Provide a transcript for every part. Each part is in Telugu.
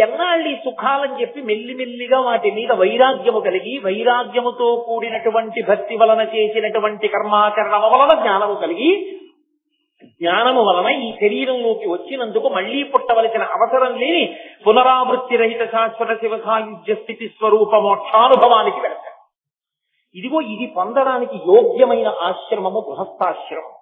ఎన్నాళ్ళు ఈ సుఖాలని చెప్పి మెల్లిమెల్లిగా వాటి మీద వైరాగ్యము కలిగి, వైరాగ్యముతో కూడినటువంటి భక్తి వలన చేసినటువంటి కర్మాచరణ వలన జ్ఞానము కలిగి, జ్ఞానము వలన ఈ శరీరంలోకి వచ్చినందుకు మళ్లీ పుట్టవలసిన అవసరం లేని పునరావృత్తి రహిత శాశ్వత శివ సాయుధ్య స్థితి స్వరూప మోక్షానుభవానికి వెళ్తారు. ఇదిగో ఇది పొందడానికి యోగ్యమైన ఆశ్రమము గృహస్థాశ్రమం.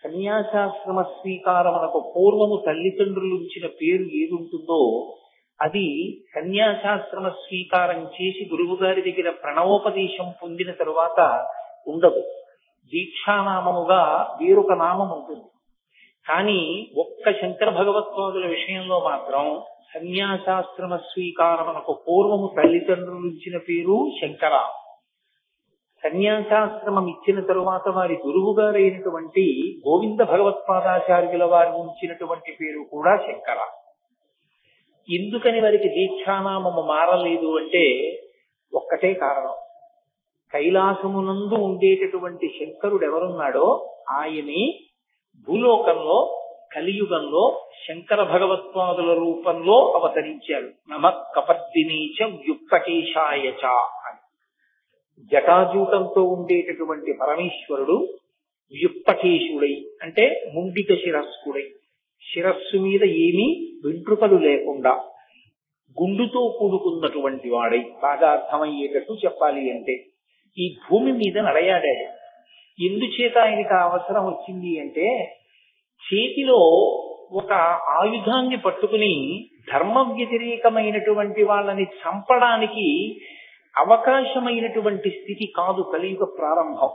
సన్యాసాశ్రమ స్వీకారమునకు పూర్వము తల్లిదండ్రులు ఇచ్చిన పేరు ఏదుంటుందో అది సన్యాసాశ్రమ స్వీకారం చేసి గురువు గారి దగ్గర ప్రణవోపదేశం పొందిన తరువాత ఉండదు. దీక్షానామముగా వేరొక నామం ఉంటుంది. కానీ ఒక్క శంకర భగవత్పాదుల విషయంలో మాత్రం సన్యాసాశ్రమ స్వీకారమునకు పూర్వము తల్లిదండ్రులు ఇచ్చిన పేరు శంకర. సన్యాసాశ్రమం ఇచ్చిన తరువాత వారి గురువు గారైనటువంటి గోవింద భగవత్పాదాచార్యుల వారు ఉంచినటువంటి పేరు కూడా శంకర. ఎందుకని వారికి దీక్షానామము మారలేదు అంటే ఒక్కటే కారణం. కైలాసమునందు ఉండేటటువంటి శంకరుడు ఎవరున్నాడో ఆయనే భూలోకంలో కలియుగంలో శంకర భగవత్పాదుల రూపంలో అవతరించాడు. నమ కపద్దినీచ యుక్తకేశాయచ అని. జటాజూటంతో ఉండేటటువంటి పరమేశ్వరుడు వ్యుక్తకేశుడై అంటే ముండిక శిరస్కుడై, శిరస్సు మీద ఏమీ వెంట్రుకలు లేకుండా గుండుతో కూడుకున్నటువంటి వాడై, బాగా అర్థమయ్యేటట్టు చెప్పాలి అంటే ఈ భూమి మీద నడయాడాడు. ఎందుచేత ఆయనకు అవసరం వచ్చింది అంటే చేతిలో ఒక ఆయుధాన్ని పట్టుకుని ధర్మ వ్యతిరేకమైనటువంటి వాళ్ళని చంపడానికి అవకాశమైనటువంటి స్థితి కాదు కలియుగ ప్రారంభం.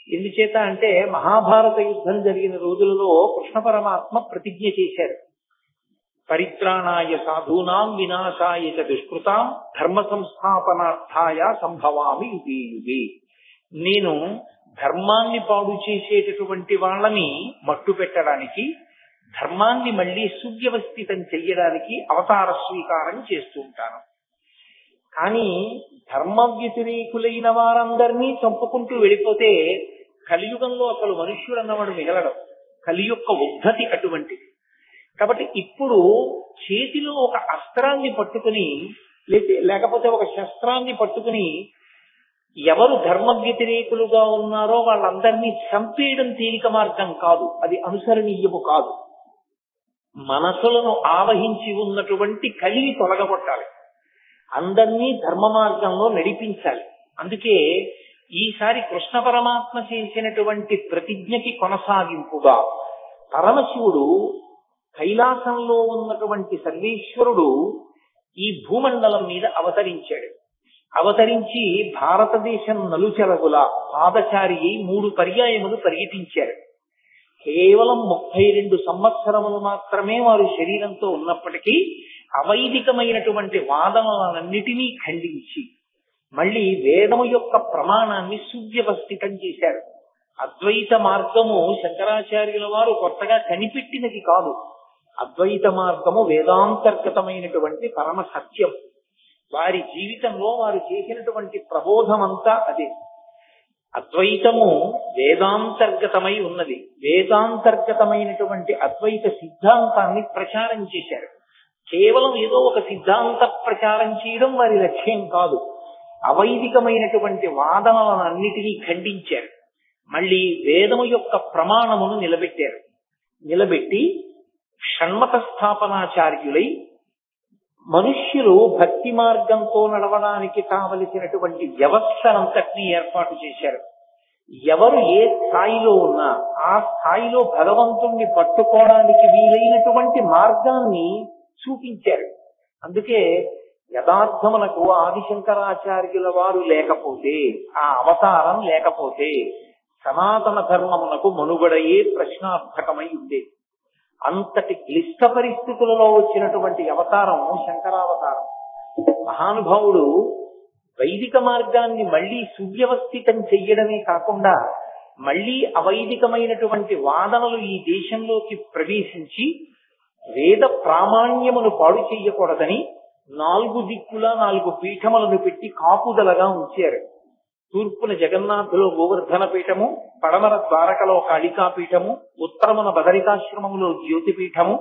ఎందుచేత అంటే మహాభారత యుద్ధం జరిగిన రోజులలో కృష్ణ పరమాత్మ ప్రతిజ్ఞ చేశారు. పరిత్రాణాయ సాధూనాం వినాశాయ చ దుష్కృతాం ధర్మ సంస్థాపనార్థాయ సంభవామి యుగే యుగే. నేను ధర్మాన్ని పాడు చేసేటటువంటి వాళ్ళని మట్టు పెట్టడానికి, ధర్మాన్ని మళ్లీ సువ్యవస్థితం చెయ్యడానికి అవతార స్వీకారం చేస్తూ ఉంటాను. కానీ ధర్మ వ్యతిరేకులైన వారందరినీ చంపుకుంటూ వెళ్ళిపోతే కలియుగంలో అసలు మనుష్యుడు అన్నవాడు మిగలడం. కలి యొక్క ఉద్ధతి అటువంటిది. కాబట్టి ఇప్పుడు చేతిలో ఒక అస్త్రాన్ని పట్టుకుని లేకపోతే ఒక శస్త్రాన్ని పట్టుకుని ఎవరు ధర్మ వ్యతిరేకులుగా ఉన్నారో వాళ్ళందరినీ చంపేయడం తేలిక మార్గం కాదు, అది అనుసరణీయము కాదు. మనసులను ఆవహించి ఉన్నటువంటి కలిని తొలగగొట్టాలి, అందరినీ ధర్మ మార్గంలో నడిపించాలి. అందుకే ఈసారి కృష్ణ పరమాత్మ చేసినటువంటి ప్రతిజ్ఞకి కొనసాగింపుగా పరమశివుడు కైలాసంలో ఉన్నటువంటి సర్వేశ్వరుడు ఈ భూమండలం మీద అవతరించాడు. అవతరించి భారతదేశం నలుచెరగుల పాదచారి 3 పర్యాయములు పర్యటించారు. కేవలం 32 సంవత్సరములు మాత్రమే వారు శరీరంతో ఉన్నప్పటికీ అవైదికమైనటువంటి వాదనలన్నిటినీ ఖండించి మళ్ళీ వేదము యొక్క ప్రమాణాన్ని సువ్యవస్థితం చేశారు. అద్వైత మార్గము శంకరాచార్యుల వారు కొత్తగా కనిపెట్టినది కాదు. అద్వైత మార్గము వేదాంతర్గతమైనటువంటి పరమ సత్యం. వారి జీవితంలో వారు చేసినటువంటి ప్రబోధమంతా అదే. అద్వైతము వేదాంతర్గతమై ఉన్నది. వేదాంతర్గతమైనటువంటి అద్వైత సిద్ధాంతాన్ని ప్రచారం చేశారు. కేవలం ఏదో ఒక సిద్ధాంత ప్రచారం చేయడం వారి లక్ష్యం కాదు. అవైదికమైనటువంటి వాదనలన్నిటినీ ఖండించారు. మళ్ళీ వేదము యొక్క ప్రమాణమును నిలబెట్టారు. నిలబెట్టి షణ్మత స్థాపనాచార్యులై మనుష్యులు భక్తి మార్గంతో నడవడానికి కావలసినటువంటి వ్యవస్థనంతటినీ ఏర్పాటు చేశారు. ఎవరు ఏ స్థాయిలో ఉన్నా ఆ స్థాయిలో భగవంతుణ్ణి పట్టుకోవడానికి వీలైనటువంటి మార్గాన్ని చూపించారు. అందుకే యథార్థమునకు ఆదిశంకరాచార్యుల వారు లేకపోతే, ఆ అవతారం లేకపోతే సనాతన ధర్మమునకు మనుగడయే ప్రశ్నార్థకమై ఉండేది. అంతటి క్లిష్ట పరిస్థితులలో వచ్చినటువంటి అవతారం శంకరావతారం. మహానుభావుడు వైదిక మార్గాన్ని మళ్లీ సువ్యవస్థితం చెయ్యడమే కాకుండా మళ్లీ అవైదికమైనటువంటి వాదనలు ఈ దేశంలోకి ప్రవేశించి వేద ప్రామాణ్యమును పాడు చెయ్యకూడదని 4 దిక్కులా 4 పీఠములను పెట్టి కాపుదలగా ఉంచారు. తూర్పున జగన్నాథులో గోవర్ధన పీఠము, పడమర ద్వారకలో కాళికాపీఠము, ఉత్తరమున బదరికాశ్రమములో జ్యోతిపీఠము,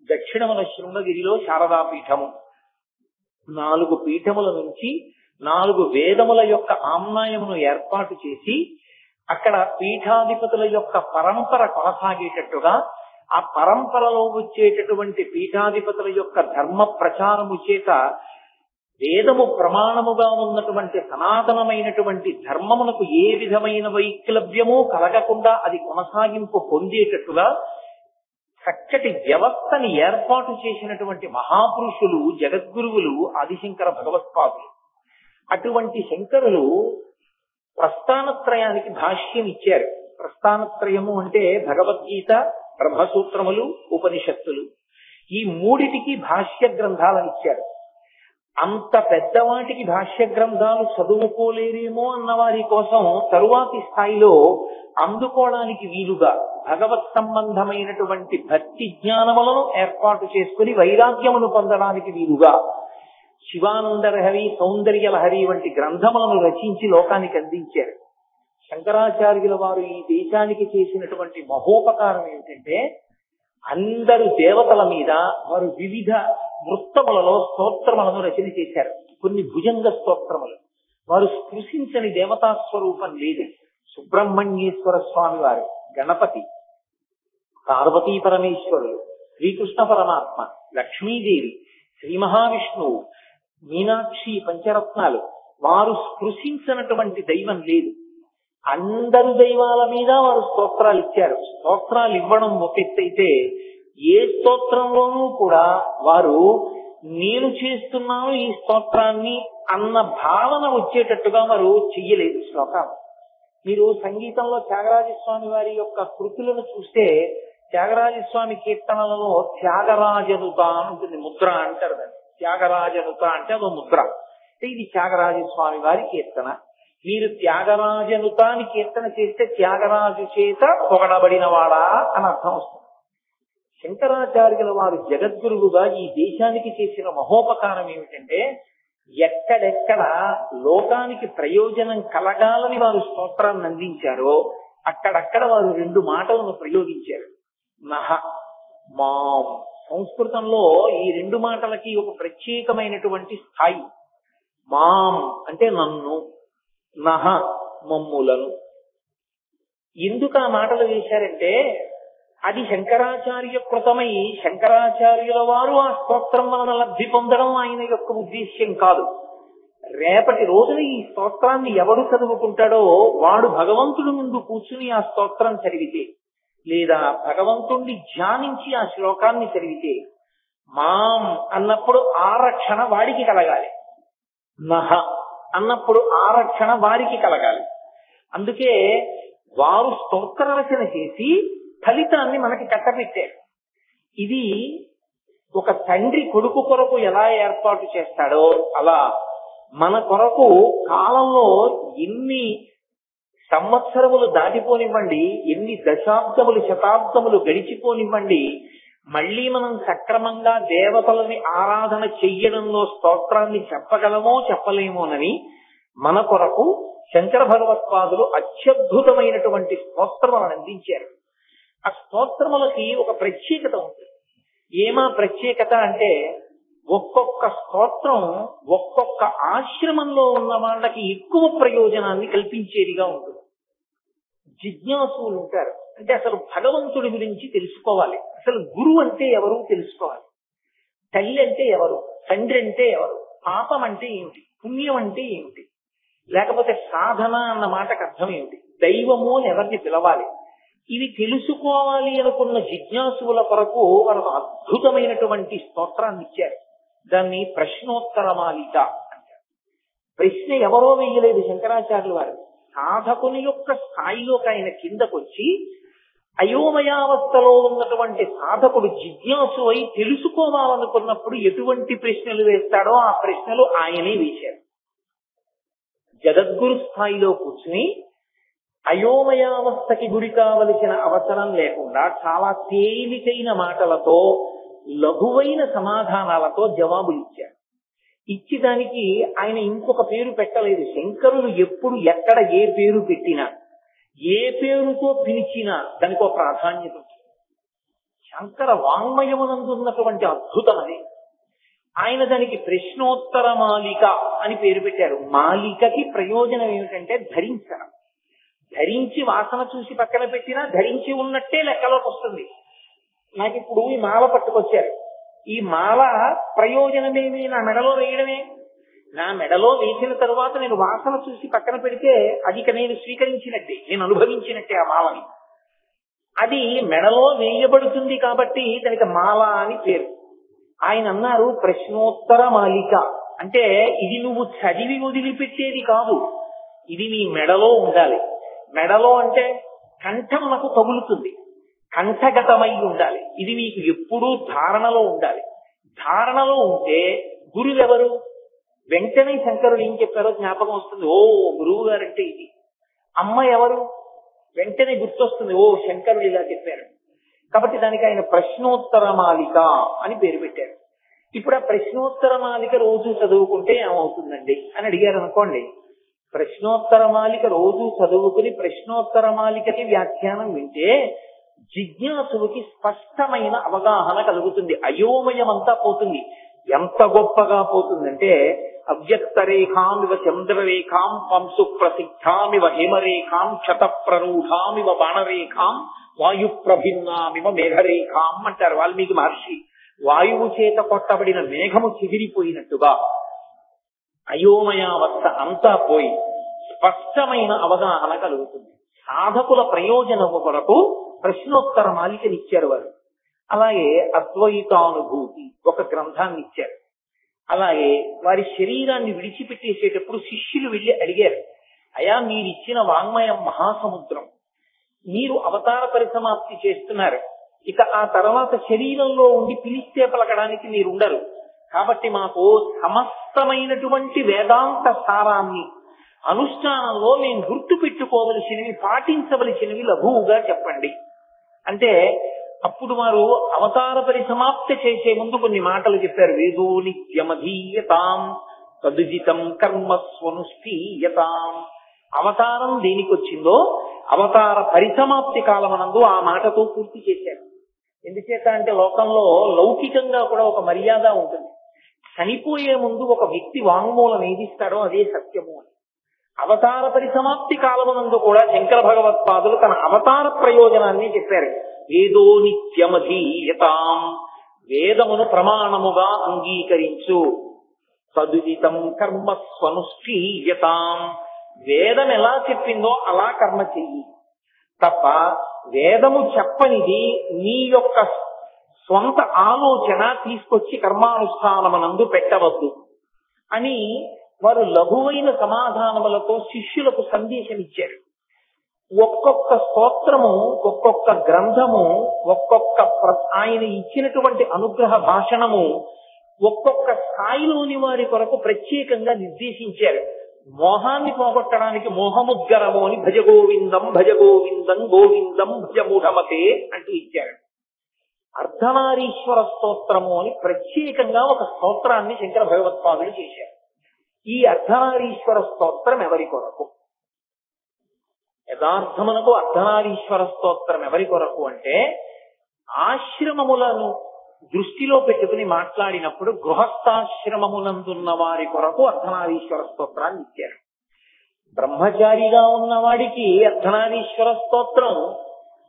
దక్షిణమున శృంగగిరిలో శారదాపీఠము. 4 పీఠముల నుంచి 4 వేదముల యొక్క ఆమ్నాయమును ఏర్పాటు చేసి అక్కడ పీఠాధిపతుల యొక్క పరంపర కొనసాగేటట్టుగా, ఆ పరంపరలో వచ్చేటటువంటి పీఠాధిపతుల యొక్క ధర్మ ప్రచారము చేత వేదము ప్రమాణముగా ఉన్నటువంటి సనాతనమైనటువంటి ధర్మమునకు ఏ విధమైన వైక్లభ్యము కలగకుండా అది కొనసాగింపు పొందేటట్టుగా చక్కటి వ్యవస్థని ఏర్పాటు చేసినటువంటి మహాపురుషులు, జగద్గురువులు ఆదిశంకర భగవత్పాదులు. అటువంటి శంకరులు ప్రస్థానత్రయానికి భాష్యం ఇచ్చారు. ప్రస్థానత్రయము అంటే భగవద్గీత, బ్రహ్మసూత్రములు, ఉపనిషత్తులు. ఈ 3టికి భాష్య గ్రంథాలను ఇచ్చారు. అంత పెద్దవాటికి భాష్య గ్రంథాలు చదువుకోలేరేమో అన్న వారి కోసం తరువాతి స్థాయిలో అందుకోవడానికి వీలుగా భగవత్ సంబంధమైనటువంటి భక్తి జ్ఞానములను ఏర్పాటు చేసుకుని వైరాగ్యమును పొందడానికి వీలుగా శివానంద లహరి, సౌందర్య లహరి వంటి గ్రంథములను రచించి లోకానికి అందించారు. శంకరాచార్యుల వారు ఈ దేశానికి చేసినటువంటి మహోపకారం ఏమిటంటే, అందరు దేవతల మీద వారు వివిధ వృత్తములలో స్తోత్రములను రచన చేశారు. కొన్ని భుజంగ స్తోత్రములు. వారు స్పృశించని దేవతా స్వరూపం లేదు. సుబ్రహ్మణ్యేశ్వర స్వామి వారు, గణపతి, పార్వతీ పరమేశ్వరులు, శ్రీకృష్ణ పరమాత్మ, లక్ష్మీదేవి, శ్రీ మహావిష్ణువు, మీనాక్షి, పంచరత్నాలు. వారు స్పృశించినటువంటి దైవం లేదు. అందరు దైవాల మీద వారు స్తోత్రాలు ఇచ్చారు. స్తోత్రాలు ఇవ్వడం ఒక ఎత్తైతే, ఏ స్తోత్రంలోనూ కూడా వారు నేను చేస్తున్నాను ఈ స్తోత్రాన్ని అన్న భావన వచ్చేటట్టుగా వారు చెయ్యలేదు శ్లోకాలు. మీరు సంగీతంలో త్యాగరాజస్వామి వారి యొక్క కృతులను చూస్తే, త్యాగరాజస్వామి కీర్తనలలో త్యాగరాజనుత ఉంటుంది, ముద్ర అంటారు దాన్ని. త్యాగరాజనుత అంటే అదో ముద్ర. ఇది త్యాగరాజస్వామి వారి కీర్తన. మీరు త్యాగరాజనుత అని కీర్తన చేస్తే త్యాగరాజు చేత పొగడబడిన వాడా అని అర్థం వస్తుంది. శంకరాచార్యుల వారు జగద్గురువుగా ఈ దేశానికి చేసిన మహోపకారం ఏమిటంటే, ఎక్కడెక్కడ లోకానికి ప్రయోజనం కలగాలని వారు స్తోత్రాన్ని అందించారో అక్కడక్కడ వారు 2 మాటలను ప్రయోగించారు. నహ, మాం. సంస్కృతంలో ఈ 2 మాటలకి ఒక ప్రత్యేకమైనటువంటి స్థాయి. మాం అంటే నన్ను, నహ మమ్ములను. ఎందుకు ఆ మాటలు వేశారంటే, అది శంకరాచార్య కృతమై శంకరాచార్యుల వారు ఆ స్తోత్రం వలన లబ్ధి పొందడం ఆయన యొక్క ఉద్దేశ్యం కాదు. రేపటి రోజున ఈ స్తోత్రాన్ని ఎవడు చదువుకుంటాడో వాడు భగవంతుడి ముందు కూర్చుని ఆ స్తోత్రం చదివితే, లేదా భగవంతుణ్ణి ధ్యానించి ఆ శ్లోకాన్ని చదివితే, మాం అన్నప్పుడు ఆరక్షణ వాడికి కలగాలి, నహ అన్నప్పుడు ఆరక్షణ వారికి కలగాలి. అందుకే వారు స్తోత్ర రచన చేసి ఫలితాన్ని మనకి కట్టబెట్టారు. ఇది ఒక తండ్రి కొడుకు కొరకు ఎలా ఏర్పాటు చేస్తాడో అలా మన కొరకు కాలంలో ఎన్ని సంవత్సరములు దాటిపోనివ్వండి, ఎన్ని దశాబ్దములు శతాబ్దములు గడిచిపోనివ్వండి, మళ్ళీ మనం సక్రమంగా దేవతలని ఆరాధన చెయ్యడంలో స్తోత్రాన్ని చెప్పగలమో చెప్పలేమోనని మన కొరకు శంకర భగవత్పాదులు అత్యద్భుతమైనటువంటి స్తోత్రములను అందించారు. ఆ స్తోత్రములకి ఒక ప్రత్యేకత ఉంటుంది. ఏమా ప్రత్యేకత అంటే, ఒక్కొక్క స్తోత్రం ఒక్కొక్క ఆశ్రమంలో ఉన్న వాళ్ళకి ఎక్కువ ప్రయోజనాన్ని కల్పించేదిగా ఉంటుంది. జిజ్ఞాసులు ఉంటారు, అంటే అసలు భగవంతుడి గురించి తెలుసుకోవాలి, అసలు గురువు అంటే ఎవరు తెలుసుకోవాలి, తల్లి అంటే ఎవరు, తండ్రి అంటే ఎవరు, పాపం అంటే ఏమిటి, పుణ్యం అంటే ఏమిటి, లేకపోతే సాధన అన్న మాటకు అర్థం ఏమిటి, దైవము అని ఎవరిని పిలవాలి, ఇవి తెలుసుకోవాలి అనుకున్న జిజ్ఞాసుల కొరకు వారు అద్భుతమైనటువంటి స్తోత్రాన్ని ఇచ్చారు. దాన్ని ప్రశ్నోత్తరమాలిక అంటారు. ప్రశ్న ఎవరో వేయలేదు శంకరాచార్యుల వారు. సాధకుని యొక్క స్థాయిలోకి ఆయన కిందకొచ్చి అయోమయావస్థలో ఉన్నటువంటి సాధకుడు జిజ్ఞాసు అయి తెలుసుకోవాలనుకున్నప్పుడు ఎటువంటి ప్రశ్నలు వేస్తాడో ఆ ప్రశ్నలు ఆయనే వేశారు. జగద్గురు స్థాయిలో కూర్చుని అయోమయావస్థకి గురి కావలసిన అవసరం లేకుండా చాలా తేలికైన మాటలతో, లఘువైన సమాధానాలతో జవాబులు ఇచ్చారు. ఇచ్చి దానికి ఆయన ఇంకొక పేరు పెట్టలేదు. శంకరులు ఎప్పుడు ఎక్కడ ఏ పేరు పెట్టినా, ఏ పేరుతో పిలిచినా దానికి ఒక ప్రాధాన్యత ఉంటుంది. శంకర వాంగ్మయమునందున్నటువంటి అద్భుతం అది. ఆయన దానికి ప్రశ్నోత్తర మాలిక అని పేరు పెట్టారు. మాలికకి ప్రయోజనం ఏమిటంటే ధరించడం. ధరించి వాసన చూసి పక్కన పెట్టినా ధరించి ఉన్నట్టే లెక్కలోకి వస్తుంది. నాకు ఇప్పుడు ఈ మాల పట్టుకొచ్చారు. ఈ మాల ప్రయోజనమేమి? నా మెడలో వేయడమే. నా మెడలో వేసిన తరువాత నేను వాసన చూసి పక్కన పెడితే అది నేను స్వీకరించినట్టే, నేను అనుభవించినట్టే ఆ మాలని. అది మెడలో వేయబడుతుంది కాబట్టి దానికి మాల అని పేరు. ఆయన అన్నారు ప్రశ్నోత్తర మాలిక అంటే ఇది నువ్వు చదివి వదిలిపెట్టేది కాదు, ఇది నీ మెడలో ఉండాలి. మెడలో అంటే కంఠం నాకు తగులుతుంది, కంఠగతమై ఉండాలి. ఇది నీకు ఎప్పుడూ ధారణలో ఉండాలి. ధారణలో ఉంటే గురువెవరు? వెంటనే శంకరుడు ఏం చెప్పారో జ్ఞాపకం వస్తుంది. ఓ గురువు గారంటే ఇది. అమ్మ ఎవరు? వెంటనే గుర్తొస్తుంది. ఓ శంకరుడు ఇలా చెప్పారు. కాబట్టి దానికి ఆయన ప్రశ్నోత్తర మాలిక అని పేరు పెట్టారు. ఇప్పుడు ఆ ప్రశ్నోత్తర మాలిక రోజు చదువుకుంటే ఏమవుతుందండి అని అడిగారు అనుకోండి. ప్రశ్నోత్తర మాలిక రోజు చదువుకుని ప్రశ్నోత్తర మాలికకి వ్యాఖ్యానం వింటే జిజ్ఞాసుకి స్పష్టమైన అవగాహన కలుగుతుంది. అయోమయమంతా పోతుంది. ఎంత గొప్పగా పోతుందంటే అవ్యక్త రేఖామివ చంద్రరేఖాం పంసు ప్రసిద్ధామివ హిమరేఖాం క్షతప్రరూఢామివ బాణరేఖాం వాయు ప్రభిన్నామివ మేఘరేఖాం అంటారు వాల్మీకి మహర్షి. వాయువు చేత కొట్టబడిన మేఘము చెదిరిపోయినట్టుగా అయోమయావస్థ అంతా పోయి స్పష్టమైన అవగాహన కలుగుతుంది. సాధకుల ప్రయోజనము కొరకు ప్రశ్నోత్తర మాలికనిచ్చారు వారు. అలాగే అద్వైతానుభూతి ఒక గ్రంథాన్ని ఇచ్చారు. అలాగే వారి శరీరాన్ని విడిచిపెట్టేసేటప్పుడు శిష్యులు వెళ్లి అడిగారు, అయా మీరిచ్చిన వాంగ్మయం మహాసముద్రం, మీరు అవతార పరిసమాప్తి చేస్తున్నారు, ఇక ఆ తర్వాత శరీరంలో ఉండి పిలిస్తే పలకడానికి మీరుండరు, కాబట్టి మాకు సమస్తమైనటువంటి వేదాంత సారాన్ని అనుష్ఠానంలో మేము గుర్తు పెట్టుకోవలసినవి, పాటించవలసినవి లఘువుగా చెప్పండి అంటే అప్పుడు వారు అవతార పరిసమాప్తి చేసే ముందు కొన్ని మాటలు చెప్పారు. వేదో నిత్యమధీయతాం తదుజితం కర్మస్వనుష్ఠీయతాం. అవతారం దేనికి వచ్చిందో అవతార పరిసమాప్తి కాలమనందు ఆ మాటతో పూర్తి చేశారు. ఎందుచేత అంటే లోకంలో లౌకికంగా కూడా ఒక మర్యాద ఉంటుంది. చనిపోయే ముందు ఒక వ్యక్తి వాంగ్మూలం ఏదిస్తాడో అదే సత్యము అని. అవతార పరిసమాప్తి కాలమనందు కూడా శంకర భగవత్పాదులు తన అవతార ప్రయోజనాన్ని చెప్పారు. వేదో నిత్యమధీయతాం, వేదమును ప్రమాణముగా అంగీకరించు. తదుజితం కర్మస్వనుష్ఠీయతాం, వేదం ఎలా చెప్పిందో అలా కర్మ చెయ్యి తప్ప వేదము చెప్పనిది నీ యొక్క స్వంత ఆలోచన తీసుకొచ్చి కర్మానుష్ఠానమునందు పెట్టవద్దు అని వారు లఘువైన సమాధానములతో శిష్యులకు సందేశం ఇచ్చారు. ఒక్కొక్క స్తోత్రము, ఒక్కొక్క గ్రంథము, ఒక్కొక్క ఆయన ఇచ్చినటువంటి అనుగ్రహ భాషణము ఒక్కొక్క స్థాయిలోని వారి కొరకు ప్రత్యేకంగా నిర్దేశించారు. మోహాన్ని పోగొట్టడానికి మోహముద్గరము అని భజ గోవిందం భజ గోవిందం గోవిందం భజ మూఢమతే అంటూ ఇచ్చారు. అర్ధనారీశ్వర స్తోత్రము అని ప్రత్యేకంగా ఒక స్తోత్రాన్ని శంకర భగవత్పాదులు చేశారు. ఈ అర్ధనారీశ్వర స్తోత్రం ఎవరి కొరకు? యథార్థమునకు అర్ధనారీశ్వర స్తోత్రం ఎవరి కొరకు అంటే ఆశ్రమములను దృష్టిలో పెట్టుకుని మాట్లాడినప్పుడు గృహస్థాశ్రమమునందున్న వారి కొరకు అర్ధనారీశ్వర స్తోత్రాన్ని ఇచ్చారు. బ్రహ్మచారిగా ఉన్న వాడికి అర్ధనారీశ్వర స్తోత్రం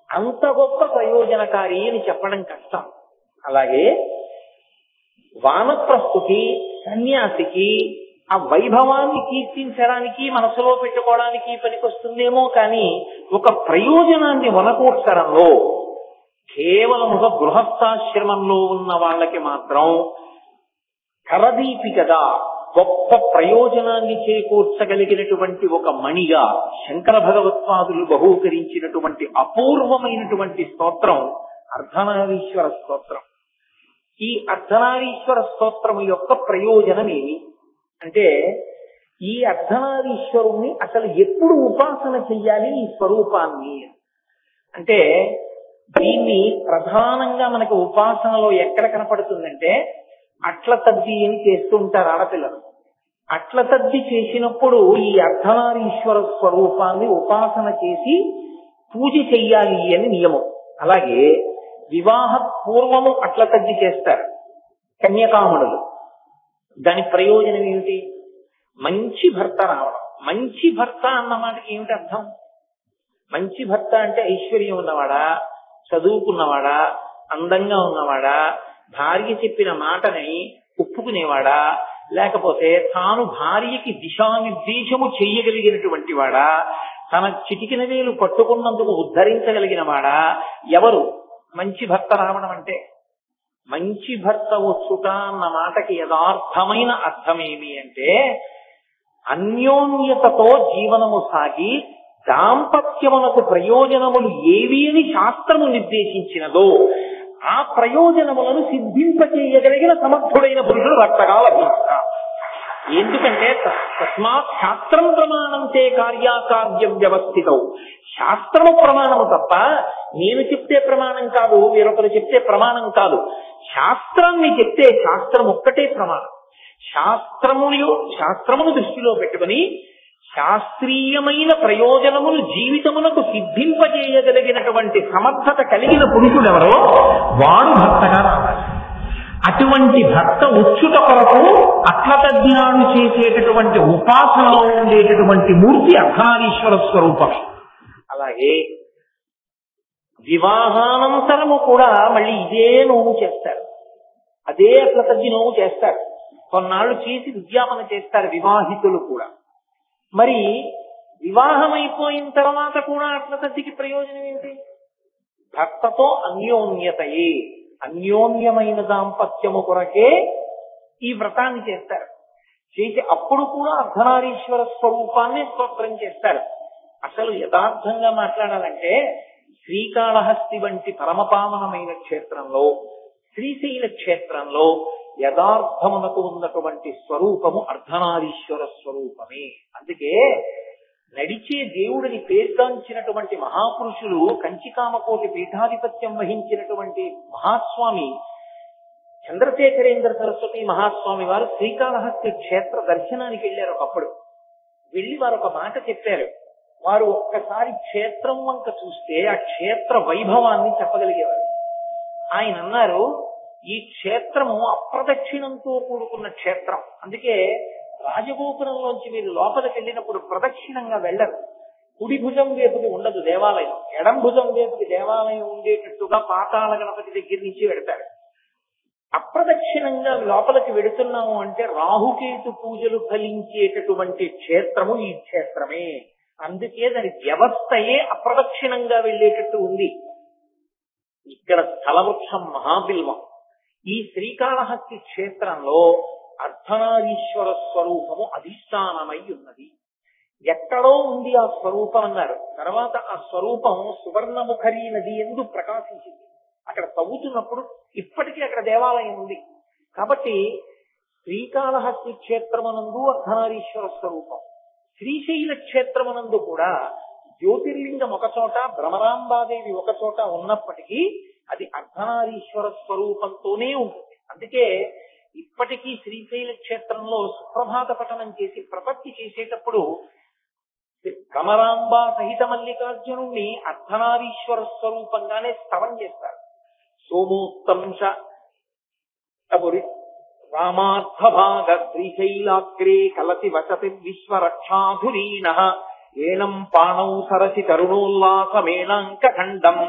అంత గొప్ప ప్రయోజనకారి అని చెప్పడం కష్టం. అలాగే వానప్రస్థుకి, సన్యాసికి ఆ వైభవాన్ని కీర్తించడానికి, మనసులో పెట్టుకోవడానికి పనికొస్తుందేమో కానీ ఒక ప్రయోజనాన్ని వనకూర్చడంలో కేవలముగా గృహస్థాశ్రమంలో ఉన్న వాళ్ళకి మాత్రం కరదీపికగా గొప్ప ప్రయోజనాన్ని చేకూర్చగలిగినటువంటి ఒక మణిగా శంకర భగవత్పాదులు బహూకరించినటువంటి అపూర్వమైనటువంటి స్తోత్రం అర్ధనారీశ్వర స్తోత్రం. ఈ అర్ధనారీశ్వర స్తోత్రము యొక్క ప్రయోజనం ఏమి అంటే ఈ అర్ధనారీశ్వరుణ్ణి అసలు ఎప్పుడు ఉపాసన చెయ్యాలి ఈ స్వరూపాన్ని అంటే దీన్ని ప్రధానంగా మనకు ఉపాసనలో ఎక్కడ కనపడుతుందంటే అట్ల తద్ది అని చేస్తూ ఉంటారు ఆడపిల్లలు. అట్ల తద్ది చేసినప్పుడు ఈ అర్ధనారీశ్వర స్వరూపాన్ని ఉపాసన చేసి పూజ చెయ్యాలి అని నియమం. అలాగే వివాహ పూర్వము అట్ల తద్ది చేస్తారు కన్యకామణులు. దాని ప్రయోజనం ఏమిటి? మంచి భర్త రావడం. మంచి భర్త అన్న మాటకి ఏమిటి అర్థం? మంచి భర్త అంటే ఐశ్వర్యం ఉన్నవాడా, చదువుకున్నవాడా, అందంగా ఉన్నవాడా, భార్య చెప్పిన మాటని ఒప్పుకునేవాడా, లేకపోతే తాను భార్యకి దిశానిర్దేశము చెయ్యగలిగినటువంటి వాడా, తన చిటికిన వేలు పట్టుకున్నందుకు ఉద్ధరించగలిగిన వాడా? ఎవరు మంచి భర్త రావడం అంటే? మంచి భర్త వచ్చుట అన్న మాటకి యథార్థమైన అర్థమేమి అంటే అన్యోన్యతతో జీవనము సాగి దాంపత్యమునకు ప్రయోజనములు ఏవి అని శాస్త్రము నిర్దేశించినదో ఆ ప్రయోజనములను సిద్ధింపచేయగలిగిన సమర్థుడైన పురుషుడు భర్తగా లభిస్తారు. ఎందుకంటే తస్మాత్ శాస్త్రం ప్రమాణంతే కార్యాకార్యం వ్యవస్థితం. శాస్త్రము ప్రమాణము తప్ప నేను చెప్తే ప్రమాణం కాదు, వేరొకరు చెప్తే ప్రమాణం కాదు. శాస్త్రాన్ని చెప్తే శాస్త్రం ఒక్కటే ప్రమాణం. శాస్త్రమును దృష్టిలో పెట్టుకుని శాస్త్రీయమైన ప్రయోజనములు జీవితమునకు సిద్ధింపజేయగలిగినటువంటి సమర్థత కలిగిన పురుషుడెవరో వాడు భర్తగా రావాలి. అటువంటి భర్త వచ్చుట కొరకు అట్ల తద్దినాడు చేసేటటువంటి ఉపాసనలో ఉండేటటువంటి మూర్తి అర్ధనారీశ్వర స్వరూపమే. అలాగే వివాహానంతరము కూడా మళ్ళీ ఇదే నోము చేస్తారు, అదే అట్ల తద్ది నోము చేస్తారు. కొన్నాళ్ళు చేసి ఉద్యాపన చేస్తారు వివాహితులు కూడా. మరి వివాహం అయిపోయిన తర్వాత కూడా అట్ల తద్దికి ప్రయోజనం ఏంటి? భర్తతో అన్యోన్యతయే, అన్యోన్యమైన దాంపత్యము కొరకే ఈ వ్రతాన్ని చేస్తారు. చేసి అప్పుడు కూడా అర్ధనారీశ్వర స్వరూపాన్ని స్తోత్రం చేస్తారు. అసలు యథార్థంగా మాట్లాడాలంటే శ్రీకాళహస్తి వంటి పరమపావనమైన క్షేత్రంలో, శ్రీశైల క్షేత్రంలో యథార్థమునకు ఉన్నటువంటి స్వరూపము అర్ధనారీశ్వర స్వరూపమే. అందుకే నడిచే దేవుడిని పేర్గాంచినటువంటి మహాపురుషులు, కంచికామకోటి పీఠాధిపత్యం వహించినటువంటి మహాస్వామి చంద్రశేఖరేంద్ర సరస్వతి మహాస్వామి వారు శ్రీకాళహస్తి క్షేత్ర దర్శనానికి వెళ్ళారు. ఒకప్పుడు వెళ్ళి వారు ఒక మాట చెప్పారు. వారు ఒక్కసారి క్షేత్రం వంక చూస్తే ఆ క్షేత్ర వైభవాన్ని చెప్పగలిగేవారు. ఆయన అన్నారు, ఈ క్షేత్రము అప్రదక్షిణంతో కూడుకున్న క్షేత్రం. అందుకే రాజగోపురంలోంచి మీరు లోపలికి వెళ్ళినప్పుడు ప్రదక్షిణంగా వెళ్ళరు. కుడి భుజం వైపుకి ఉండదు దేవాలయం, ఎడం భుజం వైపుకి దేవాలయం ఉండేటట్టుగా పాతాళ గణపతి దగ్గర నుంచి వెడతారు. అప్రదక్షిణంగా లోపలికి వెడుతున్నాము అంటే రాహుకేతు పూజలు ఫలించేటటువంటి క్షేత్రము ఈ క్షేత్రమే. అందుకే దాని వ్యవస్థయే అప్రదక్షిణంగా వెళ్ళేటట్టు ఉంది. ఇక్కడ స్థలవృక్షం మహాబిల్వం. ఈ శ్రీకాళహస్తి క్షేత్రంలో అర్ధనారీశ్వర స్వరూపము అధిష్టానమై ఉన్నది. ఎక్కడో ఉంది ఆ స్వరూపం అన్నారు. తర్వాత ఆ స్వరూపం సువర్ణముఖరీ నది ఎందు ప్రకాశించింది. అక్కడ తవ్వుతున్నప్పుడు ఇప్పటికీ అక్కడ దేవాలయం ఉంది. కాబట్టి శ్రీకాళహస్తి క్షేత్రమునందు అర్ధనారీశ్వర స్వరూపం, శ్రీశైల క్షేత్రమునందు కూడా జ్యోతిర్లింగం ఒక చోట, భ్రమరాంబాదేవి ఒక చోట ఉన్నప్పటికీ అది అర్ధనారీశ్వర స్వరూపంతోనే ఉంటుంది. అందుకే ఇప్పటికీ శ్రీశైల క్షేత్రంలో సుప్రభాత పఠనం చేసి ప్రపత్తి చేసేటప్పుడు భ్రమరాంబ సహిత మల్లికార్జునుణ్ణి అర్ధనారీశ్వర స్వరూపంగానే స్తవం చేస్తారు. సోమోత్తంశ రామార్థభాగ శ్రీశైలాగ్రే కలసి వసతి విశ్వరక్షాధురీన ఏనం పాణౌ సరసి తరుణోల్లాసమేనాంక ఖండం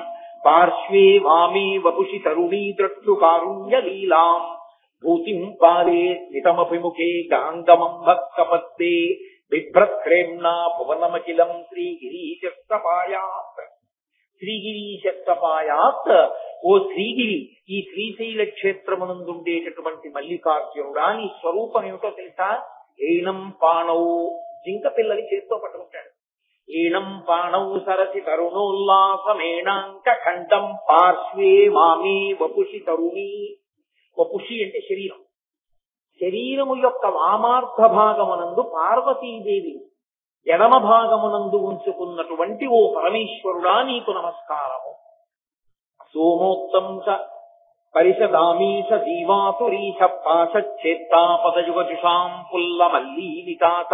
పార్శ్వే వామే వపుషి తరుణీ ద్రక్షు కారుణ్య లీలాం భూతిం పారే స్మితమభిముఖే గాంగమం భక్తపత్తే బిభ్రత్రేమ్నా భువనమఖిలం శ్రీగిరీశస్తపాయాత్. శ్రీగిరీశస్తపాయాత్, ఓ శ్రీగిరి, ఈ శ్రీశైల క్షేత్రమునందుండేటటువంటి మల్లికార్జునుడా నీ స్వరూపం ఏమిటో తెలుసా? ఏనం పాణౌ, జింక పిల్లలి చేత్తో పట్టుకుంటాడు. ఏనం పాణౌ సరసి తరుణోల్లాసమేనాంక ఖండం పార్శ్వే మామే వపుషి తరుణీ. వపుషి అంటే శరీరం. శరీరము యొక్క వామార్థ భాగమునందు పార్వతీదేవి ఎడమ భాగమునందు ఉంచుకున్నటువంటి ఓ పరమేశ్వరుడా నీకు నమస్కారము. సోమోత్తంశ పరిషదామీశ జీవాతురీశ పాశచ్చేత్తాపదయుగజుషాం పుల్ల మల్లీ వికాస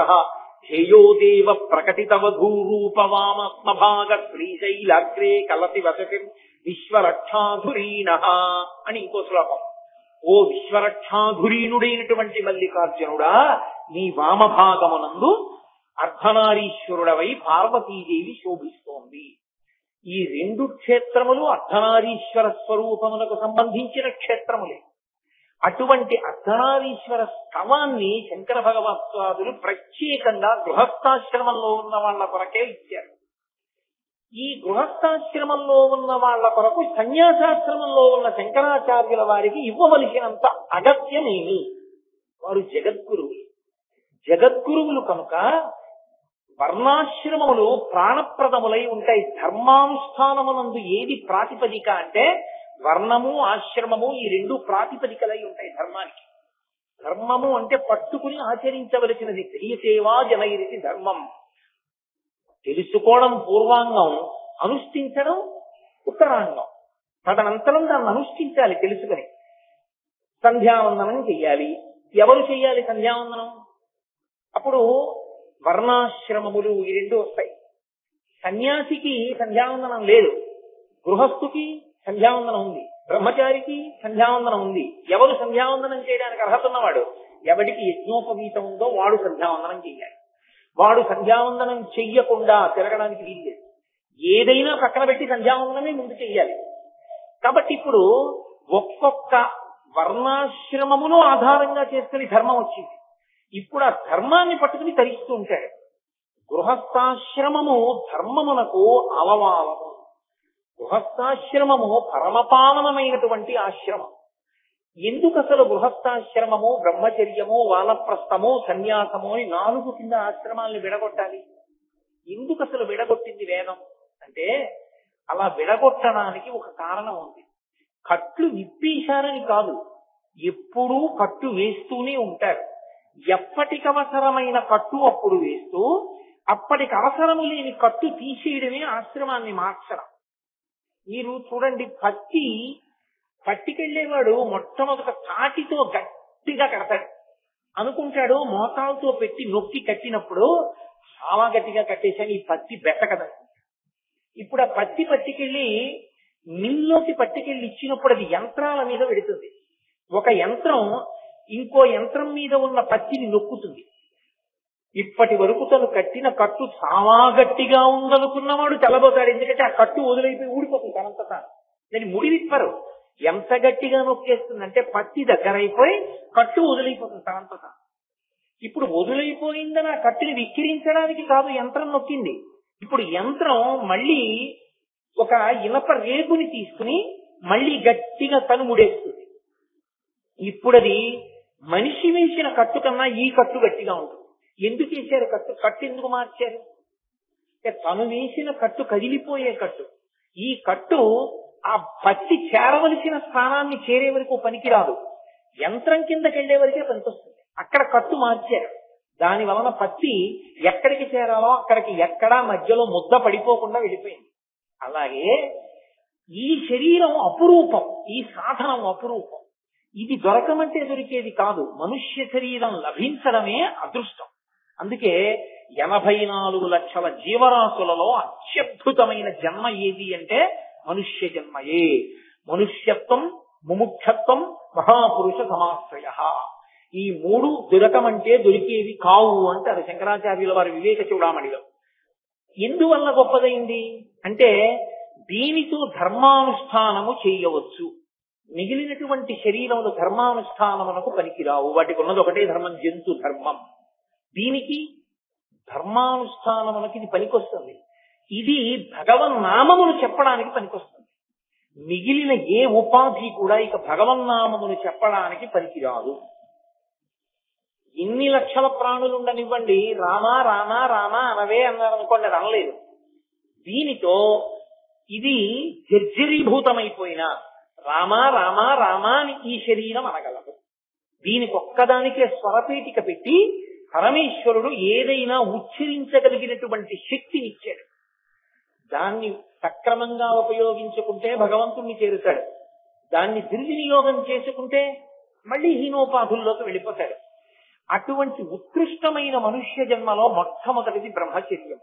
ధ్యేయో దేవ ప్రకటితవధూరూపవామస్మభాగ శ్రీశైలాగ్రే కలసి వసతి విశ్వరక్షాధురీణ అని ఇంకో శ్లోకం. ఓ విశ్వరక్షాధురీనుడైనటువంటి మల్లికార్జునుడా, నీ వామభాగమునందు అర్ధనారీశ్వరుడవై పార్వతీదేవి శోభిస్తోంది. ఈ రెండు క్షేత్రములు అర్ధనారీశ్వర స్వరూపములకు సంబంధించిన క్షేత్రములే. అటువంటి అర్ధనారీశ్వర స్తవాన్ని శంకర భగవత్పాదులు ప్రత్యేకంగా గృహస్థాశ్రమంలో ఉన్న వాళ్ళ కొరకే ఇచ్చారు. ఈ గృహస్థాశ్రమంలో ఉన్న వాళ్ళ కొరకు సన్యాసాశ్రమంలో ఉన్న శంకరాచార్యుల వారికి ఇవ్వవలసినంత అగత్యమేమి? వారు జగద్గురువులు కనుక వర్ణాశ్రమములు ప్రాణప్రదములై ఉంటాయి. ధర్మానుష్ఠానమునందు ఏది ప్రాతిపదిక అంటే వర్ణము ఆశ్రమము, ఈ రెండు ప్రాతిపదికలై ఉంటాయి ధర్మానికి. ధర్మము అంటే పట్టుకుని ఆచరించవలసినది. తెలియచేవా జనైరితి ధర్మం. తెలుసుకోవడం పూర్వాంగం, అనుష్ఠించడం ఉత్తరాంగం. తదనంతరం దాన్ని అనుష్ఠించాలి తెలుసుకుని. సంధ్యావందనం చెయ్యాలి. ఎవరు చెయ్యాలి సంధ్యావందనం? అప్పుడు వర్ణాశ్రమములు ఈ రెండు వస్తాయి. సన్యాసికి సంధ్యావందనం లేదు, గృహస్థుకి సంధ్యావందనం ఉంది, బ్రహ్మచారికి సంధ్యావందనం ఉంది. ఎవరు సంధ్యావందనం చేయడానికి అర్హత ఉన్నవాడు? ఎవడికి యజ్ఞోపవీతం ఉందో వాడు సంధ్యావందనం చెయ్యాలి. వాడు సంధ్యావందనం చెయ్యకుండా తిరగడానికి వీల్లేదు. ఏదైనా పక్కన పెట్టి సంధ్యావందనమే ముందు చెయ్యాలి. కాబట్టి ఇప్పుడు ఒక్కొక్క వర్ణాశ్రమమును ఆధారంగా చేసుకుని ధర్మం వచ్చింది. ఇప్పుడు ఆ ధర్మాన్ని పట్టుకుని తరిస్తూ ఉంటాడు. గృహస్థాశ్రమము ధర్మమునకు అవమానము. గృహస్థాశ్రమము పరమపావనమైనటువంటి ఆశ్రమం. ఎందుకు అసలు గృహస్థాశ్రమము, బ్రహ్మచర్యము, వానప్రస్థము, సన్యాసము అని 4 కింద ఆశ్రమాలను విడగొట్టాలి? ఎందుకు అసలు విడగొట్టింది వేదం అంటే, అలా విడగొట్టడానికి ఒక కారణం ఉంది. కట్లు విప్పేశారని కాదు, ఎప్పుడూ కట్టు వేస్తూనే ఉంటారు. ఎప్పటికవసరమైన కట్టు అప్పుడు వేస్తూ, అప్పటికి అవసరము లేని కట్టు తీసేయడమే ఆశ్రమాన్ని మార్చడం. మీరు చూడండి, పట్టికెళ్లేవాడు మొట్టమొదట తాటితో గట్టిగా కడతాడు అనుకుంటాడు. మోతాలతో పెట్టి నొక్కి కట్టినప్పుడు చాలా గట్టిగా కట్టేశాను, ఈ పత్తి బెట్టకదని. ఇప్పుడు ఆ పట్టికెళ్ళి మిల్లోకి పట్టికెళ్ళి ఇచ్చినప్పుడు అది యంత్రాల మీద పెడుతుంది. ఒక యంత్రం ఇంకో యంత్రం మీద ఉన్న పత్తిని నొక్కుతుంది. ఇప్పటి వరకు తను కట్టిన కట్టు చాలా గట్టిగా ఉందనుకున్నవాడు తెల్లబోతాడు. ఎందుకంటే ఆ కట్టు వదిలైపోయి ఊడిపోతుంది తనంతటా. దాన్ని ముడివిప్పరు. ఎంత గట్టిగా నొక్కేస్తుందంటే పత్తి దగ్గరైపోయి కట్టు వదిలైపోతుంది తనంతటా. ఇప్పుడు వదిలైపోయిందని ఆ కట్టుని విక్కిరించడానికి కాదు యంత్రం నొక్కింది. ఇప్పుడు యంత్రం మళ్ళీ ఒక ఇనప రేకుని తీసుకుని మళ్ళీ గట్టిగా తను ముడేస్తుంది. ఇప్పుడు అది మనిషి వేసిన కట్టు కన్నా ఈ కట్టు గట్టిగా ఉంటుంది. ఎందుకు వేశారు కట్టు ఎందుకు మార్చారు? తను వేసిన కట్టు కదిలిపోయే కట్టు. ఈ కట్టు ఆ పత్తి చేరవలసిన స్థానాన్ని చేరే వరకు పనికిరాదు, యంత్రం కిందకి వెళ్లే వరకే పనికొస్తుంది. అక్కడ కట్టు మార్చారు. దాని వలన పత్తి ఎక్కడికి చేరాలో అక్కడికి ఎక్కడా మధ్యలో ముద్ద పడిపోకుండా వెళ్ళిపోయింది. అలాగే ఈ శరీరం అపురూపం, ఈ సాధనం అపురూపం. ఇది దొరకమంటే దొరికేది కాదు. మనుష్య శరీరం లభించడమే అదృష్టం. అందుకే 84 లక్షల జీవరాశులలో అత్యద్భుతమైన జన్మ ఏది అంటే మనుష్య జన్మయే. మనుష్యత్వం, ముముక్షత్వం, మహాపురుష సమాశ్రయ. ఈ 3 దొరకమంటే దొరికేవి కావు అంటారు శంకరాచార్యుల వారి వివేక చూడామణిలో. ఎందువల్ల గొప్పదైంది అంటే దీనితో ధర్మానుష్ఠానము చేయవచ్చు. మిగిలినటువంటి శరీరములు ధర్మానుష్ఠానమునకు పనికిరావు. వాటికి ఉన్నది ఒకటే ధర్మం, జంతు ధర్మం. దీనికి ధర్మానుష్ఠానమునకి ఇది పనికొస్తుంది. ఇది భగవన్నామమును చెప్పడానికి పనికొస్తుంది. మిగిలిన ఏ ఉపాధి కూడా ఇక భగవన్నామమును చెప్పడానికి పనికిరాదు. ఎన్ని లక్షల ప్రాణులు ఉండనివ్వండి, రామా రామా రామా అనవే అన్నారనుకోండి, అది అనలేదు. దీనితో ఇది జర్జరీభూతమైపోయిన రామా రామా రామా అని ఈ శరీరం అనగలదు. దీనికి ఒక్కదానికే స్వరపేటిక పెట్టి పరమేశ్వరుడు ఏదైనా ఉచ్చరించగలిగినటువంటి శక్తినిచ్చాడు. దాన్ని సక్రమంగా ఉపయోగించుకుంటే భగవంతుణ్ణి చేరుతాడు. దాన్ని దుర్వినియోగం చేసుకుంటే మళ్ళీ హీనోపాధుల్లోకి వెళ్ళిపోతాడు. అటువంటి ఉత్కృష్టమైన మనుష్య జన్మలో మొట్టమొదటిది బ్రహ్మచర్యం.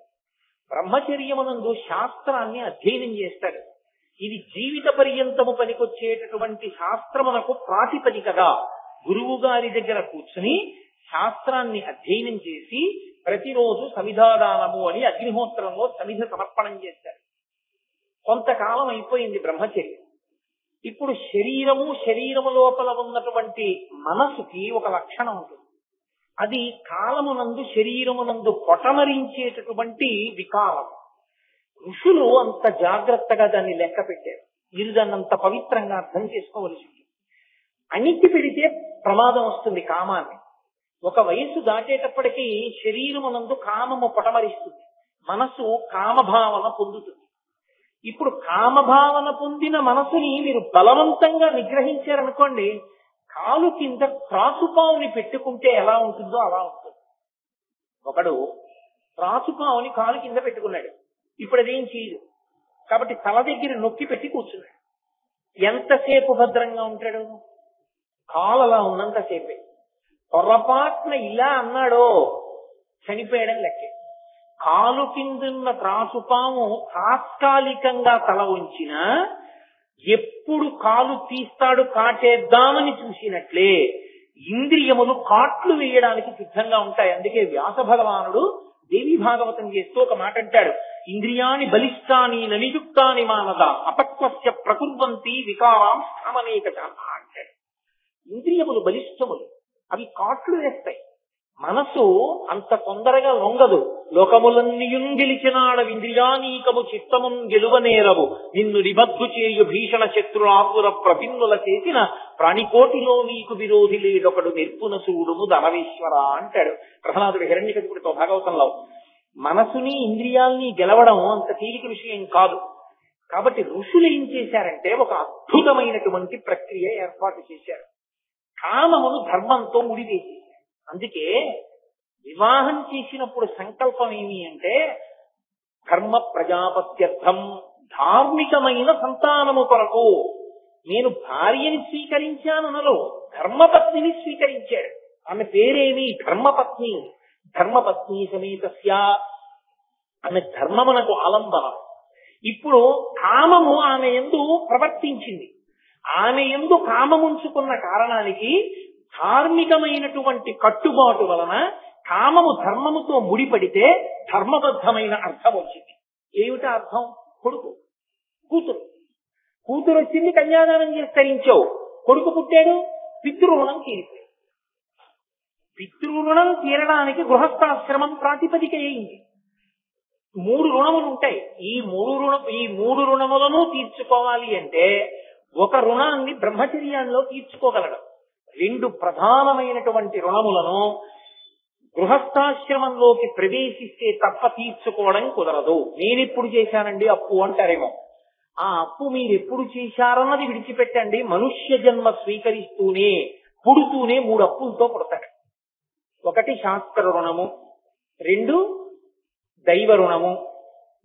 బ్రహ్మచర్యమునందు శాస్త్రాన్ని అధ్యయనం చేస్తాడు. ఇది జీవిత పర్యంతము పనికొచ్చేటటువంటి శాస్త్రమునకు ప్రాతిపదికగా గురువు గారి దగ్గర కూర్చుని శాస్త్రాన్ని అధ్యయనం చేసి ప్రతిరోజు సమిధాదానము అని అగ్నిహోత్రంలో సమిధ సమర్పణం చేశారు. కొంతకాలం అయిపోయింది బ్రహ్మచర్యం. ఇప్పుడు శరీరము లోపల ఉన్నటువంటి మనసుకి ఒక లక్షణం ఉంటుంది. అది కాలమునందు శరీరమునందు పొటమరించేటటువంటి వికారం. ఋషులు అంత జాగ్రత్తగా దాన్ని లెక్క పెట్టారు. మీరు దాన్ని అంత పవిత్రంగా అర్థం చేసుకోవలసి ఉంటుంది. అణిచి పెడితే ప్రమాదం వస్తుంది కామాన్ని. ఒక వయస్సు దాటేటప్పటికీ శరీరమునందు కామము పొటమరిస్తుంది, మనసు కామభావన పొందుతుంది. ఇప్పుడు కామభావన పొందిన మనసుని మీరు బలవంతంగా నిగ్రహించారనుకోండి, కాలు కింద త్రాచుపావుని పెట్టుకుంటే ఎలా ఉంటుందో అలా ఉంటుంది. ఒకడు త్రాచుపావుని కాలు కింద పెట్టుకున్నాడు, ఇప్పుడు అదేం చేయదు కాబట్టి తల దగ్గర నొక్కి పెట్టి కూర్చున్నాడు. ఎంతసేపు భద్రంగా ఉంటాడు? కాలు అలా ఉన్నంతసేపే. పొరపాటున ఇలా అన్నాడో చనిపోయడం లెక్కే. కాలు కిందున్న త్రాచుపాము తాత్కాలికంగా తల ఉంచినా ఎప్పుడు కాలు తీస్తాడు కాటేద్దామని చూసినట్లే ఇంద్రియములు కాట్లు వేయడానికి సిద్ధంగా ఉంటాయి. అందుకే వ్యాస భగవానుడు దేవి భాగవతం చేస్తూ ఒక మాట అంటాడు, ఇంద్రియాని బలిష్టాని ననియుక్తాని మానద అపక్వస్య ప్రకుర్వంతి వికారాం స్థామనేక అంటాడు. ఇంద్రియములు బలిష్టములు, అవి కాట్లు వేస్తాయి. మనసు అంత తొందరగా లొంగదు. లోకములన్నీయుం గెలిచినాడ ఇంద్రియానీకము చిత్తమున్ గెలువనేరవు నిన్ను నిబద్ధు చేయు భీషణ శత్రులాపుర ప్రపిన్నుల చేసిన ప్రాణికోటిలో నీకు విరోధి లేడొకడు నిర్పున సూడుము ధనవేశ్వర అంటాడు ప్రహ్లాదుడు హిరణ్యకశిపుడితో భాగవతంలో. మనసుని ఇంద్రియాల్ని గెలవడం అంత తేలిక విషయం కాదు. కాబట్టి ఋషులు ఏం చేశారంటే ఒక అద్భుతమైనటువంటి ప్రక్రియ ఏర్పాటు చేశారు. కామమును ధర్మంతో ముడివేసేశారు. అందుకే వివాహం చేసినప్పుడు సంకల్పం ఏమి అంటే ధర్మ ప్రజాపత్యర్థం, ధార్మికమైన సంతానము కొరకు. నేను భార్యని స్వీకరించాననలో ధర్మపత్నిని స్వీకరించాడు. ఆమె పేరేమి? ధర్మపత్ని. ధర్మపత్ని సమేతస్య, ఆమె ధర్మమునకు ఆలంబనం. ఇప్పుడు కామము ఆమె యందు ప్రవర్తించింది. ఆమె యందు కామముంచుకున్న కారణానికి ధార్మికమైనటువంటి కట్టుబాటు వలన కామము ధర్మముతో ముడిపడితే ధర్మబద్ధమైన అర్థం వచ్చింది. ఏమిటా అర్థం? కొడుకు, కూతురు. కూతురు వచ్చింది, కన్యాదానం చేసి తరించావు. కొడుకు పుట్టాడు, పితృరుణం తీరిపోయి. పితృరుణం తీరడానికి గృహస్థాశ్రమం ప్రాతిపదిక అయింది. 3 రుణములు ఉంటాయి. ఈ మూడు రుణములను తీర్చుకోవాలి అంటే ఒక రుణాన్ని బ్రహ్మచర్యంలో తీర్చుకోగలడు. 2 ప్రధానమైనటువంటి రుణములను గృహస్థాశ్రమంలోకి ప్రవేశిస్తే తప్ప తీర్చుకోవడం కుదరదు. నేనెప్పుడు చేశానండి అప్పు అంటారేమో. ఆ అప్పు మీరు ఎప్పుడు చేశారన్నది విడిచిపెట్టండి. మనుష్య జన్మ స్వీకరిస్తూనే పుడుతూనే 3 అప్పులతో పుడతాడు. 1 శాస్త్ర రుణము, 2 దైవ రుణము,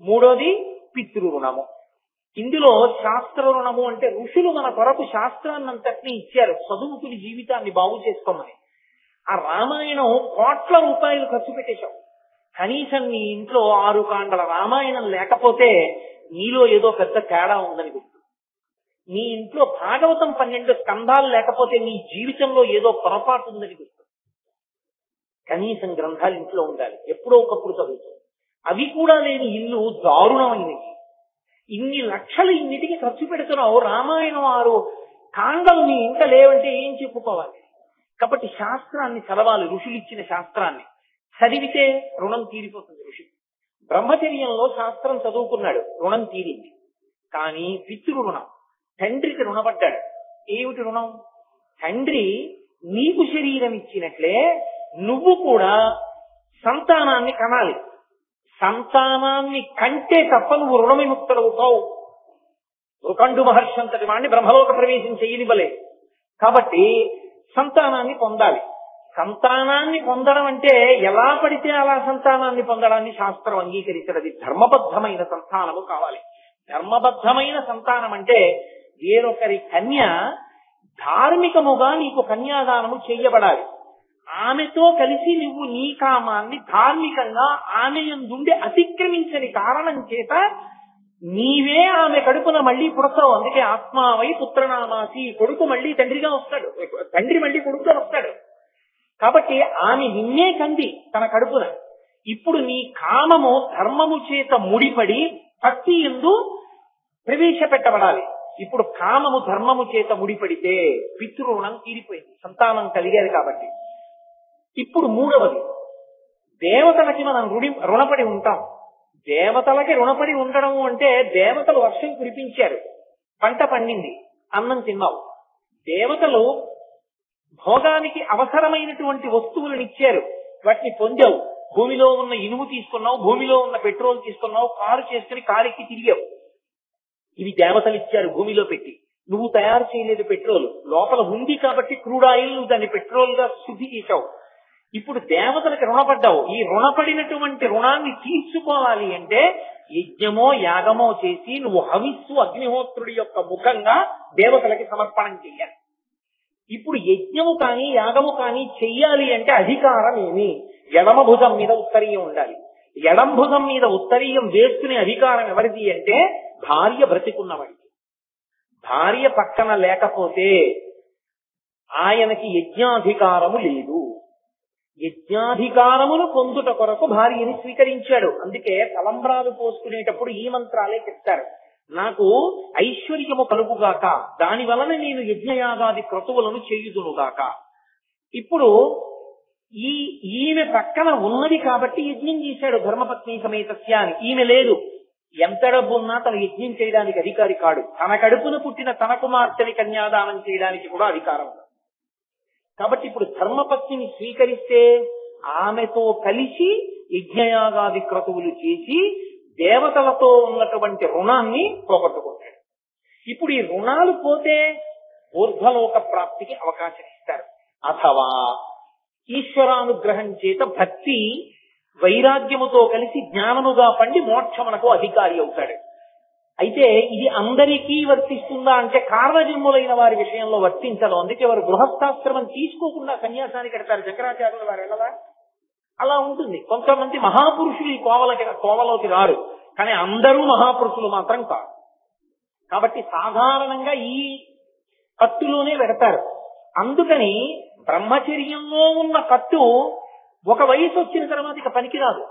3వది పితృ రుణము. ఇందులో శాస్త్ర రుణము అంటే ఋషులు మన కొరకు శాస్త్రాన్నంతటినీ ఇచ్చారు చదువుకుని జీవితాన్ని బాగు చేసుకోమని. ఆ రామాయణం కోట్ల రూపాయలు ఖర్చు పెట్టేశావు. కనీసం నీ ఇంట్లో 6 కాండల రామాయణం లేకపోతే నీలో ఏదో పెద్ద తేడా ఉందని గుర్తు. నీ ఇంట్లో భాగవతం 12 స్కంధాలు లేకపోతే నీ జీవితంలో ఏదో పొరపాటు ఉందని గుర్తు. కనీసం గ్రంథాలు ఇంట్లో ఉండాలి, ఎప్పుడో ఒకప్పుడు చదువుతావు. అవి కూడా లేని ఇల్లు దారుణమైనది. ఇన్ని లక్షలు ఇన్నిటికి ఖర్చు పెడుతున్నావు, రామాయణం 6 కాండలు నీ ఇంట లేవంటే ఏం చెప్పుకోవాలి? కాబట్టి శాస్త్రాన్ని చదవాలి. ఋషులు ఇచ్చిన శాస్త్రాన్ని చదివితే రుణం తీరిపోతుంది. ఋషి బ్రహ్మచర్యంలో శాస్త్రం చదువుకున్నాడు, రుణం తీరింది. కానీ పితృ రుణం, తండ్రికి రుణపడ్డాడు. ఏమిటి రుణం? తండ్రి నీకు శరీరం ఇచ్చినట్లే నువ్వు కూడా సంతానాన్ని కనాలి. సంతానాన్ని కంటే తప్ప నువ్వు రుణ విముక్తులవుతావు. రుకండు మహర్షి అంతటి వాడిని బ్రహ్మలోక ప్రవేశం చేయనివ్వలే. కాబట్టి సంతానాన్ని పొందాలి. సంతానాన్ని పొందడం అంటే ఎలా పడితే అలా సంతానాన్ని పొందడాన్ని శాస్త్రం అంగీకరించదు. ధర్మబద్ధమైన సంతానము కావాలి. ధర్మబద్ధమైన సంతానం అంటే వేరొకరి కన్య ధార్మికముగా నీకు కన్యాదానము చెయ్యబడాలి. ఆమెతో కలిసి నువ్వు నీ కామాన్ని ధార్మికంగా ఆమె యందుండి అతిక్రమించని కారణం చేత నీవే ఆమె కడుపున మళ్ళీ పుడతావు. అందుకే ఆత్మావై పుత్రనామాసి, కొడుకు మళ్ళీ తండ్రిగా వస్తాడు, తండ్రి మళ్ళీ కొడుకుగా వస్తాడు. కాబట్టి ఆమె నిన్నే కంది తన కడుపున. ఇప్పుడు నీ కామము ధర్మము చేత ముడిపడి భక్తి యందు ప్రవేశపెట్టబడాలి. ఇప్పుడు కామము ధర్మము చేత ముడిపడితే పితృణం తీరిపోయింది, సంతానం కలిగారు కాబట్టి. ఇప్పుడు మూడవది, దేవతలకి మనం రుణపడి ఉంటాం. దేవతలకి రుణపడి ఉండడం అంటే దేవతలు వర్షం కురిపించారు, పంట పండింది, అన్నం తిన్నావు. దేవతలు భోగానికి అవసరమైనటువంటి వస్తువులను ఇచ్చారు, వాటిని పొందావు. భూమిలో ఉన్న ఇనుము తీసుకున్నావు, భూమిలో ఉన్న పెట్రోల్ తీసుకున్నావు, కారు చేసుకుని కారెక్కి తిరిగావు. ఇవి దేవతలు ఇచ్చారు భూమిలో పెట్టి. నువ్వు తయారు చేయలేదు పెట్రోల్, లోపల ఉంది కాబట్టి క్రూడ్ ఆయిల్ నువ్వు దాన్ని పెట్రోల్ గా శుద్ధి చేశావు. ఇప్పుడు దేవతలకు రుణపడ్డావు. ఈ రుణపడినటువంటి రుణాన్ని తీర్చుకోవాలి అంటే యజ్ఞమో యాగమో చేసి నువ్వు హవిస్సు అగ్నిహోత్రుడి యొక్క ముఖంగా దేవతలకి సమర్పణం చెయ్యాలి. ఇప్పుడు యజ్ఞము కానీ యాగము కానీ చెయ్యాలి అంటే అధికారం ఏమి? ఎడమ భుజం మీద ఉత్తరీయం ఉండాలి. ఎడం భుజం మీద ఉత్తరీయం వేసుకునే అధికారం ఎవరిది అంటే భార్య బ్రతికున్నవాడికి. భార్య పక్కన లేకపోతే ఆయనకి యజ్ఞాధికారము లేదు. యజ్ఞాధికారమును పొందుట కొరకు భార్యని స్వీకరించాడు. అందుకే తలంబ్రాలు పోసుకునేటప్పుడు ఈ మంత్రాలే చెప్తారు. నాకు ఐశ్వర్యము కలుగుగాక, దాని వలన నేను యజ్ఞయాగాది క్రతువులను చేయుదునుగాక. ఇప్పుడు ఈమె పక్కన ఉన్నది కాబట్టి యజ్ఞం చేశాడు ధర్మపత్ని సమేతస్య అని. ఈమె లేదు, ఎంత డబ్బున్నా తన యజ్ఞం చేయడానికి అధికారి కాడు. తన కడుపున పుట్టిన తన కుమార్తెని కన్యాదానం చేయడానికి కూడా అధికారం ఉంది. కాబట్టి ఇప్పుడు ధర్మపత్నిని స్వీకరిస్తే ఆమెతో కలిసి యజ్ఞయాగాది క్రతువులు చేసి దేవతలతో ఉన్నటువంటి రుణాన్ని పోగొట్టుకుంటాడు. ఇప్పుడు ఈ రుణాలు పోతే ఊర్ధ్వలోక ప్రాప్తికి అవకాశం ఇస్తారు. అథవా ఈశ్వరానుగ్రహం చేత భక్తి వైరాగ్యముతో కలిసి జ్ఞానముగా పండి మోక్షమునకు అధికారి అవుతాడు. అయితే ఇది అందరికీ వర్తిస్తుందా అంటే కారణజన్ములైన వారి విషయంలో వర్తించదు. అందుకే వారు గృహస్థాశ్రమం తీసుకోకుండా సన్యాసానికి కడతారు. శంకరాచార్యుల వారు వెళ్ళదా? అలా ఉంటుంది. కొంతమంది మహాపురుషులు ఈ కోవలోకి రారు, కానీ అందరూ మహాపురుషులు మాత్రం కాదు. కాబట్టి సాధారణంగా ఈ కట్టులోనే పెడతారు. అందుకని బ్రహ్మచర్యంలో ఉన్న కట్టు ఒక వయసు వచ్చిన తర్వాత ఇక పనికిరాదు.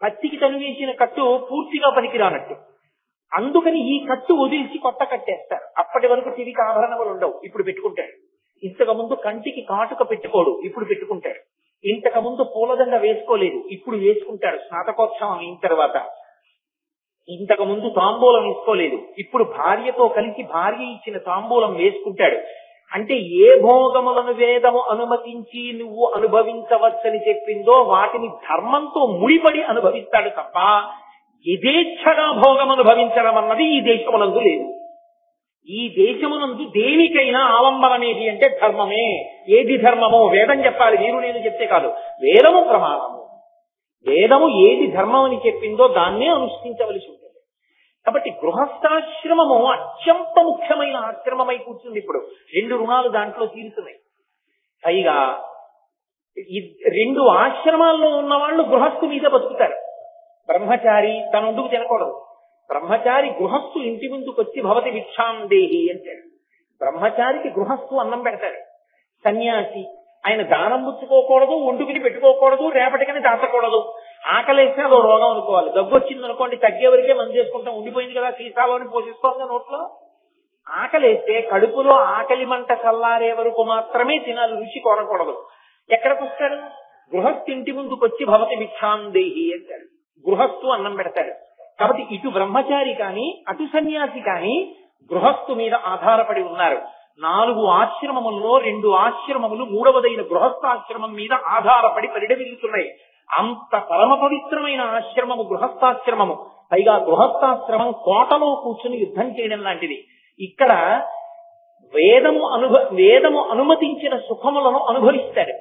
పత్తికి తనువేసిన కట్టు పూర్తిగా పనికిరానట్టు. అందుకని ఈ కట్టు వదిలిచి కొత్త కట్టేస్తారు. అప్పటి వరకు చెవికి ఆభరణములు ఉండవు, ఇప్పుడు పెట్టుకుంటాడు. ఇంతకు ముందు కంటికి కాటుక పెట్టుకోడు, ఇప్పుడు పెట్టుకుంటాడు. ఇంతకు ముందు పూలదండ వేసుకోలేదు, ఇప్పుడు వేసుకుంటాడు స్నాతకోత్సవం అయిన తర్వాత. ఇంతకు ముందు తాంబూలం వేసుకోలేదు, ఇప్పుడు భార్యతో కలిసి భార్య ఇచ్చిన తాంబూలం వేసుకుంటాడు. అంటే ఏ భోగములను వేదము అనుమతించి నువ్వు అనుభవించవచ్చని చెప్పిందో వాటిని ధర్మంతో ముడిపడి అనుభవిస్తాడు తప్ప యథేచ్ఛగా భోగం అనుభవించడం అన్నది ఈ దేశమునందు లేదు. ఈ దేశమునందు దేనికైనా ఆలంబన అనేది అంటే ధర్మమే. ఏది ధర్మమో వేదం చెప్పాలి, మీరు నేను చెప్తే కాదు. వేదము ప్రమాణము. వేదము ఏది ధర్మం అని చెప్పిందో దాన్నే అనుష్ఠించవలసి ఉంటుంది. కాబట్టి గృహస్థాశ్రమము అత్యంత ముఖ్యమైన ఆశ్రమమై కూర్చుంది. ఇప్పుడు 2 రుణాలు దాంట్లో తీరుతున్నాయి. పైగా 2 ఆశ్రమాల్లో ఉన్న వాళ్ళు గృహస్థు మీద బతుకుతారు. బ్రహ్మచారి తనందుకు తినకూడదు. బ్రహ్మచారి గృహస్థు ఇంటి ముందుకొచ్చి భవతి భిక్షాం దేహి అంటాడు. బ్రహ్మచారికి గృహస్థు అన్నం పెడతాడు. సన్యాసి ఆయన దానం పుచ్చుకోకూడదు, ఒండుకుని పెట్టుకోకూడదు, రేపటికని దాచకూడదు. ఆకలేస్తే అదో రోగం అనుకోవాలి. దగ్గు వచ్చింది అనుకోండి, తగ్గేవరకే మందు చేసుకుంటాం, ఉండిపోయింది కదా సీసాలోని పోషిస్తోంది నోట్లో. ఆకలేస్తే కడుపులో ఆకలి మంట చల్లారే వరకు మాత్రమే తినాలి, రుచి కోరకూడదు. ఎక్కడికి వస్తాడు? గృహస్థు ఇంటి ముందుకొచ్చి భవతి భిక్షాం దేహి అంటాడు. గృహస్థు అన్నం పెడతాడు. కాబట్టి ఇటు బ్రహ్మచారి కానీ అటు సన్యాసి కానీ గృహస్థు మీద ఆధారపడి ఉన్నారు. 4 ఆశ్రమములలో 2 ఆశ్రమములు మూడవదైన గృహస్థాశ్రమం మీద ఆధారపడి పరిడవిల్లుతున్నాయి. అంత పరమ పవిత్రమైన ఆశ్రమము గృహస్థాశ్రమము. పైగా గృహస్థాశ్రమం కోటలో కూర్చుని యుద్ధం చేయడం లాంటిది. ఇక్కడ వేదము అనుమతించిన సుఖములను అనుభవిస్తాడు.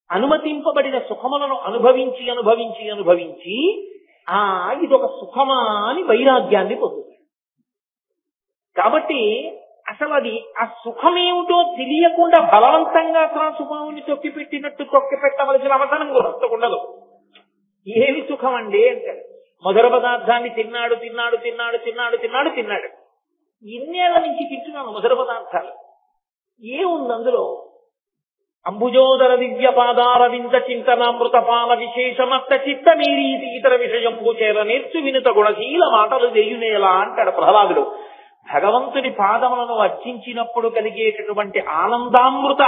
అనుమతింపబడిన సుఖములను అనుభవించి ఇదొక సుఖమా అని వైరాగ్యాన్ని పొందుతాడు. కాబట్టి అసలు అది ఆ సుఖమేమిటో తెలియకుండా బలవంతంగా త్రాసుపావుని తొక్కిపెట్టినట్టు తొక్కిపెట్టవలసిన అవసరం ఉండదు. ఏమి సుఖం అండి అంటే మధుర పదార్థాన్ని తిన్నాడు తిన్నాడు తిన్నాడు తిన్నాడు తిన్నాడు తిన్నాడు. ఇన్నేళ్ల నుంచి తింటున్నాను మధుర పదార్థాలు. ఏముంది అందులో? అంబుజోదర దివ్య పాదారవింద చింతనామృత పాల విశేషమత్త చిత్త మీరీతి ఇతర విషయం పూచేర నేర్చు వినుత గుణశీల మాటలు వేయునేలా అంటాడు ప్రహ్లాదుడు. భగవంతుని పాదములను అర్చించినప్పుడు కలిగేటటువంటి ఆనందామృత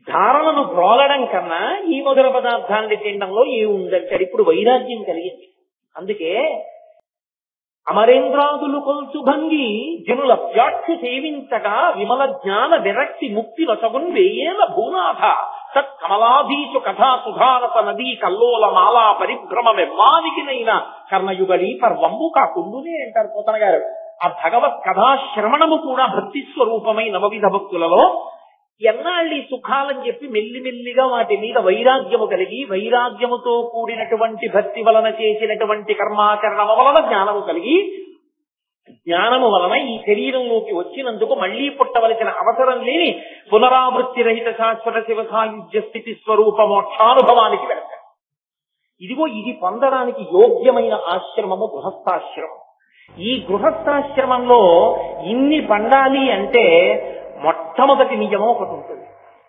ధారణను బ్రోలడం కన్నా ఈ మధుర పదార్థాన్ని తినడంలో ఏముందంటాడు. ఇప్పుడు వైరాగ్యం కలిగింది. అందుకే అమరేంద్రాదులు కొల్చు భంగి జనుల వ్యాఖ్య సేవించగా విమల జ్ఞాన విరక్తి ముక్తి నొసగున్ వేయేల భూనాథ సత్ కమలాధీసు కథా సుధారత నదీ కల్లోల మాలా పరిభ్రమ వెమ్మానికినైన కర్ణయుగళీ పర్వంబు కాకుండునే అంటారు పోతన గారు. ఆ భగవత్ కథాశ్రవణము కూడా భక్తి స్వరూపమై నవవిధ భక్తులలో ఎన్నాళ్ళి సుఖాలని చెప్పి మెల్లిమెల్లిగా వాటి మీద వైరాగ్యము కలిగి వైరాగ్యముతో కూడినటువంటి భక్తి వలన చేసినటువంటి కర్మాచరణము వలన జ్ఞానము కలిగి జ్ఞానము వలన ఈ శరీరంలోకి వచ్చినందుకు మళ్లీ పుట్టవలసిన అవసరం లేని పునరావృత్తి రహిత శాశ్వత శివ సాయుధ్య స్థితి స్వరూప మోక్షానుభవానికి వెళ్తారు. ఇదిగో ఇది పొందడానికి యోగ్యమైన ఆశ్రమము గృహస్థాశ్రమం. ఈ గృహస్థాశ్రమంలో ఇన్ని పండాలి అంటే మొట్టమొదటి నియమం ఒకటి ఉంటుంది.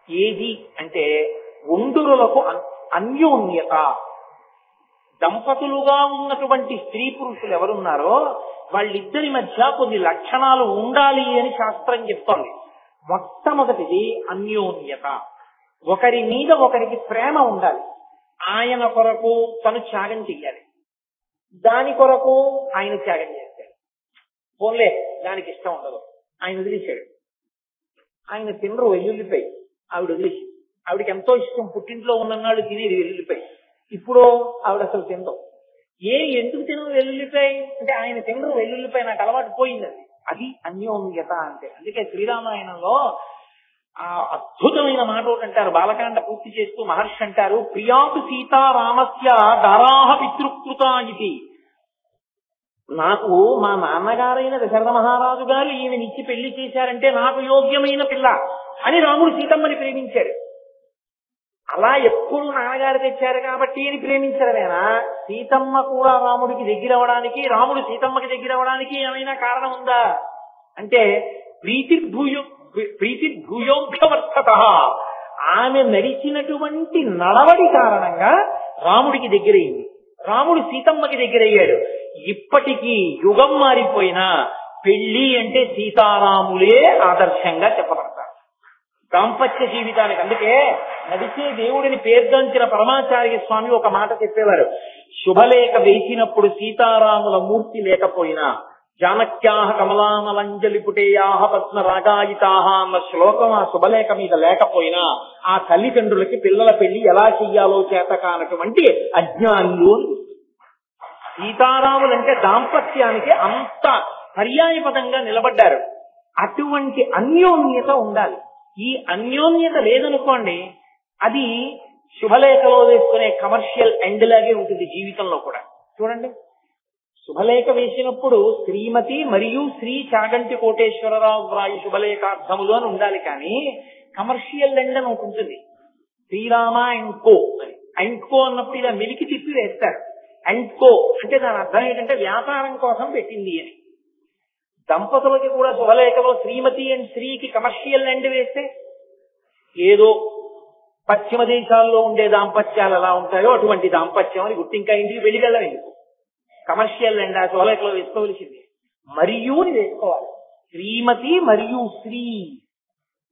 ఏది అంటే ఒండురులకు అన్యోన్యత. దంపతులుగా ఉన్నటువంటి స్త్రీ పురుషులు ఎవరున్నారో వాళ్ళిద్దరి మధ్య కొన్ని లక్షణాలు ఉండాలి అని శాస్త్రం చెప్తోంది. మొట్టమొదటిది అన్యోన్యత. ఒకరి మీద ఒకరికి ప్రేమ ఉండాలి. ఆయన కొరకు తను త్యాగం చెయ్యాలి, దాని కొరకు ఆయన త్యాగం చేస్తాడు. పోన్లే దానికి ఇష్టం ఉండదు, ఆయన వదిలేశాడు. ఆయన తినరు వెల్లుల్లిపాయ, ఆవిడ వదిలేసి. ఆవిడకి ఎంతో ఇష్టం, పుట్టింట్లో ఉన్ననాడు తినేది వెల్లుల్లిపాయ. ఇప్పుడు ఆవిడ అసలు తినదు. ఎందుకు తినదు వెల్లుల్లిపాయ అంటే ఆయన తినరు వెల్లుల్లిపాయ, నాకు అలవాటు పోయింది. అది అన్యోన్యత అంటే. అందుకే శ్రీరామాయణంలో ఆ అద్భుతమైన మాట ఒకటి అంటారు. బాలకాండ పూర్తి చేస్తూ మహర్షి అంటారు, ప్రియాతు సీతారామస్య దారాహ పితృకృత ఇది. నాకు మా నాన్నగారైన దశరథ మహారాజు గారు ఈమెనిచ్చి పెళ్లి చేశారంటే నాకు యోగ్యమైన పిల్ల అని రాముడు సీతమ్మని ప్రేమించాడు. అలా ఎప్పుడు నాన్నగారు తెచ్చారు కాబట్టి అని ప్రేమించడమేనా? సీతమ్మ కూడా రాముడికి దగ్గర అవడానికి, రాముడు సీతమ్మకి దగ్గర అవడానికి ఏమైనా కారణం ఉందా అంటే ప్రీతి భూయోభ్యవర్తత. ఆమె నడిచినటువంటి నడవడి కారణంగా రాముడికి దగ్గరయింది, రాముడు సీతమ్మకి దగ్గరయ్యాడు. ఇప్పటికీ యుగం మారిపోయినా పెళ్లి అంటే సీతారాములే ఆదర్శంగా చెప్పబడతారు దాంపత్య జీవితానికి. అందుకే నడిచే దేవుడిని పేర్కొంచిన పరమాచార్య స్వామి ఒక మాట చెప్పేవారు, శుభలేఖ వేసినప్పుడు సీతారాముల మూర్తి లేకపోయినా జానక్యాహ కమలామలంజలిపుటేయాహ పద్మరాగాయితాహ అన్న శ్లోకం ఆ శుభలేఖ మీద లేకపోయినా ఆ తల్లిదండ్రులకి పిల్లల పెళ్లి ఎలా చెయ్యాలో చేత కానటువంటి అజ్ఞానులు. సీతారాములంటే దాంపత్యానికి అంత పర్యాయపదంగా నిలబడ్డారు. అటువంటి అన్యోన్యత ఉండాలి. ఈ అన్యోన్యత లేదనుకోండి, అది శుభలేఖలో వేసుకునే కమర్షియల్ ఎండ్ లాగే ఉంటుంది జీవితంలో కూడా. చూడండి, శుభలేఖ వేసినప్పుడు శ్రీమతి మరియు శ్రీ చాగంటి కోటేశ్వరరావు వ్రాయి శుభలేఖార్థములు అని ఉండాలి, కానీ కమర్షియల్ ఎండ్ అని ఒకటి ఉంటుంది. శ్రీరామ అండ్ కో అని. అండ్ కో అన్నప్పుడు ఇలా మెలికి తిప్పి వేస్తారు. అండ్ కో అంటే దాని అర్థం ఏంటంటే వ్యాపారం కోసం పెట్టింది అని. దంపతులకి కూడా శుభలేఖలో శ్రీమతి అండ్ శ్రీకి కమర్షియల్ ఎండ్ వేస్తే ఏదో పశ్చిమ దేశాల్లో ఉండే దాంపత్యాలు ఎలా ఉంటాయో అటువంటి దాంపత్యం అని గుర్తు. ఇంకా ఇంటికి వెళ్ళికెళ్ళం ఎందుకు? కమర్షియల్ ఎండ్ ఆ శుభలేఖలో వేసుకోవలసింది. మరియుని వేసుకోవాలి. శ్రీమతి మరియు శ్రీ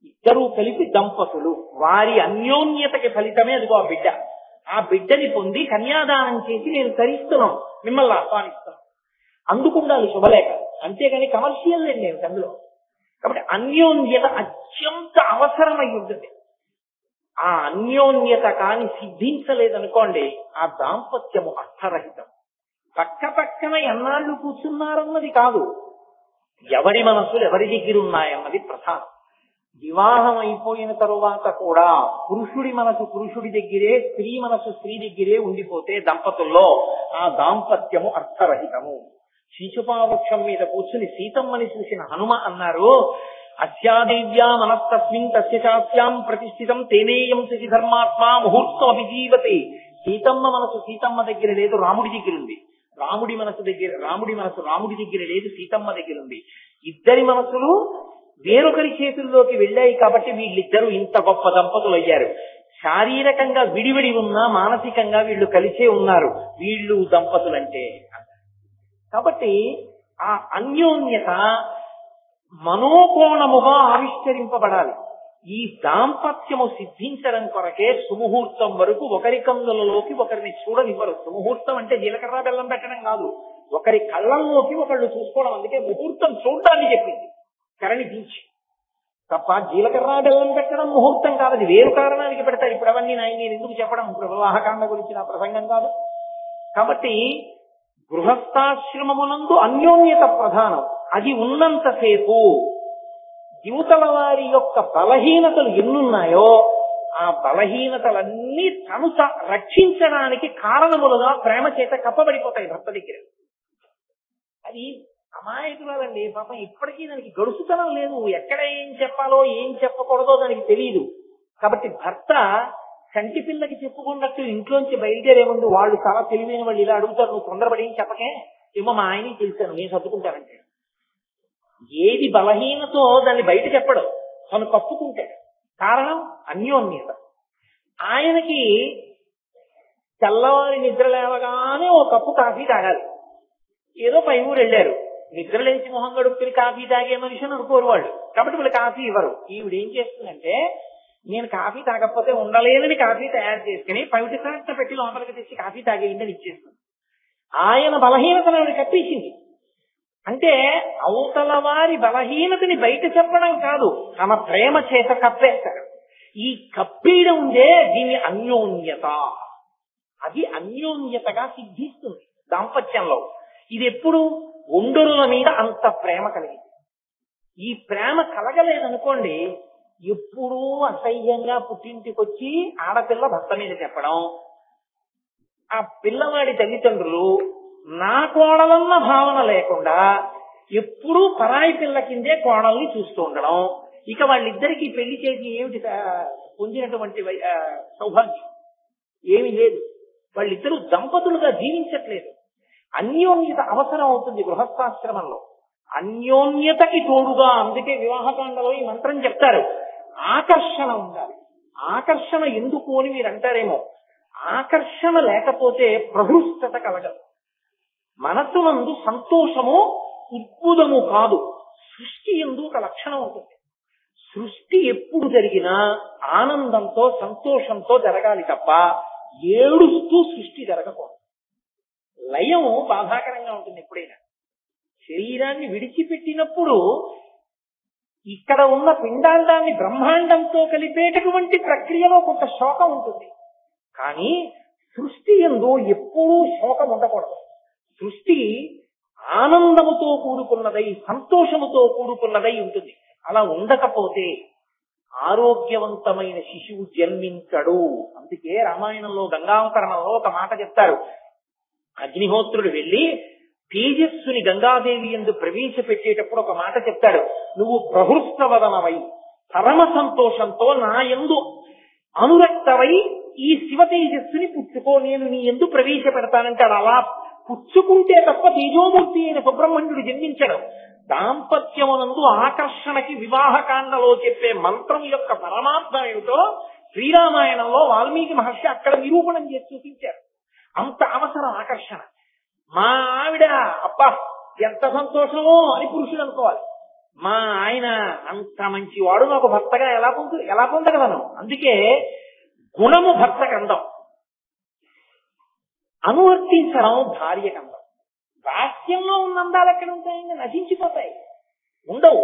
ఇద్దరూ కలిపి దంపతులు, వారి అన్యోన్యతకి ఫలితమే అదిగో ఆ బిడ్డ. ఆ బిడ్డని పొంది కన్యాదానం చేసి నేను తరిస్తున్నాం, మిమ్మల్ని ఆహ్వానిస్తున్నాం, అందుకుండాలి శుభలేఖ. అంతేగాని కమర్షియల్ ఎండ్ ఏమిటి అందులో? కాబట్టి అన్యోన్యత అత్యంత అవసరమై ఉంటుంది. ఆ అన్యోన్యత కాని సిద్ధించలేదనుకోండి, ఆ దాంపత్యము అర్థరహితం. పక్క పక్కన ఎన్నాళ్ళు కూర్చున్నారన్నది కాదు, ఎవరి మనసులు ఎవరి దగ్గర ఉన్నాయన్నది ప్రధానం. వివాహం అయిపోయిన తరువాత కూడా పురుషుడి మనసు పురుషుడి దగ్గరే, స్త్రీ మనసు స్త్రీ దగ్గరే ఉండిపోతే దంపతుల్లో ఆ దాంపత్యము అర్థరహితము. శీచుపావృక్షం మీద కూర్చుని సీతమ్మని చూసిన హనుమ అన్నారు, అస్యాదేవ్యా మనస్తస్మిన్ తస్య చాస్యాం ప్రతిష్ఠితం తేనేయం శశి ధర్మాత్మా ముహూర్తం అభిజీవతే. సీతమ్మ మనసు సీతమ్మ దగ్గర లేదు, రాముడి దగ్గర ఉంది. రాముడి మనసు రాముడి దగ్గర లేదు, సీతమ్మ దగ్గర ఉంది. ఇద్దరి మనసులు వేరొకరి చేతుల్లోకి వెళ్ళాయి కాబట్టి వీళ్ళిద్దరూ ఇంత గొప్ప దంపతులు అయ్యారు. శారీరకంగా విడివిడి ఉన్నా మానసికంగా వీళ్ళు కలిసే ఉన్నారు. వీళ్ళు దంపతులంటే. కాబట్టి ఆ అన్యోన్యత మనోకోణముగా ఆవిష్కరింపబడాలి. ఈ దాంపత్యము సిద్ధించడం కొరకే సుముహూర్తం వరకు ఒకరి కన్నులలోకి ఒకరిని చూడనివ్వరు. సుముహూర్తం అంటే జీలకర్ర బెల్లం పెట్టడం కాదు, ఒకరి కళ్ళల్లోకి ఒకళ్ళు చూసుకోవడం. అందుకే ముహూర్తం చూడటాన్ని చెప్పింది కరణి దించి తప్ప జీలకర్ర బెల్లం పెట్టడం ముహూర్తం కాదు. అది వేరు కారణానికి పెడతారు. ఇప్పుడు అవన్నీ నేను ఎందుకు చెప్పడం, ఇప్పుడు వివాహకాండ గురించి నా ప్రసంగం కాదు. కాబట్టి గృహస్థాశ్రమమునందు అన్యోన్యత ప్రధానం. అది ఉన్నంతసేపు యువతల వారి యొక్క బలహీనతలు ఎన్నున్నాయో ఆ బలహీనతలన్నీ తను రక్షించడానికి కారణములుగా ప్రేమ చేత కప్పబడిపోతాయి భర్త దగ్గర. అది అమాయకురాలండి పాపం, ఇప్పటికీ దానికి గడుసుతనం లేదు. ఎక్కడ ఏం చెప్పాలో ఏం చెప్పకూడదో దానికి తెలియదు. కాబట్టి భర్త కంటి పిల్లకి చెప్పుకున్నట్టు ఇంట్లోంచి బయలుదేరే ముందు వాళ్ళు చాలా తెలివైన వాళ్ళు ఇలా అడుగుతారు, నువ్వు తొందరపడి ఏం చెప్పకే, ఏమో మా ఆయనకి తెలిసాను నేను సర్దుకుంటానంటే. ఏది బలహీనతో దాన్ని బయట చెప్పడం, తను కప్పుకుంటాడు. కారణం అన్యోన్యత. ఆయనకి తెల్లవారి నిద్ర లేవగానే ఓ కప్పు కాఫీ తాగాలి. ఏదో పై ఊరు వెళ్ళారు, నిద్ర లేచి మొహం గడుపుకుని కాఫీ తాగే మనిషిని అనుకోరు వాళ్ళు. కాబట్టి వీళ్ళు కాఫీ ఇవ్వరు. ఈవిడేం చేస్తుందంటే, నేను కాఫీ తాగకపోతే ఉండలేదని కాఫీ తయారు చేసుకుని పవిటి సాక్ష పెట్టి లోపలికి తెచ్చి కాఫీ తాగేయండి ఇచ్చేస్తుంది. ఆయన బలహీనతను ఆవిడ కప్పేసింది. అంటే అవతల వారి బలహీనతని బయట చెప్పడం కాదు, తమ ప్రేమ చేత కప్పేస్తారు. ఈ కప్పేయడం ఉందే దీని అన్యోన్యత. అది అన్యోన్యతగా సిద్ధిస్తుంది దాంపత్యంలో. ఇది ఎప్పుడు ఒండరుల మీద అంత ప్రేమ కలిగింది. ఈ ప్రేమ కలగలేదనుకోండి, ఎప్పుడూ అసహ్యంగా పుట్టింటికొచ్చి ఆడపిల్ల భర్త మీద చెప్పడం, ఆ పిల్లవాడి తల్లిదండ్రులు నా కోడలన్న భావన లేకుండా ఎప్పుడూ పరాయి పిల్ల కిందే కోడల్ని చూస్తూ ఉండడం. ఇక వాళ్ళిద్దరికీ పెళ్లి చేసి ఏమిటి పొందినటువంటి సౌభాగ్యం ఏమీ లేదు. వాళ్ళిద్దరూ దంపతులుగా జీవించట్లేదు. అన్యోన్యత అవసరం అవుతుంది గృహస్థాశ్రమంలో. అన్యోన్యతకి తోడుగా, అందుకే వివాహకాండలో ఈ మంత్రం చెప్తారు, ఆకర్షణ ఉండాలి. ఆకర్షణ ఎందుకు అని మీరు అంటారేమో, ఆకర్షణ లేకపోతే ప్రహృష్టత కలగదు. మనస్సునందు సంతోషము ఉద్భుతము కాదు, సృష్టి ఎందు ఒక లక్షణం ఉంటుంది. సృష్టి ఎప్పుడు జరిగినా ఆనందంతో సంతోషంతో జరగాలి తప్ప ఏడుస్తూ సృష్టి జరగకూడదు. లయం బాధాకరంగా ఉంటుంది. ఎప్పుడైనా శరీరాన్ని విడిచిపెట్టినప్పుడు ఇక్కడ ఉన్న పిండాండాన్ని బ్రహ్మాండంతో కలిపేటటువంటి ప్రక్రియలో కొంత శోకం ఉంటుంది. కానీ సృష్టి యందు ఎప్పుడూ శోకం ఉండకూడదు. సృష్టి ఆనందముతో కూడుకున్నదై సంతోషముతో కూడుకున్నదై ఉంటుంది. అలా ఉండకపోతే ఆరోగ్యవంతమైన శిశువు జన్మించడు. అందుకే రామాయణంలో గంగావతరణంలో ఒక మాట చెప్తారు. అగ్నిహోత్రుడు వెళ్లి తేజస్సుని గంగాదేవి యందు ప్రవేశపెట్టేటప్పుడు ఒక మాట చెప్తాడు, నువ్వు ప్రహృష్టవదనవై పరమ సంతోషంతో నా యందు అనురక్తవై ఈ శివ తేజస్సుని పుచ్చుకో, నేను నీ యందు ప్రవేశపెడతానంటాడు. అలా పుచ్చుకుంటే తప్ప తేజోమూర్తి అయిన సుబ్రహ్మణ్యుడు జన్మించడం. దాంపత్యమునందు ఆకర్షణకి వివాహకాండలో చెప్పే మంత్రం యొక్క పరమార్థం ఏమిటో శ్రీరామాయణంలో వాల్మీకి మహర్షి అక్కడ నిరూపణం చేసి చూపించారు. అంత అవసరం ఆకర్షణ. మా ఆవిడ అబ్బా ఎంత సంతోషమో అని పురుషుడు అనుకోవాలి. మా ఆయన అంత మంచివాడు, నాకు భర్తగా ఎలా పొందగలను. అందుకే గుణము భర్తకు అందం, అనువర్తించడం భార్యకు అందం. బాహ్యంలో ఉన్న అందాలు ఎక్కడ ఉంటాయండి? నశించిపోతాయి, ఉండవు.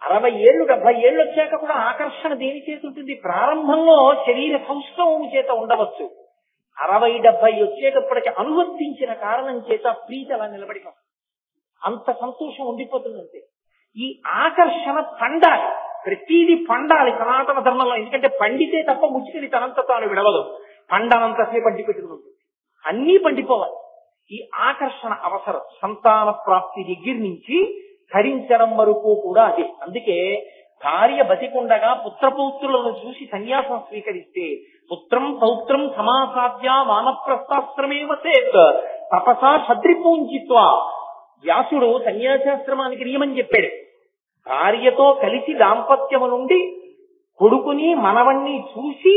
60 ఏళ్ళు 70 ఏళ్ళు వచ్చాక కూడా ఆకర్షణ దేని చేత ఉంటుంది? ప్రారంభంలో శరీర సౌష్ఠవము చేత ఉండవచ్చు. 60-70 వచ్చేటప్పటికి అనువర్తించిన కారణం చేత ప్రీతి అలా నిలబడిపోతుంది. అంత సంతోషం ఉండిపోతుందంటే ఈ ఆకర్షణ పండాలి, ప్రతిదీ పండాలి సనాతన ధర్మంలో. ఎందుకంటే పండితే తప్ప ముచ్చికని తనంత తాను విడవదు. పండనంతసేపు పండి పెట్టుకుని ఉంటుంది. అన్నీ పండిపోవాలి. ఈ ఆకర్షణ అవసరం సంతాన ప్రాప్తి దగ్గర నుంచి ధరించడం వరకు కూడా అదే. అందుకే భార్య బతికుండగా పుత్రపౌత్రులను చూసి సన్యాసం స్వీకరిస్తే పుత్రం పౌత్రం సమాసాధ్య వానప్రస్థాశ్రమేవ చేత్ తపసా షద్రిపూంజిత్వా. వ్యాసుడు సన్యాసాశ్రమానికి నియమం చెప్పాడు. భార్యతో కలిసి దాంపత్యము నుండి కొడుకుని మనవణ్ణి చూసి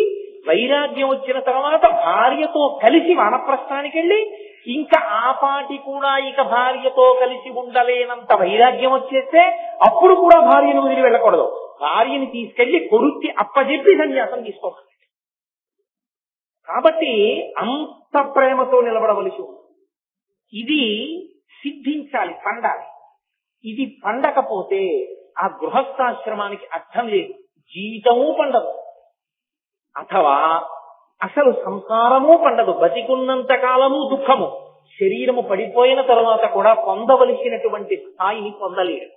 వైరాగ్యం వచ్చిన తర్వాత భార్యతో కలిసి వానప్రస్థానికి వెళ్ళి ఇంకా ఆపాటి కూడా ఇక భార్యతో కలిసి ఉండలేనంత వైరాగ్యం వచ్చేస్తే అప్పుడు కూడా భార్యను వదిలి వెళ్ళకూడదు. భార్యని తీసుకెళ్లి కొడుక్కి అప్పజెప్పి సన్యాసం తీసుకోవాలి. కాబట్టి అంత ప్రేమతో నిలబడవలసి ఉంది. ఇది సిద్ధించాలి, పండాలి. ఇది పండకపోతే ఆ గృహస్థాశ్రమానికి అర్థం లేదు, జీవితము పండదు, అథవా అసలు సంసారము పండదు. బతికున్నంత కాలము దుఃఖము, శరీరము పడిపోయిన తరువాత కూడా పొందవలసినటువంటి స్థాయిని పొందలేడు.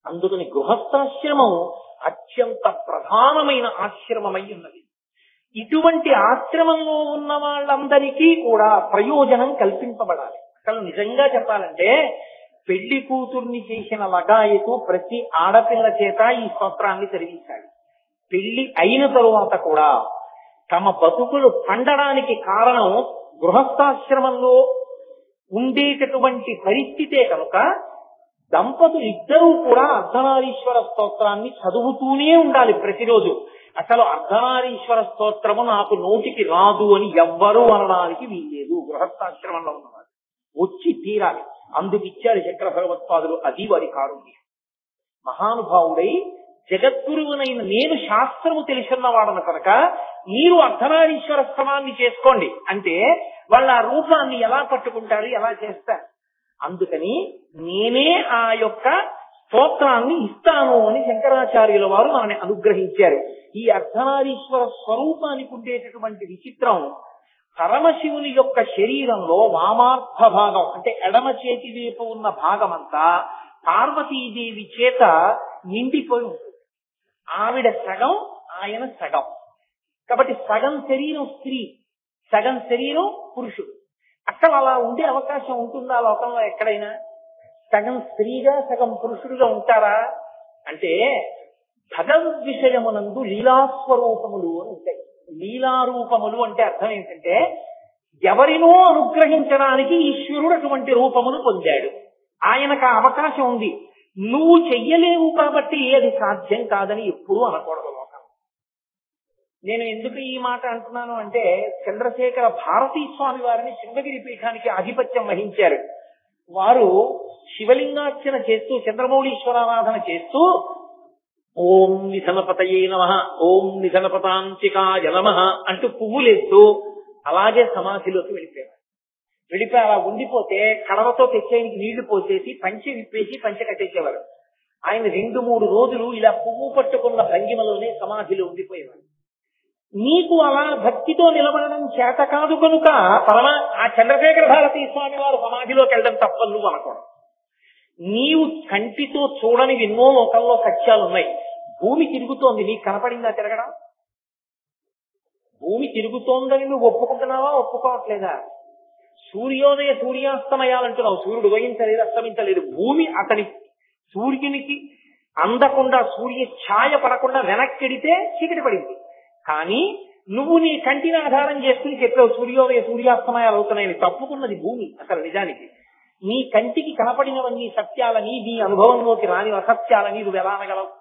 అందుకని గృహస్థాశ్రమం అత్యంత ప్రధానమైన ఆశ్రమమై ఉన్నది. ఇటువంటి ఆశ్రమంలో ఉన్న వాళ్ళందరికీ కూడా ప్రయోజనం కల్పింపబడాలి. అసలు నిజంగా చెప్పాలంటే పెళ్లి కూతుర్ని చేసిన లగాయతు ప్రతి ఆడపిల్ల చేత ఈ స్తోత్రాన్ని చదివించాలి. పెళ్లి అయిన తరువాత కూడా తమ బతుకులు పండడానికి కారణం గృహస్థాశ్రమంలో ఉండేటటువంటి పరిస్థితే కనుక దంపతులు ఇద్దరూ కూడా అర్ధనారీశ్వర స్తోత్రాన్ని చదువుతూనే ఉండాలి ప్రతిరోజు. అసలు అర్ధనారీశ్వర స్తోత్రము నాకు నోటికి రాదు అని ఎవ్వరూ అనడానికి వీల్లేదు. గృహస్థాశ్రమంలో ఉన్నవారు వచ్చి తీరాలి. అందుకిచ్చారు శంకర భగవత్పాదులు, అది వారి కారుణ్యం. మహానుభావుడై జగద్గురువునైన నేను శాస్త్రము తెలిసిన్నవాడను కనుక మీరు అర్ధనారీశ్వర స్తవాన్ని చేసుకోండి అంటే వాళ్ళ ఆ రూపాన్ని ఎలా పట్టుకుంటారు, ఎలా చేస్తారు? అందుకని నేనే ఆ యొక్క స్తోత్రాన్ని ఇస్తాను అని శంకరాచార్యుల వారు మనని అనుగ్రహించారు. ఈ అర్ధనారీశ్వర స్వరూపానికి ఉండేటటువంటి విచిత్రం, పరమశివుని యొక్క శరీరంలో వామార్థ భాగం అంటే ఎడమ చేతి వైపు ఉన్న భాగమంతా పార్వతీదేవి చేత నిండిపోయి ఉంటుంది. ఆవిడ సగం, ఆయన సగం. కాబట్టి సగం శరీరం స్త్రీ, సగం శరీరం పురుషుడు. అసలు అలా ఉండే అవకాశం ఉంటుందా లోకంలో ఎక్కడైనా? సగం స్త్రీగా సగం పురుషుడుగా ఉంటారా అంటే భగవద్విషయమునందు లీలాస్వరూపములు అని ఉంటాయి. లీలారూపములు అంటే అర్థం ఏంటంటే ఎవరినో అనుగ్రహించడానికి ఈశ్వరుడు అటువంటి రూపమును పొందాడు. ఆయనకు ఆ అవకాశం ఉంది. నువ్వు చెయ్యలేవు కాబట్టి అది సాధ్యం కాదని ఎప్పుడూ అనకూడదు లోకం. నేను ఎందుకు ఈ మాట అంటున్నాను అంటే చంద్రశేఖర భారతీ స్వామి వారిని శృంగగిరి పీఠానికి ఆధిపత్యం వహించారు. వారు శివలింగార్చన చేస్తూ చంద్రమౌళీశ్వరారాధన చేస్తూ ఓం నిధనపతయే నమః, ఓం నిధనపతాంతికాయ నమః అంటూ పువ్వులేస్తూ అలాగే సమాధిలోకి వెళ్ళిపోయారు. వెళ్ళిపోయి అలా ఉండిపోతే కడవతో తెచ్చేయనికి నీళ్లు పోసేసి పంచె విప్పేసి పంచె కట్టేసేవారు. ఆయన 2-3 రోజులు ఇలా పువ్వు పట్టుకున్న భంగిమలోనే సమాధిలో ఉండిపోయేవారు. నీకు అలా భక్తితో నిలబడడం చేత కాదు కనుక ఆ చంద్రశేఖర భారతీ స్వామి వారు సమాధిలోకి వెళ్ళడం తప్పని నువ్వు అనకూడదు. నీవు కంటితో చూడని ఎన్నో లోకంలో సత్యాలున్నాయి. భూమి తిరుగుతోంది, నీకు కనపడిందా తిరగడం? భూమి తిరుగుతోందని నువ్వు ఒప్పుకుంటున్నావా, ఒప్పుకోవట్లేదా? సూర్యోదయ సూర్యాస్తమయాలంటున్నావు, సూర్యుడు ఉదయించలేదు, అస్తమించలేదు. భూమి అతని సూర్యునికి అందకుండా, సూర్య ఛాయ పడకుండా వెనక్కిడితే చీకటి పడింది. కానీ నువ్వు నీ కంటిని ఆధారం చేసుకుని చెప్పావు సూర్యోదయ సూర్యాస్తమయాలు అవుతున్నాయని. తప్పుకున్నది భూమి అసలు నిజానికి. నీ కంటికి కనపడినవన్నీ సత్యాలని, నీ అనుభవంలోకి రాని అసత్యాలని నువ్వు ఎలా అనగలవు?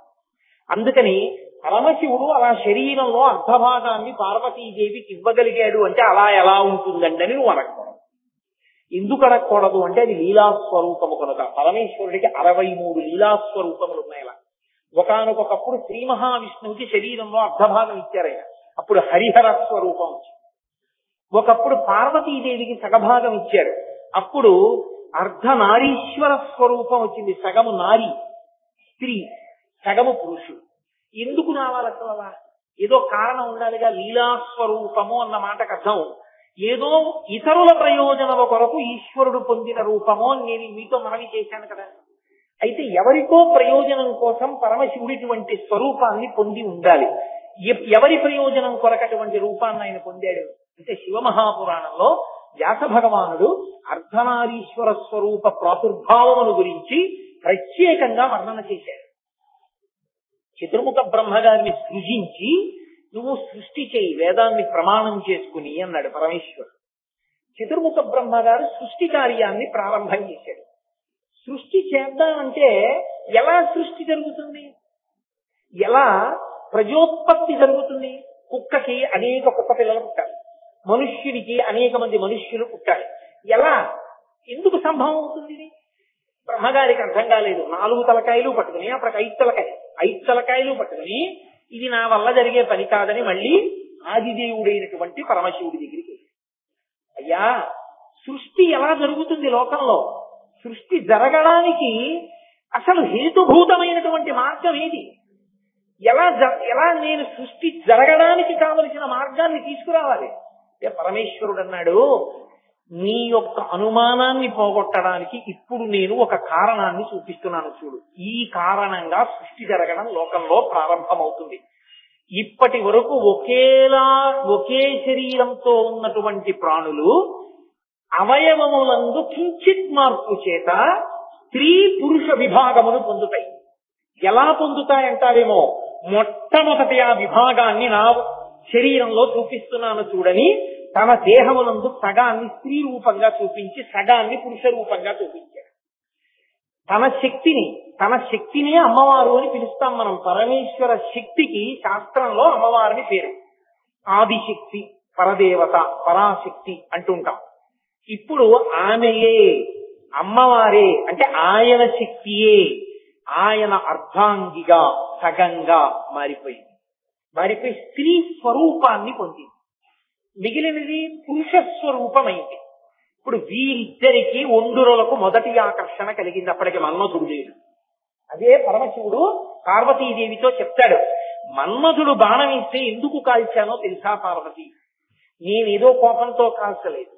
అందుకని పరమశివుడు అలా శరీరంలో అర్ధభాగాన్ని పార్వతీదేవికి ఇవ్వగలిగాడు అంటే అలా ఎలా ఉంటుందండి అని నువ్వు అనకూడదు. ఎందుకు అనకూడదు అంటే అది లీలాస్వరూపము కనుక. పరమేశ్వరుడికి 63 లీలాస్వరూపములు ఉన్నాయి. అలా ఒకానొకప్పుడు శ్రీ మహావిష్ణువుకి శరీరంలో అర్ధభాగం ఇచ్చారయ్య, అప్పుడు హరిహర స్వరూపం వచ్చింది. ఒకప్పుడు పార్వతీదేవికి సగభాగం ఇచ్చారు, అప్పుడు అర్ధనారీశ్వర స్వరూపం వచ్చింది. సగము నారి స్త్రీ, సగము పురుషుడు. ఎందుకు రావాలి అసలు? అలా ఏదో కారణం ఉండాలిగా. లీలాస్వరూపము అన్న మాటకు అర్థం ఏదో ఇతరుల ప్రయోజనము కొరకు ఈశ్వరుడు పొందిన రూపము అని నేను మీతో మనవి చేశాను కదా. అయితే ఎవరికో ప్రయోజనం కోసం పరమశివుడిటువంటి స్వరూపాన్ని పొంది ఉండాలి. ఎవరి ప్రయోజనం కొరకటువంటి రూపాన్ని ఆయన పొందాడు అంటే శివమహాపురాణంలో వ్యాస భగవానుడు అర్ధనారీశ్వర స్వరూప ప్రాదుర్భావమును గురించి ప్రత్యేకంగా వర్ణన చేశాడు. చతుర్ముఖ బ్రహ్మగారిని సృజించి నువ్వు సృష్టి చేయి వేదాన్ని ప్రమాణం చేసుకుని అన్నాడు పరమేశ్వరుడు. చతుర్ముఖ బ్రహ్మగారు సృష్టి కార్యాన్ని ప్రారంభం చేశాడు. సృష్టి చేద్దామంటే ఎలా సృష్టి జరుగుతుంది, ఎలా ప్రజోత్పత్తి జరుగుతుంది? కుక్కకి అనేక కుక్క పిల్లలు పుట్టాలి, మనుష్యుడికి అనేక మంది మనుష్యులు పుట్టాలి. ఎలా, ఎందుకు సంభవం అవుతుంది? బ్రహ్మగారికి అర్థం కాలేదు. 4 తలకాయలు పట్టుకుని అప్పటికి 5 తలకాయలు పట్టుకుని ఇది నా వల్ల జరిగే పని కాదని మళ్ళీ ఆదిదేవుడైనటువంటి పరమశివుడి దగ్గరికి, అయ్యా సృష్టి ఎలా జరుగుతుంది లోకంలో? సృష్టి జరగడానికి అసలు హేతుభూతమైనటువంటి మార్గం ఏది? ఎలా నేను సృష్టి జరగడానికి కావలసిన మార్గాన్ని తీసుకురావాలి? పరమేశ్వరుడు అన్నాడు, నీ యొక్క అనుమానాన్ని పోగొట్టడానికి ఇప్పుడు నేను ఒక కారణాన్ని చూపిస్తున్నాను చూడు. ఈ కారణంగా సృష్టి జరగడం లోకంలో ప్రారంభమవుతుంది. ఇప్పటి వరకు ఒకే శరీరంతో ఉన్నటువంటి ప్రాణులు అవయవములందు కించిత్ మార్పు చేత స్త్రీ పురుష విభాగమును పొందుతాయి. ఎలా పొందుతాయంటారేమో, మొట్టమొదటి ఆ విభాగాన్ని నా శరీరంలో చూపిస్తున్నాను చూడని తన దేహమునందు సగాన్ని స్త్రీ రూపంగా చూపించి సగాన్ని పురుష రూపంగా చూపించాడు. తన శక్తినే అమ్మవారు అని పిలుస్తాం మనం. పరమేశ్వర శక్తికి శాస్త్రంలో అమ్మవారిని పేరు. ఆదిశక్తి, పరదేవత, పరాశక్తి అంటుంటాం. ఇప్పుడు ఆమెయే అమ్మవారే అంటే ఆయన శక్తియే ఆయన అర్ధాంగిగా సగంగా మారిపోయి స్త్రీ స్వరూపాన్ని పొందింది. మిగిలినది పురుష స్వరూపమైంది. ఇప్పుడు వీరిద్దరికి ఒండురులకు మొదటి ఆకర్షణ కలిగింది. అప్పటికి మన్మధుడు లేడు. అదే పరమశివుడు పార్వతీదేవితో చెప్తాడు, మన్మధుడు బాణం ఇస్తే ఎందుకు కాల్చానో తెలుసా పార్వతి? నేనేదో కోపంతో కాల్చలేదు.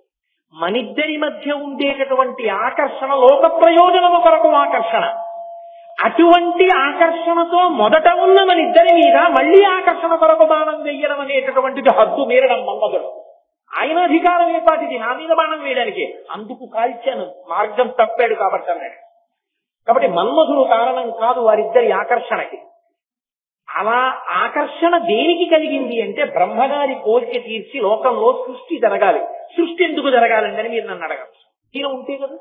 మనిద్దరి మధ్య ఉండేటటువంటి ఆకర్షణ లోక ప్రయోజనము కొరకు ఆకర్షణ. అటువంటి ఆకర్షణతో మొదట ఉన్న మనిద్దరి మీద మళ్లీ ఆకర్షణ కొరకు బాణం వేయడం అనేటటువంటిది హద్దు మీరడం మన్మధుడు. ఆయన అధికారం ఏపాటిది నా మీద బాణం వేయడానికి? అందుకు కాల్చాను, మార్గం తప్పాడు కాబట్టి అన్నాడు. కాబట్టి మన్మధుడు కారణం కాదు వారిద్దరి ఆకర్షణకి. అలా ఆకర్షణ దేనికి కలిగింది అంటే బ్రహ్మగారి కోరిక తీర్చి లోకంలో సృష్టి జరగాలి. సృష్టి ఎందుకు జరగాలండి మీరు నన్ను అడగచ్చు. శరీరం ఉంటే కదా,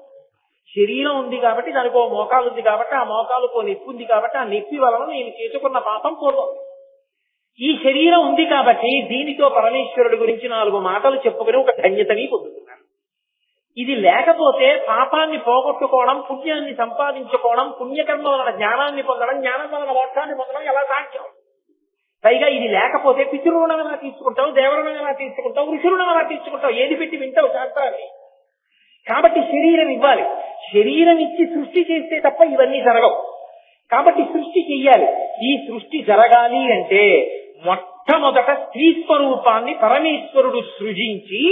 శరీరం ఉంది కాబట్టి దానికి ఓ మోకాలు ఉంది కాబట్టి ఆ మోకాలుకో నొప్పి ఉంది కాబట్టి ఆ నొప్పి వలన నేను చేసుకున్న పాపం పోతాం. ఈ శరీరం ఉంది కాబట్టి దీనితో పరమేశ్వరుడి గురించి 4 మాటలు చెప్పుకుని ఒక ధన్యతని పొందుతున్నాను. ఇది లేకపోతే పాపాన్ని పోగొట్టుకోవడం, పుణ్యాన్ని సంపాదించుకోవడం, పుణ్యకర్మ వలన జ్ఞానాన్ని పొందడం, జ్ఞానం వలన మోక్షాన్ని పొందడం ఎలా సాధ్యం? పైగా ఇది లేకపోతే పితృరుణం ఎలా తీసుకుంటావు, దేవరుణం ఎలా తీసుకుంటావు, ఋషురుణం ఎలా తీసుకుంటావు? ఏది పెట్టి వింటావు శాస్త్రాన్ని? కాబట్టి శరీరం ఇవ్వాలి. శరీరం ఇచ్చి సృష్టి చేస్తే తప్ప ఇవన్నీ జరగవు. కాబట్టి సృష్టి చెయ్యాలి. ఈ సృష్టి జరగాలి అంటే మొట్టమొదట స్త్రీ స్వరూపాన్ని పరమేశ్వరుడు సృజించి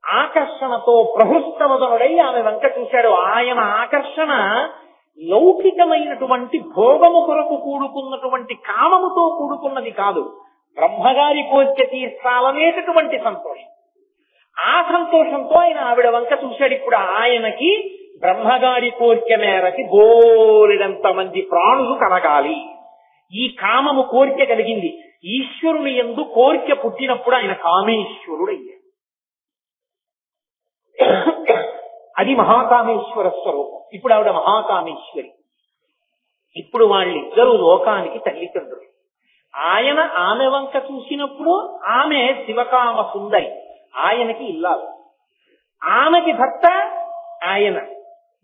ఆకర్షణతో ప్రహృష్టవదనుడై ఆమె వంక చూశాడు. ఆయన ఆకర్షణ లౌకికమైనటువంటి భోగము కొరకు కూడుకున్నటువంటి కామముతో కూడుకున్నది కాదు. బ్రహ్మగారి కోరిక తీర్చాలనేటటువంటి సంతోషం. ఆ సంతోషంతో ఆయన ఆవిడ వంక చూశాడు. ఇప్పుడు ఆయనకి బ్రహ్మగారి కోరిక మేరకి బోలెడంత మంది ప్రాణులు కలగాలి. ఈ కామము కోరిక కలిగింది. ఈశ్వరుని యందు కోరిక పుట్టినప్పుడు ఆయన కామేశ్వరుడు అయ్యాడు. అది మహాకామేశ్వర స్వరూపం. ఇప్పుడు ఆవిడ మహాకామేశ్వరి. ఇప్పుడు వాళ్ళిద్దరూ లోకానికి తల్లిదండ్రులు. ఆయన ఆమె వంక చూసినప్పుడు ఆమె శివకామ సుందరి, ఆయనకి ఇల్లాలు. ఆమెకి భర్త ఆయన.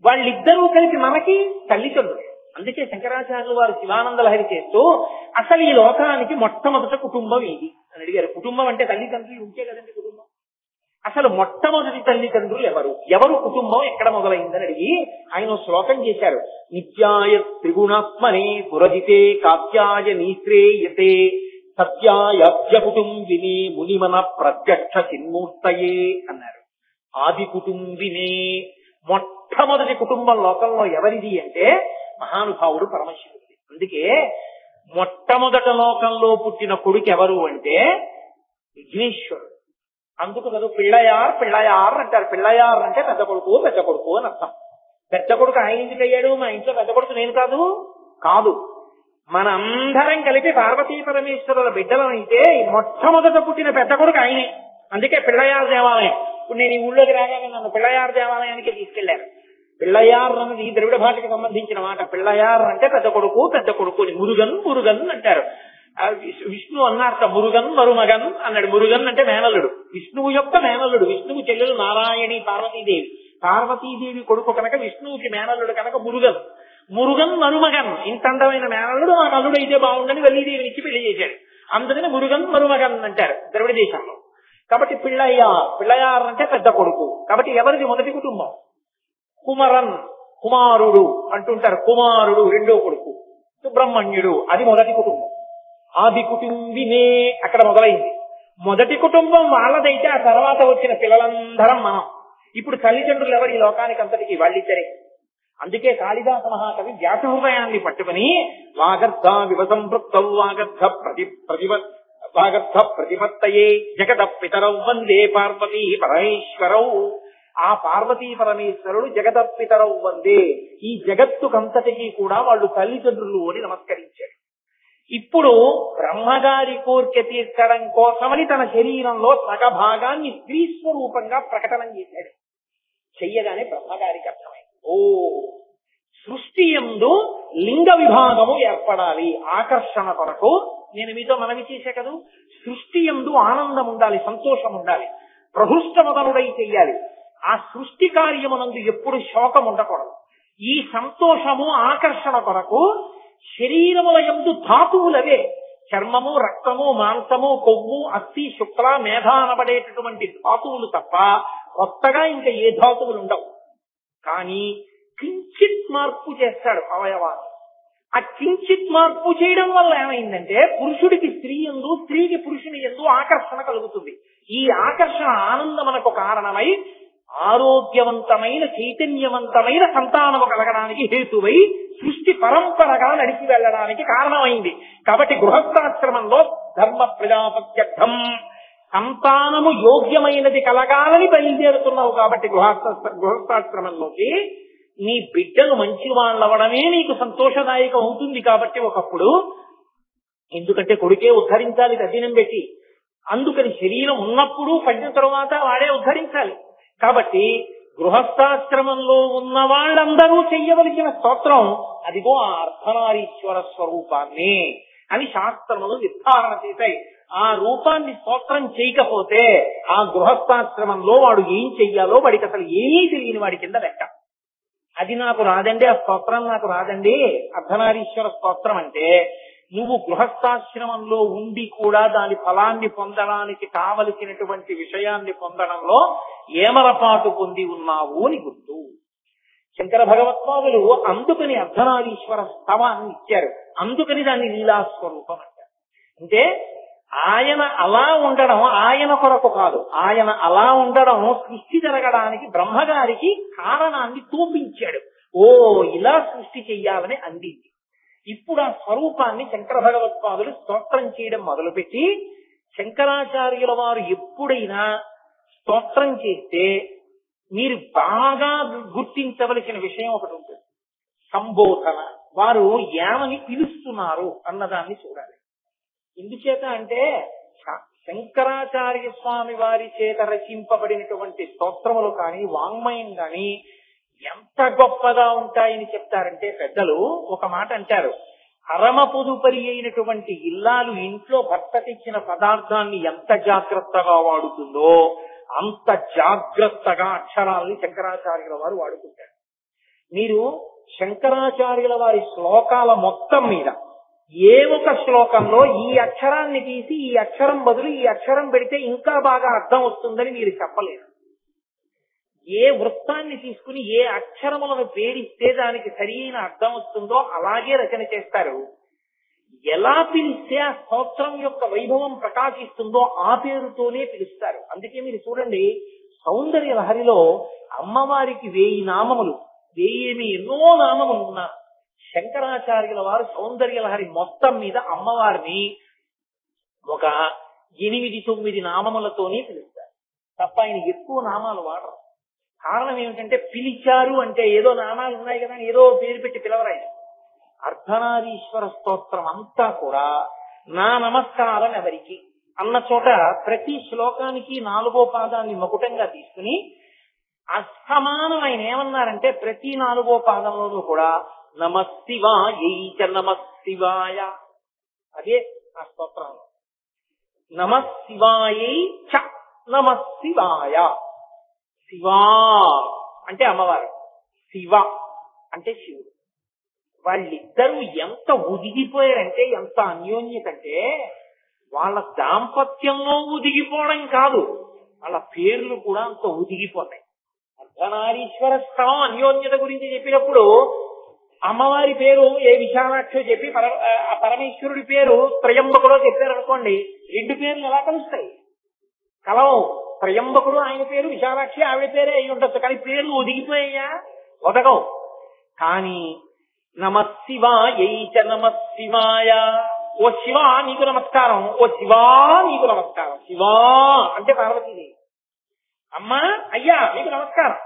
వాళ్ళిద్దరూ కలిపి మనకి తల్లిదండ్రులు. అందుకే శంకరాచార్యులు వారు శివానంద లహరి చేస్తూ అసలు ఈ లోకానికి మొట్టమొదట కుటుంబం ఏది అని అడిగారు. కుటుంబం అంటే తల్లిదండ్రులు ఉంటే కదండి కుటుంబం. అసలు మొట్టమొదటి తల్లిదండ్రులు ఎవరు కుటుంబం ఎక్కడ మొదలైందని అడిగి ఆయన శ్లోకం చేశారు. నిత్యాయ త్రిగుణాత్మనే పురజితే కాత్యాయ నీశ్రేయతే సత్యాయ కుటుంబిని మునిమన ప్రత్యక్ష చిన్మూర్తయే అన్నారు. ఆది కుటుంబినే. మొట్టమొదటి కుటుంబం లోకంలో ఎవరిది అంటే మహానుభావుడు పరమశివుడి. అందుకే మొట్టమొదట లోకంలో పుట్టిన కొడుకు ఎవరు అంటే విఘ్నేశ్వరుడు. అందుకు కదా పిళ్ళయార్ పిళ్ళయార్ అంటారు. పిళ్ళయార్ అంటే పెద్ద కొడుకు అని అర్థం. పెద్ద కొడుకు ఆయన ఇంటికి అయ్యాడు, మా ఇంట్లో పెద్ద కొడుకు నేను కాదు. మనందరం కలిపి పార్వతీ పరమేశ్వరుల బిడ్డలమైతే మొట్టమొదట పుట్టిన పెద్ద కొడుకు ఆయనే. అందుకే పిళ్ళయార్ దేవాలయం. ఇప్పుడు నేను ఈ ఊళ్ళోకి రాగానే నన్ను పిళ్ళయార్ దేవాలయానికి తీసుకెళ్లారు. పిళ్ళయార్ అన్నది ద్రవిడ భాషకు సంబంధించిన మాట. పిళ్ళయార్ అంటే పెద్ద కొడుకు మురుగన్ అంటారు. విష్ణు అన్నారట మురుగన్ మరుమగన్ అన్నాడు. మురుగన్ అంటే మేనల్లుడు, విష్ణువు యొక్క మేనల్లుడు. విష్ణువు చెల్లెలు నారాయణి పార్వతీదేవి. పార్వతీదేవి కొడుకు కనుక విష్ణువుకి మేనల్లుడు కనుక మురుగన్ మరుమగన్. ఇంత అందమైన మేనల్లుడు ఆ నల్లుడు అయితే బాగుండని వల్లీదేవిని ఇచ్చి పెళ్లి చేశాడు. అందుకని మురుగన్ మరుమగన్ అంటారు ద్రవిడ దేశంలో. కాబట్టి పిళ్ళయార్ అంటే పెద్ద కొడుకు. కాబట్టి ఎవరిది మొదటి కుటుంబం? కుమరన్ కుమారుడు అంటుంటారు. కుమారుడు రెండో కొడుకు. సుబ్రహ్మణ్యుడు అది మొదటి కుటుంబం. ఆది కుటుంబినే అక్కడ మొదలైంది. మొదటి కుటుంబం వాళ్ళదైతే ఆ తర్వాత వచ్చిన పిల్లలందరం మనం. ఇప్పుడు తల్లిదండ్రులు ఎవరు ఈ లోకానికి అంతటికి? వాళ్ళిద్దరే. అందుకే కాళిదాస మహాకవి వ్యాస హృదయాన్ని పట్టుకుని వాగర్ధ వివసంపృక్తౌ వాగర్ధ ప్రతిపత్తయే జగత పితరౌ వందే పార్వతీ పరమేశ్వరౌ. ఆ పార్వతీ పరమేశ్వరుడు జగదపితరౌ వందే. ఈ జగత్తుకంతటికి కూడా వాళ్ళు తల్లిదండ్రులు అని నమస్కరించాడు. ఇప్పుడు బ్రహ్మగారి కోరిక తీర్చడం కోసమని తన శరీరంలో సగభాగాన్ని స్త్రీ స్వరూపంగా ప్రకటన చేశాడు. చెయ్యగానే బ్రహ్మగారికి అర్థమైంది, ఓ సృష్టి యందు లింగ విభాగము ఏర్పడాలి ఆకర్షణ కొరకు. నేను మీతో మనవి చేశా కదా, సృష్టి యందు ఆనందం ఉండాలి, సంతోషం ఉండాలి, ప్రహృష్టమదనుడై చెయ్యాలి. ఆ సృష్టి కార్యమునందు ఎప్పుడు శోకం ఉండకూడదు. ఈ సంతోషము ఆకర్షణ కొరకు శరీరముల యందు ధాతువులవే చర్మము, రక్తము, మాంసము, కొవ్వు, అస్థి, శుక్ల, మేధ అనబడేటటువంటి ధాతువులు తప్ప కొత్తగా ఇంకా ఏ ధాతువులు ఉండవు. కానీ కించిత్ మార్పు చేస్తాడు అవయవాన్ని. ఆ కించిత్ మార్పు చేయడం వల్ల ఏమైందంటే పురుషుడికి స్త్రీ యందు, స్త్రీకి పురుషుని యందు ఆకర్షణ కలుగుతుంది. ఈ ఆకర్షణ ఆనందమునకు కారణమై ఆరోగ్యవంతమైన చైతన్యవంతమైన సంతానము కలగడానికి హేతువై సృష్టి పరంపరగా నడిచి వెళ్ళడానికి కారణమైంది. కాబట్టి గృహస్థాశ్రమంలో ధర్మ ప్రజాపత్యర్థం సంతానము యోగ్యమైనది కలగాలని బయలుదేరుతున్నావు. కాబట్టి గృహస్థాశ్రమంలోకి నీ బిడ్డలు మంచి వాళ్ళవడమే నీకు సంతోషదాయకం అవుతుంది. కాబట్టి ఒకప్పుడు ఎందుకంటే కొడుకే ఉద్ధరించాలి తద్దినం పెట్టి, అందుకని శరీరం ఉన్నప్పుడు పడిన తరువాత వాడే ఉద్ధరించాలి. కాబట్టి గృహస్థాశ్రమంలో ఉన్న వాళ్ళందరూ చెయ్యవలసిన స్తోత్రం అదిగో ఆ అర్ధనారీశ్వర స్వరూపాన్ని అని శాస్త్రములు నిర్ధారణ చేశాయి. ఆ రూపాన్ని స్తోత్రం చేయకపోతే ఆ గృహస్థాశ్రమంలో వాడు ఏం చెయ్యాలో వాడికి అసలు ఏమీ తెలియని వాడి కింద లెక్క. అది నాకు రాదండి, ఆ స్తోత్రం నాకు రాదండి, అర్ధనారీశ్వర స్తోత్రం అంటే నువ్వు గృహస్థాశ్రమంలో ఉండి కూడా దాని ఫలాన్ని పొందడానికి కావలసినటువంటి విషయాన్ని పొందడంలో ఏమరపాటు పొంది ఉన్నావు అని గుర్తు. శంకర భగవత్పాదులు అందుకని అర్ధనారీశ్వర స్తవాన్ని ఇచ్చారు. అందుకని దాన్ని లీలాస్వరూపం అంటారు. అంటే ఆయన అలా ఉండడం ఆయన కొరకు కాదు, ఆయన అలా ఉండడం సృష్టి జరగడానికి బ్రహ్మగారికి కారణాన్ని చూపించాడు. ఓ ఇలా సృష్టి చెయ్యాలని అందింది. ఇప్పుడు ఆ స్వరూపాన్ని శంకర భగవత్పాదులు స్తోత్రం చేయడం మొదలుపెట్టి శంకరాచార్యుల వారు ఎప్పుడైనా స్తోత్రం చేస్తే మీరు బాగా గుర్తించవలసిన విషయం ఒకటి ఉంటుంది. సంబోధన. వారు ఏమని పిలుస్తున్నారు అన్నదాన్ని చూడాలి. ఎందుచేత అంటే శంకరాచార్య స్వామి వారి చేత రచింపబడినటువంటి స్తోత్రములు కానీ వాంగ్మయం కానీ ఎంత గొప్పగా ఉంటాయని చెప్తారంటే పెద్దలు ఒక మాట అంటారు, అరమ పొదుపరి అయినటువంటి ఇల్లాలు ఇంట్లో భర్త తెచ్చిన పదార్థాన్ని ఎంత జాగ్రత్తగా వాడుతుందో అంత జాగ్రత్తగా అక్షరాల్ని శంకరాచార్యుల వారు వాడుకుంటారు. మీరు శంకరాచార్యుల వారి శ్లోకాల మొత్తం మీద ఏ ఒక శ్లోకంలో ఈ అక్షరాన్ని తీసి ఈ అక్షరం బదులు ఈ అక్షరం పెడితే ఇంకా బాగా అర్థం వస్తుందని మీరు చెప్పలేరు. ఏ వృత్తాన్ని తీసుకుని ఏ అక్షరములను పేరిస్తే దానికి సరైన అర్థం వస్తుందో అలాగే రచన చేస్తారు. ఎలా పిలిస్తే ఆ స్తోత్రం యొక్క వైభవం ప్రకాశిస్తుందో ఆ పేరుతోనే పిలుస్తారు. అందుకే మీరు చూడండి, సౌందర్య లహరిలో అమ్మవారికి 1000 నామములు, 1000 ఎన్నో నామములు ఉన్నారు. శంకరాచార్యుల వారు సౌందర్య లహరి మొత్తం మీద అమ్మవారిని ఒక 8-9 నామములతోనే పిలుస్తారు. తప్ప ఆయన ఎక్కువ నామాలు వాడరు. కారణం ఏమిటంటే పిలిచారు అంటే ఏదో నామాలు ఉన్నాయి కదా ఏదో పేరు పెట్టి పిలవరాయన. అర్ధనారీశ్వర స్తోత్రం అంతా కూడా నా నమస్కారం ఎవరికి అన్న చోట ప్రతి శ్లోకానికి 4వ పాదాన్ని మకుటంగా తీసుకుని అసమానం ఆయన ఏమన్నారంటే ప్రతి 4వ పాదంలోనూ కూడా నమశివాయై చ నమశివాయ. అదే ఆ స్తోత్రంలో నమశివాయై చ నమశివాయ. శివా అంటే అమ్మవారు, శివ అంటే శివుడు. వాళ్ళిద్దరూ ఎంత ఉదిగిపోయారంటే, ఎంత అన్యోన్యత అంటే వాళ్ళ దాంపత్యంలో ఉదిగిపోవడం కాదు, వాళ్ళ పేర్లు కూడా అంత ఉదిగిపోతాయి. అర్ధనారీశ్వర స్థలం అన్యోన్యత గురించి చెప్పినప్పుడు అమ్మవారి పేరు ఏ విశాలాక్షో చెప్పి పరమేశ్వరుడి పేరు త్రయంబకుడో చెప్పారనుకోండి, 2 పేర్లు ఎలా కలుస్తాయి? కలవు. త్రయంబకుడు ఆయన పేరు, విశాలాక్షి ఆవిడ పేరే అయి ఉండొచ్చు, కానీ పేర్లు ఒదిగిపోయాయా? ఒదగవు. కానీ నమశివాయై చ నమశివాయ. ఓ శివ నీకు నమస్కారం, ఓ శివా నీకు నమస్కారం. శివా అంటే పార్వతీదేవి, అమ్మా అయ్యా నీకు నమస్కారం.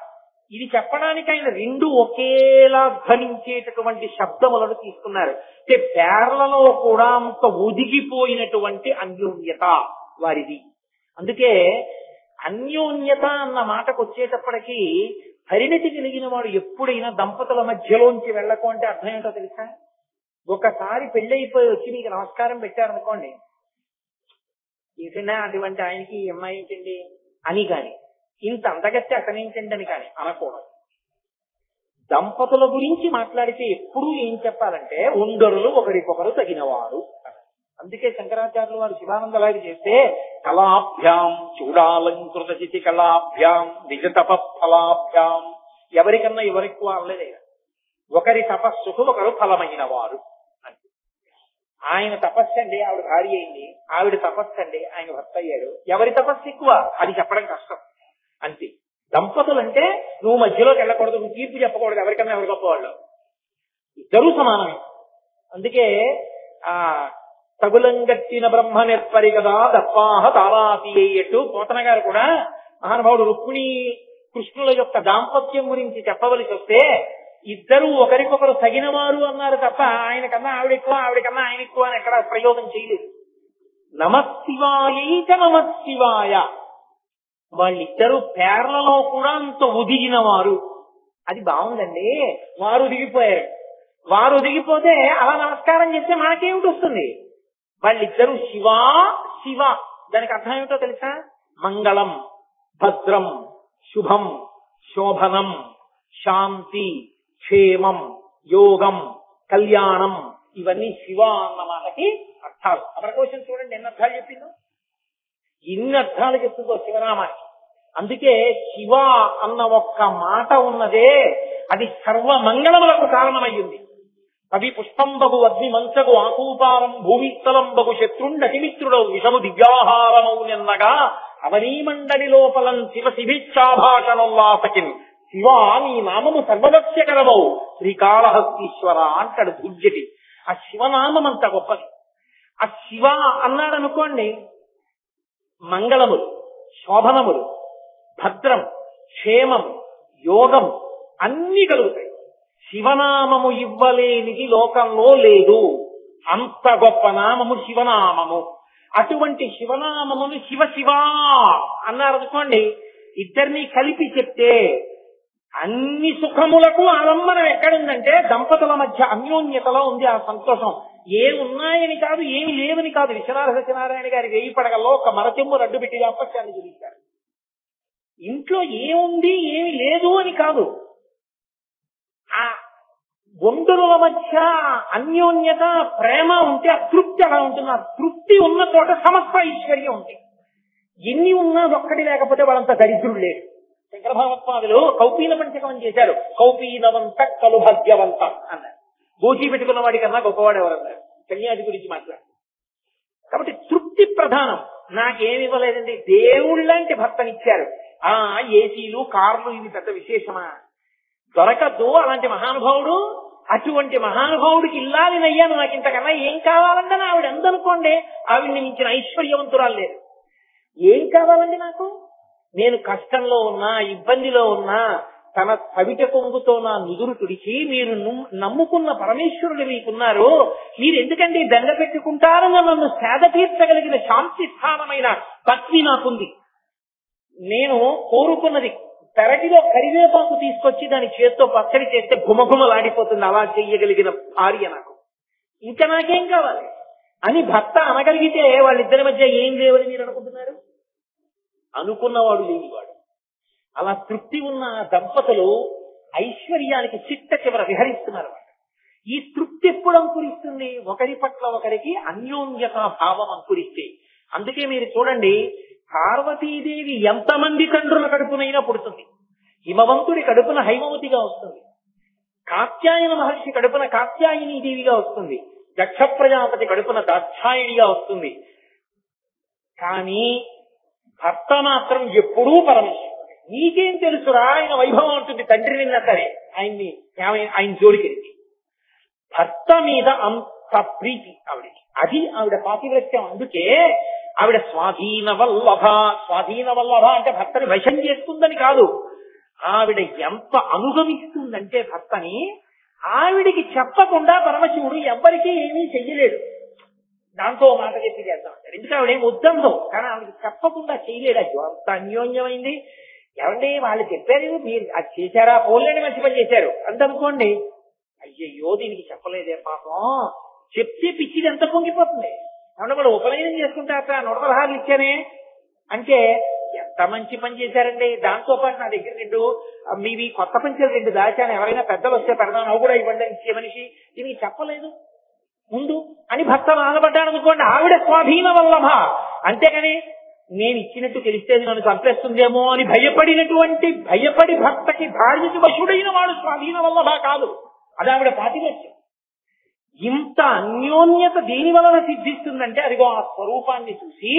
ఇది చెప్పడానికి ఆయన 2 ఒకేలా ధ్వనించేటటువంటి శబ్దములను తీసుకున్నారు. పేర్లలో కూడా అంత ఒదిగిపోయినటువంటి అన్యోన్యత వారిది. అందుకే అన్యోన్యత అన్న మాటకు వచ్చేటప్పటికీ పరిణతి కలిగిన వాడు ఎప్పుడైనా దంపతుల మధ్యలోంచి వెళ్ళకు అంటే అర్థం ఏంటో తెలుసా? ఒకసారి పెళ్ళైపోయి వచ్చి మీకు నమస్కారం పెట్టారనుకోండి, ఏంటన్నా అటువంటి ఆయనకి అమ్మాయి ఏంటండి అని కాని, ఇంత అంతగట్టి అతనేంటండి అని కానీ అనకూడదు. దంపతుల గురించి మాట్లాడితే ఎప్పుడూ ఏం చెప్పాలంటే ఉండరులు ఒకరికొకరు తగినవారు. అందుకే శంకరాచార్యులు వారు శివానంద లాగా చేస్తే కళాభ్యాం చూడాలంకృత చితి కళాభ్యాం నిజ తప ఫలాభ్యాం, ఎవరికన్నా ఎవరెక్కువ అనలేదే. ఒకరి తపస్సుకు ఒకరు ఫలమైన వారు అంటే ఆయన తపస్సు అండి ఆవిడ భార్య అయింది, ఆవిడ తపస్సు అండి ఆయన భర్త అయ్యాడు. ఎవరి తపస్సు ఎక్కువ అది చెప్పడం కష్టం. అంతే. దంపతులు అంటే నువ్వు మధ్యలోకి వెళ్ళకూడదు, నువ్వు తీర్పు చెప్పకూడదు, ఎవరికన్నా ఎవరు గొప్పవాళ్ళు, ఇద్దరూ సమానమే. అందుకే ఆ తగులంగట్టిన బ్రహ్మ నెప్పరి కదా దప్పాహ తారాతి అయ్యట్టు పోతన గారు కూడా మహానుభావుడు రుక్మిణి కృష్ణుల యొక్క దాంపత్యం గురించి చెప్పవలసి వస్తే ఇద్దరు ఒకరికొకరు తగినవారు అన్నారు తప్ప ఆయన కన్నా ఆవిడ ఎక్కువ ఆవిడకన్నా ఆయన ఎక్కువ అని ఎక్కడ ప్రయోగం చేయలేదు. నమశివాయై చ నమశివాయ. వాళ్ళిద్దరూ పేర్లలో కూడా అంత ఒదిగిన వారు. అది బాగుందండి. వారు ఒదిగిపోయారు. వారు ఒదిగిపోతే అలా నమస్కారం చేస్తే మనకేమిటి వస్తుంది? వాళ్ళిద్దరూ శివా శివ. దానికి అర్థం ఏమిటో తెలుసా? మంగళం, భద్రం, శుభం, శోభనం, శాంతి, క్షేమం, యోగం, కళ్యాణం, ఇవన్నీ శివ అన్న మాటకి అర్థాలు. అమరకోశం చూడండి ఎన్ని అర్థాలు చెప్పిందో, ఎన్ని అర్థాలు చెప్తుందో శివనామానికి. అందుకే శివ అన్న ఒక్క మాట ఉన్నదే అది సర్వమంగళములకు కారణమయ్యింది. కవి పుష్పంబగు అగ్ని మంచగు ఆకూపారం భూమిస్థలంబగు శత్రుండతిమిత్రుడవు విషము దివ్యాహారమౌ నిన్నగా అవనీమండలి లోపలం శివ శిభిచ్చాభాషణోల్లాసకిన్ శివా నీ నామము సర్వవస్యకరమౌ శ్రీకాళహస్తీశ్వర అంటాడు దుర్జటి. ఆ శివనామం అంత గొప్పది. ఆ శివ అన్నాడు అనుకోండి, మంగళములు, శోభనములు, భద్రం, క్షేమం, యోగం అన్ని కలుగుతాయి. శివనామము ఇవ్వలేనిది లోకంలో లేదు. అంత గొప్ప నామము శివనామము. అటువంటి శివనామమును శివ శివా అన్నారనుకోండి, ఇద్దరినీ కలిపి చెప్తే అన్ని సుఖములకు ఆలంబనం ఎక్కడుందంటే దంపతుల మధ్య అన్యోన్యతలో ఉంది. ఆ సంతోషం ఏమి ఉన్నాయని కాదు, ఏమి లేవని కాదు. విశ్వనాథ సత్యనారాయణ గారి 1000 పడగల్లో ఒక మరచెమ్ము రడ్డు పెట్టి దాంపత్యాన్ని చూపించారు. ఇంట్లో ఏముంది ఏమి లేదు అని కాదు, ఆ ఒంటరుల మధ్య అన్యోన్యత ప్రేమ ఉంటే ఆ తృప్తి అలా ఉంటుంది. ఆ తృప్తి ఉన్న చోట సమస్త ఐశ్వర్యం ఉంటుంది. ఎన్ని ఉన్నా ఒక్కటి లేకపోతే వాళ్ళంతా దరిద్రుడు లేడు. శంకర భగవత్పాదులు కౌపీన పంచకం చేశారు. కౌపీనవంత కలు భాగ్యవంత అన్నారు. గోచి పెట్టుకున్న వాడి కన్నా గొప్పవాడు ఎవరన్నారు? కన్యాది గురించి మాట్లాడారు. కాబట్టి తృప్తి ప్రధానం. నాకేమి ఇవ్వలేదండి, దేవుళ్ళంటి భర్తనిచ్చారు. ఏసీలు, కార్లు ఇవి పెద్ద విశేషమా? దొరకద్దు అలాంటి మహానుభావుడు. అటువంటి మహానుభావుడికి ఇల్లాలినయ్యాను, నాకు ఇంతకన్నా ఏం కావాలంటే ఆవిడ అందనుకోండి, ఆవిడ్ని మించిన ఐశ్వర్యవంతురాలు లేదు. ఏం కావాలండి నాకు? నేను కష్టంలో ఉన్నా, ఇబ్బందిలో ఉన్నా తన కవిట కొంగుతో నా నుదురు తుడిచి, మీరు నమ్ముకున్న పరమేశ్వరుడు మీకున్నారు, మీరు ఎందుకండి దండ పెట్టుకుంటారని నన్ను సేద తీర్చగలిగిన శాంతి స్థానమైన భక్తి నాకుంది. నేను కోరుకున్నది పెరటిలో కరివేపాకు తీసుకొచ్చి దాని చేత్తో పచ్చడి చేస్తే గుమగుమలాడిపోతుంది, అలా చెయ్యగలిగిన భార్య నాకు, ఇంకా నాకేం కావాలి అని భర్త అనగలిగితే వాళ్ళిద్దరి మధ్య ఏం లేవని మీరు అనుకుంటున్నారు? అనుకున్నవాడు లేనివాడు. అలా తృప్తి ఉన్న దంపతులు ఐశ్వర్యానికి చిట్ట చివర విహరిస్తున్నారు. ఈ తృప్తి ఎప్పుడు అంకురిస్తుంది? ఒకరి పట్ల ఒకరికి అన్యోన్యతా భావం అంకురిస్తే. అందుకే మీరు చూడండి, పార్వతీదేవి ఎంతమంది తండ్రుల కడుపునైనా పుడుతుంది. హిమవంతుడి కడుపున హైమవతిగా వస్తుంది, కాత్యాయన మహర్షి కడుపున కాత్యాయని దేవిగా వస్తుంది, దక్ష ప్రజాపతి కడుపున దాక్షాయణిగా వస్తుంది. కానీ భర్త మాత్రం ఎప్పుడూ పరమేశ్వరుడు. నీకేం తెలుసురా ఆయన వైభవం ఉంటుంది తండ్రి నిన్న సరే, ఆయన జోలికెళ్ళి భర్త మీద అంత ప్రీతి ఆవిడకి. అది ఆవిడ పాతివ్రత్యం. అందుకే ఆవిడ స్వాధీన వల్లభ. స్వాధీన వల్లభ అంటే భర్తని వశం చేసుకుందని కాదు, ఆవిడ ఎంత అనుగమిస్తుందంటే భర్తని, ఆవిడికి చెప్పకుండా పరమశివుడు ఎవ్వరికీ ఏమీ చెయ్యలేడు. దాంతో మాట చెప్పి చేద్దాం అంటాడు. ఎందుకంటే ఆవిడేం వద్దందో, కానీ ఆవిడకి చెప్పకుండా చేయలేడు. అది అంత అన్యోన్యమైంది. ఏమండి వాళ్ళు చెప్పారు, మీరు అది చేశారా, పోలేని మంచి పని చేశారు అంతనుకోండి, అయ్యయ్యో దీనికి చెప్పలేదే పాపం, చెప్తే పిచ్చిది ఎంత పొంగిపోతుంది. ఏమన్నా కూడా ఉపనయనం చేసుకుంటాక 116 ఇచ్చానే అంటే ఎంత మంచి పని చేశారండి. దాంతో పాటు నా దగ్గర 2 మీవి కొత్త పంచలు 2 దాచాను, ఎవరైనా పెద్దలు వస్తే పెడదాను, అవి కూడా ఇవ్వండి ఇచ్చే మనిషి, దీనికి చెప్పలేదు ముందు అని భర్త బాధపడ్డాడు అనుకోండి, ఆవిడ స్వాధీన వల్లభ. అంతేగాని నేను ఇచ్చినట్టు తెలిస్తే నన్ను చంపేస్తుందేమో అని భయపడి భర్తకి భార్యకి వశుడైన వాడు స్వాధీన వల్లభ కాదు. అది ఆవిడ పాతివ్రత్యం. ఇంత అన్యోన్యత దేని వలన సిద్ధిస్తుందంటే అదిగో ఆ స్వరూపాన్ని చూసి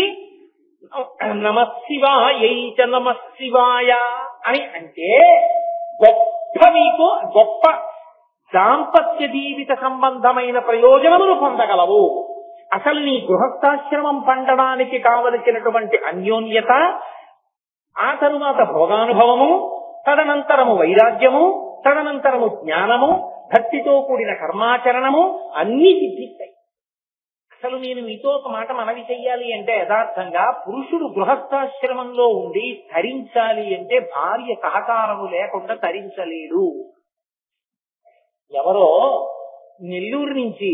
నమశివాయ నమశివాయ అని అంటే గొప్ప దాంపత్య జీవిత సంబంధమైన ప్రయోజనములు పొందగలవు. అసలు నీ గృహస్థాశ్రమం పండడానికి కావలసినటువంటి అన్యోన్యత, ఆ తరువాత భోగానుభవము, తదనంతరము వైరాగ్యము, తదనంతరము జ్ఞానము, భక్తితో కూడిన కర్మాచరణము అన్నీ సిద్ధిస్తాయి. అసలు నేను మీతో ఒక మాట మనవి చెయ్యాలి అంటే, యథార్థంగా పురుషుడు గృహస్థాశ్రమంలో ఉండి ధరించాలి అంటే భార్య సహకారము లేకుండా ధరించలేడు. ఎవరో నెల్లూరు నుంచి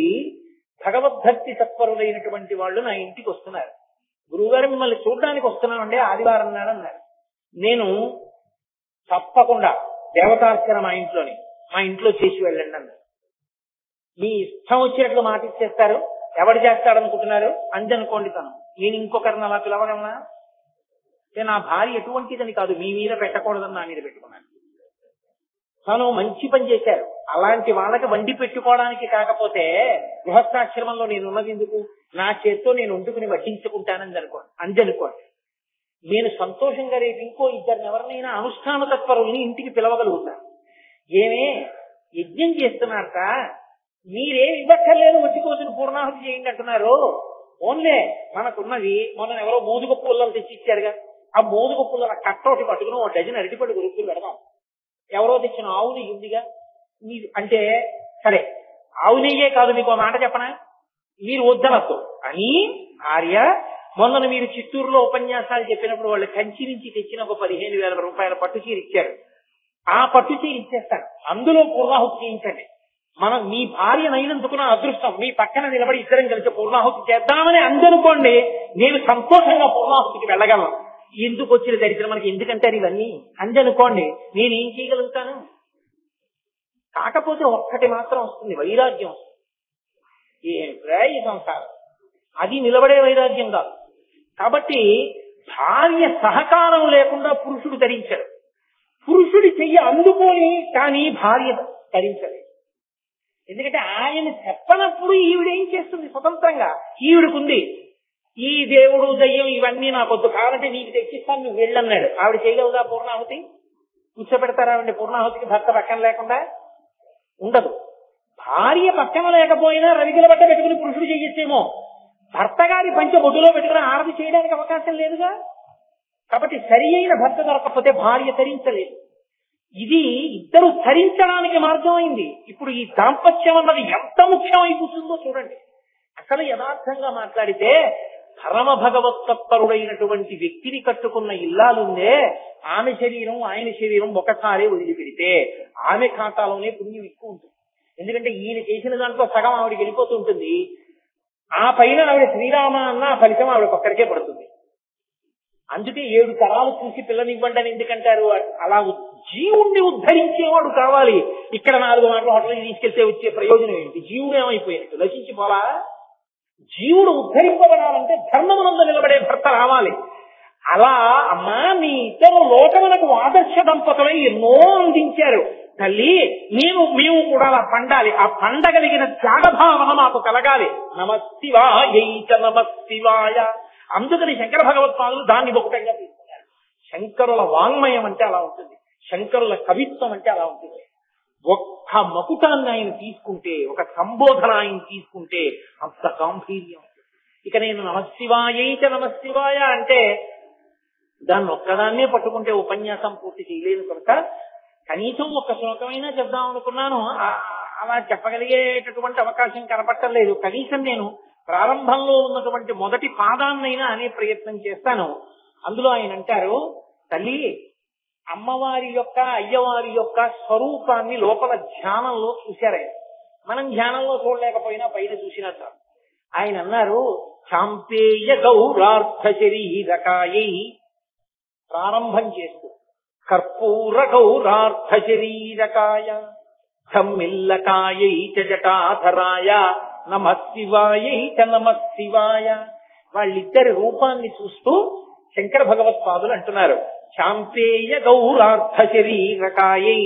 భగవద్భక్తి తత్పరులైనటువంటి వాళ్ళు నా ఇంటికి వస్తున్నారు. గురువుగారు మిమ్మల్ని చూడడానికి వస్తున్నామండి ఆదివారం నాడు అన్నారు. నేను తప్పకుండా దేవతార్చన మా ఇంట్లో చేసి వెళ్ళండి అన్నారు. మీ ఇష్టం వచ్చినట్లు మాట ఇచ్చేస్తారు, ఎవడు చేస్తాడనుకుంటున్నారు అందనుకోండి. తను నేను ఇంకొకరిని అలా పిలవగలనా? నా భార్య ఎటువంటిదని కాదు, మీ మీద పెట్టకూడదని నా మీద పెట్టుకున్నాను. తను మంచి పని చేశారు. అలాంటి వాళ్ళకి వండి పెట్టుకోవడానికి కాకపోతే గృహస్థాశ్రమంలో నేను ఉన్నది ఎందుకు? నా చేత్తో నేను వండుకుని వడ్డించుకుంటానని అందనుకోండి. నేను సంతోషంగా రేపు ఇంకో 2 ఎవరినైనా అనుష్ఠాన తత్పరుల్ని ఇంటికి పిలవగలుగుతాను. ఏమే యజ్ఞం చేస్తున్నారట, మీరేం ఇవ్వక్కర్లేదు, వచ్చి కోసం పూర్ణాహుతి చేయండి అంటున్నారు. ఓన్లే మనకున్నది మొన్న ఎవరో మోదుగ పుల్లలు తెచ్చి ఇచ్చారుగా, ఆ మోదుగ పుల్లల కట్టోటి పట్టుకుని 1 డజన్ అరటిపడి గురుకులు పెడదాం. ఎవరో తెచ్చిన ఆవు నెయ్యి ఉందిగా అంటే, సరే ఆవు నెయ్యే కాదు, మీకు మాట చెప్పనా, మీరు వద్దనొద్దు అని భార్య. మొన్న మీరు చిత్తూరులో ఉపన్యాసాలు చెప్పినప్పుడు వాళ్ళు కంచి నుంచి తెచ్చిన ఒక 15,000 రూపాయల పట్టు చీర ఇచ్చారు. ఆ పట్టు చీర ఇచ్చేస్తాను, అందులో పూర్ణాహుతి చేయించండి. మీ భార్యనైనందుకు నా అదృష్టం, మీ పక్కన నిలబడి ఇద్దరం కలిసి పూర్ణాహుతి చేద్దామని అందనుకోండి, నేను సంతోషంగా పూర్ణాహుతికి వెళ్ళగలను. ఎందుకు వచ్చిన దరిద్రం మనకి ఎందుకంటారు ఇవన్నీ అందనుకోండి, నేనేం చేయగలుగుతాను? కాకపోతే ఒక్కటి మాత్రం వస్తుంది, వైరాగ్యం వస్తుంది. ఈ సంసారం అది నిలబడే వైరాగ్యం కాదు. కాబట్టి భార్య సహకారం లేకుండా పురుషుడు ధరించడు. పురుషుడి చెయ్యి అందుకొని కానీ భార్య ధరించలేదు. ఎందుకంటే ఆయన చెప్పనప్పుడు ఈవిడేం చేస్తుంది? స్వతంత్రంగా ఈవిడకుంది. ఈ దేవుడు దయ్యం ఇవన్నీ నాకొద్దు, కాబట్టి నీకు తెచ్చిస్తాను, నువ్వు వెళ్ళన్నాడు. ఆవిడ చేయగలదా పూర్ణాహుతి? కూర్చోబెడతారా ఆవిడ పూర్ణాహుతికి భర్త పక్కన లేకుండా? ఉండదు. భార్య పక్కన లేకపోయినా రవికిల బట్ట పెట్టుకుని పురుషుడు చెయ్యొచ్చేమో, భర్త గారి పంచ బొడ్డులో పెట్టుకుని ఆరతి చేయడానికి అవకాశం లేదుగా. కాబట్టి సరి అయిన భర్త దొరకకపోతే భార్య తరించలేదు. ఇది ఇద్దరు ధరించడానికి మార్గం అయింది. ఇప్పుడు ఈ దాంపత్యం అన్నది ఎంత ముఖ్యమైపోతుందో చూడండి. అసలు యథార్థంగా మాట్లాడితే పరమ భగవత్తత్పరుడైనటువంటి వ్యక్తిని కట్టుకున్న ఇల్లాలుందే, ఆమె శరీరం ఆయన శరీరం ఒకసారి వదిలిపెడితే ఆమె ఖాతాలోనే పుణ్యం ఎక్కువ ఉంటుంది. ఎందుకంటే ఈయన చేసిన దాంట్లో సగం ఆవిడికి వెళ్ళిపోతూ ఉంటుంది. ఆ పైన ఆవిడ శ్రీరామ అన్న ఆ ఫలితం ఆవిడకి ఒక్కరికే పడుతుంది. అందుకే 7 తరాలు చూసి పిల్లనివ్వండి అని ఎందుకంటారు? అలా జీవుణ్ణి ఉద్ధరించేవాడు కావాలి. ఇక్కడ 4 మాటలు హోటల్కి తీసుకెళ్తే వచ్చే ప్రయోజనం ఏంటి? జీవుడు ఏమైపోయినట్టు నశించిపోలా? జీవుడు ఉద్ధరింపబడాలంటే ధర్మమునందు నిలబడే భర్త రావాలి. అలా అమ్మా మీ ఇద్దరు లోకమునకు ఆదర్శ దంపతులై ఎన్నో అందించారు తల్లి. మేము కూడా అలా పండాలి. ఆ పండగలిగిన త్యాగభావన మాకు కలగాలి. నమశివాయ నమశివాయ. అందుకని శంకర భగవత్పాదులు దాన్ని ఒకటంగా తీసుకున్నారు. శంకరుల వాంగ్మయం అంటే అలా ఉంటుంది, శంకరుల కవిత్వం అంటే అలా ఉంటుంది. ఒక్క మకుటాన్ని ఆయన తీసుకుంటే, ఒక సంబోధన ఆయన తీసుకుంటే అంత గాంభీర్యం. ఇక నేను నమశివాయ అంటే దాన్ని ఒక్కదాన్నే పట్టుకుంటే ఉపన్యాసం పూర్తి చేయలేదు కనుక కనీసం ఒక్క శ్లోకమైనా చెప్దాం అనుకున్నాను. అలా చెప్పగలిగేటటువంటి అవకాశం కనపట్టలేదు. కనీసం నేను ప్రారంభంలో ఉన్నటువంటి మొదటి పాదాన్నైనా అనే ప్రయత్నం చేస్తాను. అందులో ఆయన అంటారు, తల్లి అమ్మవారి యొక్క అయ్యవారి యొక్క స్వరూపాన్ని లోపల ధ్యానంలో చూశారే. మనం ధ్యానంలో చూడలేకపోయినా పైన చూసినట్టు ఆయన అన్నారు, చాంపేయ గౌరార్థ శరీరకాయై ప్రారంభం చేస్తూ కర్పూర గౌరార్థ శరీరకాయ ధమ్మిల్లకాయై చ జటాధరాయ నమశివాయై చ నమశివాయ. వాళ్ళిద్దరి రూపాన్ని చూస్తూ శంకర భగవత్పాదులు అంటున్నారు, చాంపేయ గౌరార్థ శరీరకాయై.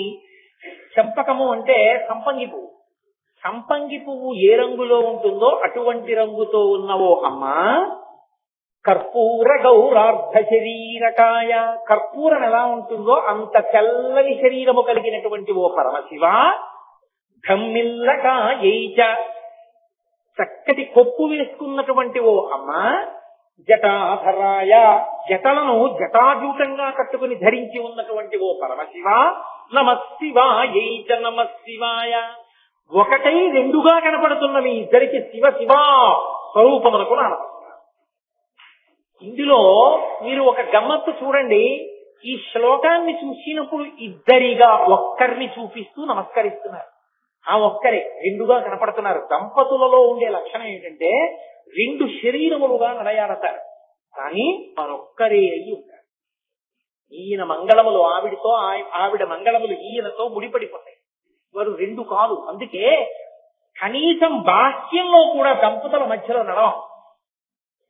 చంపకము అంటే సంపంగి పువ్వు. సంపంగి పువ్వు ఏ రంగులో ఉంటుందో అటువంటి రంగుతో ఉన్నవో అమ్మా. కర్పూర గౌరార్థ శరీరకాయ, కర్పూరం ఎలా ఉంటుందో అంత తెల్లని శరీరము కలిగినటువంటి ఓ పరమశివ. ధమ్మిల్లకాయై చ, చక్కటి కొప్పు వేసుకున్నటువంటి ఓ అమ్మ. జటాధరాయ, జటలను జటాజూటంగా కట్టుకుని ధరించి ఉన్నటువంటి ఓ పరమశివ. నమశివాయై చ నమశివాయ. ఒకటై రెండుగా కనపడుతున్న మీ ఇద్దరికి శివ శివ స్వరూపమునకు నమస్కారం. ఇందులో మీరు ఒక గమ్మత్తు చూడండి. ఈ శ్లోకాన్ని చూసినప్పుడు ఇద్దరిగా ఒక్కరిని చూపిస్తూ నమస్కరిస్తున్నారు. ఆ ఒక్కరే రెండుగా కనపడుతున్నారు. దంపతులలో ఉండే లక్షణం ఏంటంటే 2 శరీరములుగా నడయాడతారు, కానీ మరొక్కరే అయ్యి ఉంటారు. ఈయన మంగళములు ఆవిడతో, ఆవిడ మంగళములు ఈయనతో ముడిపడిపోతాయి. వారు 2 కాదు. అందుకే కనీసం బాహ్యంలో కూడా దంపతుల మధ్యలో నడవం.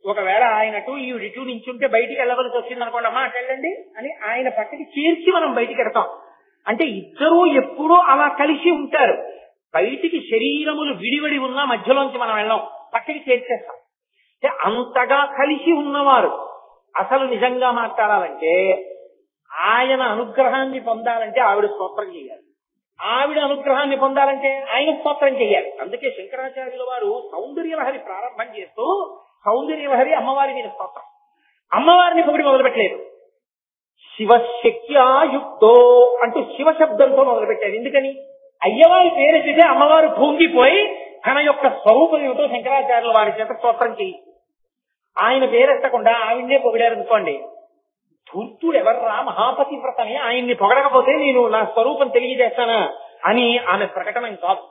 ఒకవేళ ఆయన అటు ఈవిడిటు నించుంటే బయటికి వెళ్ళవలసి వచ్చింది అనుకోండి, అమ్మా అటు వెళ్ళండి అని ఆయన పక్కకి చేర్చి మనం బయటికి వెడతాం. అంటే ఇద్దరూ ఎప్పుడూ అలా కలిసి ఉంటారు. బయటికి శరీరములు విడివడి ఉన్నా మధ్యలోంచి మనం వెళ్ళాం, పక్కకి చేర్చేస్తాం. అంటే అంతగా కలిసి ఉన్నవారు. అసలు నిజంగా మాట్లాడాలంటే ఆయన అనుగ్రహాన్ని పొందాలంటే ఆవిడ స్తోత్రం చేయాలి, ఆవిడ అనుగ్రహాన్ని పొందాలంటే ఆయన స్తోత్రం చేయాలి. అందుకే శంకరాచార్యుల వారు సౌందర్యలహరి ప్రారంభం చేస్తూ సౌందర్యలహరి అమ్మవారి మీద స్తోత్రం. అమ్మవారిని పొగిడి మొదలుపెట్టలేదు. శివశక్త్యాయుక్తో అంటూ శివశబ్దంతో మొదలుపెట్టారు. ఎందుకని? అయ్యవారి పేరు చేసే అమ్మవారు పొంగిపోయి తన యొక్క స్వరూపం ఏమిటో శంకరాచార్యుల వారి చేత స్తోత్రం చేయి. ఆయన పేరెత్తకుండా ఆవిడ్నే పొగిడారనుకోండి, ధూర్తుడు ఎవర్రా మహాపతి వ్రతని ఆయన్ని పొగడకపోతే నేను నా స్వరూపం తెలియజేస్తానా అని ఆమె ప్రకటన కాదు.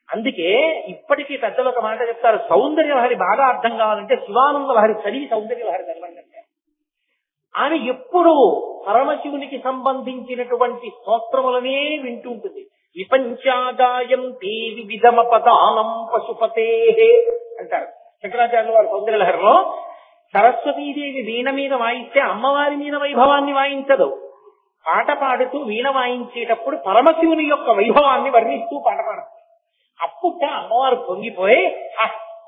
అందుకే ఇప్పటికీ పెద్దలు ఒక మాట చెప్తారు, సౌందర్యలహరి బాగా అర్థం కావాలంటే శివానంద లహరి చదివి సౌందర్యలహరి చదవండి అంటే. ఆమె ఎప్పుడూ పరమశివునికి సంబంధించినటువంటి స్తోత్రములనే వింటూ ఉంటుంది. విపంచాగాయంతి వివిధమపదానం పశుపతే అంటారు శంకరాచార్యుల వారు సౌందర్యలహరిలో. సరస్వతీదేవి వీణ మీద వాయిస్తే అమ్మవారి మీద వైభవాన్ని వాయించదు. పాట పాడుతూ వీణ వాయించేటప్పుడు పరమశివుని యొక్క వైభవాన్ని వర్ణిస్తూ పాట పాడుతుంది. అప్పుట అమ్మవారు పొంగిపోయి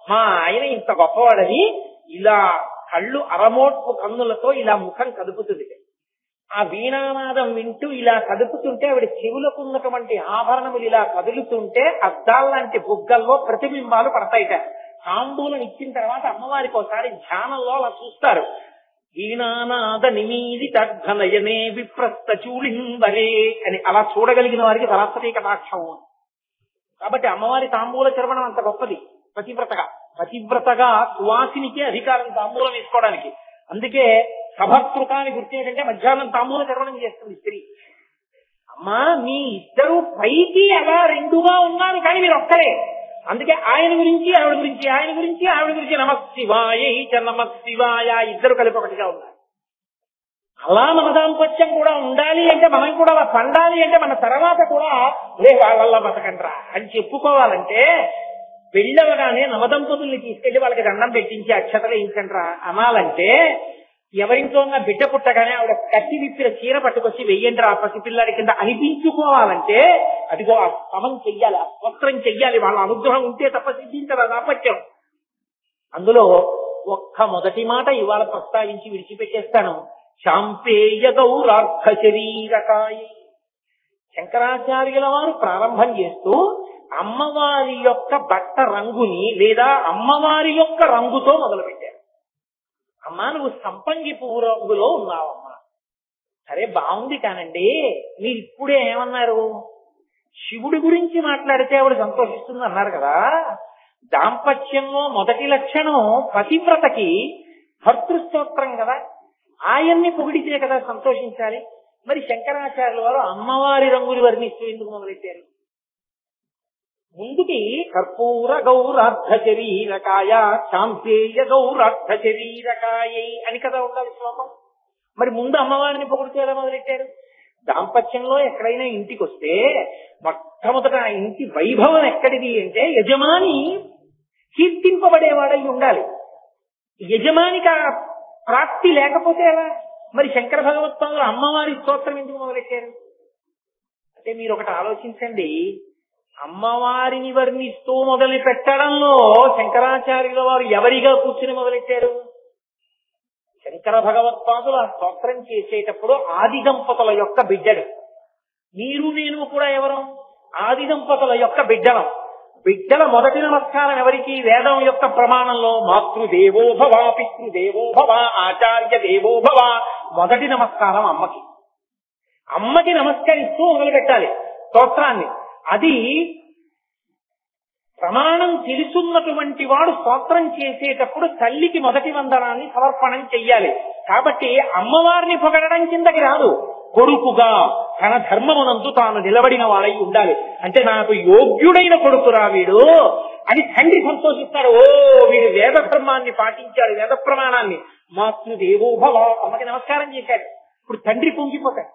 మా ఆయన ఇంత గొప్పవాడని ఇలా కళ్ళు అరమోట్పు కన్నులతో ఇలా ముఖం కదుపుతుంది. ఆ వీణానాదం వింటూ ఇలా కదుపుతుంటే ఆవిడ చెవులకు ఉన్నటువంటి ఆభరణములు ఇలా కదులుతుంటే అద్దాల్లాంటి బుగ్గల్లో ప్రతిబింబాలు పడతాయిట. తాంబూలం ఇచ్చిన తర్వాత అమ్మవారికి ఒకసారి ధ్యానంలో అలా చూస్తారు. వీణానాద నిమీలిత ఘనయనే విప్రస్థ చూళింబరే అని అలా చూడగలిగిన వారికి సరస్వతీ కటాక్షం. కాబట్టి అమ్మవారి తాంబూల చర్వణం అంత గొప్పది. పతివ్రతగా సువాసినికే అధికారం తాంబూలం వేసుకోవడానికి. అందుకే సభకృతాన్ని గుర్తు ఏంటంటే మధ్యాహ్నం తాంబూల చర్వణం చేస్తుంది స్త్రీ. అమ్మా మీ ఇద్దరు పైకి అలా రెండుగా ఉన్నారు కానీ మీరు ఒక్కరే. అందుకే ఆయన గురించి ఆవిడ గురించి, ఆయన గురించి ఆవిడ గురించి నమశివాయ నమశివాయ ఇద్దరు కలిపి ఒకటిగా ఉన్నారు. అలా మన దాంపత్యం కూడా ఉండాలి అంటే, మనం కూడా అలా పండాలి అంటే, మన తర్వాత కూడా వాళ్ళ బతకండ్రా అని చెప్పుకోవాలంటే పెళ్ళవగానే నవదంపతుల్ని తీసుకెళ్లి వాళ్ళకి దండం పెట్టించి అక్షతలు వేయించండ్రా అనాలంటే, ఎవరింట్లో ఉన్న బిడ్డ పుట్టగానే ఆవిడ కట్టి విప్పిన చీర పట్టుకొచ్చి వెయ్యండ్రా ఆ పసిపిల్లాడి కింద అనిపించుకోవాలంటే అదిగో ఆ శ్రమం చెయ్యాలి, ఆ స్తోత్రం చెయ్యాలి. వాళ్ళ అనుగ్రహం ఉంటే తప్ప సిద్ధించదు ఆ దాంపత్యం. అందులో ఒక్క మొదటి మాట ఇవాళ ప్రస్తావించి విడిచిపెట్టేస్తాను. శాంపేయ గౌరార్థ శరీరకాయ. శంకరాచార్యుల వారు ప్రారంభం చేస్తూ అమ్మవారి యొక్క బట్ట రంగుని లేదా అమ్మవారి యొక్క రంగుతో మొదలుపెట్టారు. అమ్మా నువ్వు సంపంగి పువ్వు రంగులో ఉన్నావమ్మా. సరే బాగుంది కానండి, మీరు ఇప్పుడే ఏమన్నారు? శివుడి గురించి మాట్లాడితే ఆవిడ సంతోషిస్తుంది అన్నారు కదా. దాంపత్యంలో మొదటి లక్షణం పతివ్రతకి భర్తృస్తోత్రం కదా, ఆయన్ని పొగిడితే కదా సంతోషించాలి. మరి శంకరాచార్యుల వారు అమ్మవారి రంగులు వర్ణిస్తూ ఎందుకు మొదలెట్టారు? ముందుకి కర్పూర గౌరార్థ శరీరకాయ శాంతేయ గౌరార్థ శరీరకాయ అని కదా ఉండాలి శ్లోకం. మరి ముందు అమ్మవారిని పొగుడుతూ ఎలా మొదలెట్టారు? దాంపత్యంలో ఎక్కడైనా ఇంటికి వస్తే మొట్టమొదట ఆ ఇంటి వైభవం ఎక్కడిది అంటే యజమాని కీర్తింపబడేవాడై ఉండాలి. యజమానికి ఆ ప్రాప్తి లేకపోతే ఎలా? మరి శంకర భగవత్పాదులు అమ్మవారి స్తోత్రం ఎందుకు మొదలెట్టారు అంటే, మీరు ఒకటి ఆలోచించండి. అమ్మవారిని వర్ణిస్తూ మొదలు పెట్టడంలో శంకరాచార్యుల వారు ఎవరిగా కూర్చుని మొదలెట్టారు? శంకర భగవత్పాదులు ఆ స్తోత్రం చేసేటప్పుడు ఆది దంపతుల యొక్క బిడ్డలు. మీరు నేను కూడా ఎవరం? ఆది దంపతుల యొక్క బిడ్డలం. బిడ్డల మొదటి నమస్కారం ఎవరికి? వేదం యొక్క ప్రమాణంలో మాతృదేవో భవ, పితృదేవో భవ, ఆచార్య దేవో భవ. మొదటి నమస్కారం అమ్మకి. అమ్మకి నమస్కరిస్తూ మొదలు పెట్టాలి స్తోత్రాన్ని. అది ప్రమాణం తెలుసున్నటువంటి వాడు స్తోత్రం చేసేటప్పుడు తల్లికి మొదటి వందనాన్ని సమర్పణం చెయ్యాలి. కాబట్టి అమ్మవారిని పొగడడం కిందకి రాదు. కొడుకుగా తన ధర్మమునందు తాను నిలబడిన వాడై ఉండాలి. అంటే నాకు యోగ్యుడైన కొడుకురా వీడు అని తండ్రి సంతోషిస్తాడు. ఓ వీడు వేద ధర్మాన్ని పాటించాడు, వేద ప్రమాణాన్ని. మాతృదేవో భవ, అమ్మకి నమస్కారం చేశాడు. ఇప్పుడు తండ్రి పొంగిపోతాడు.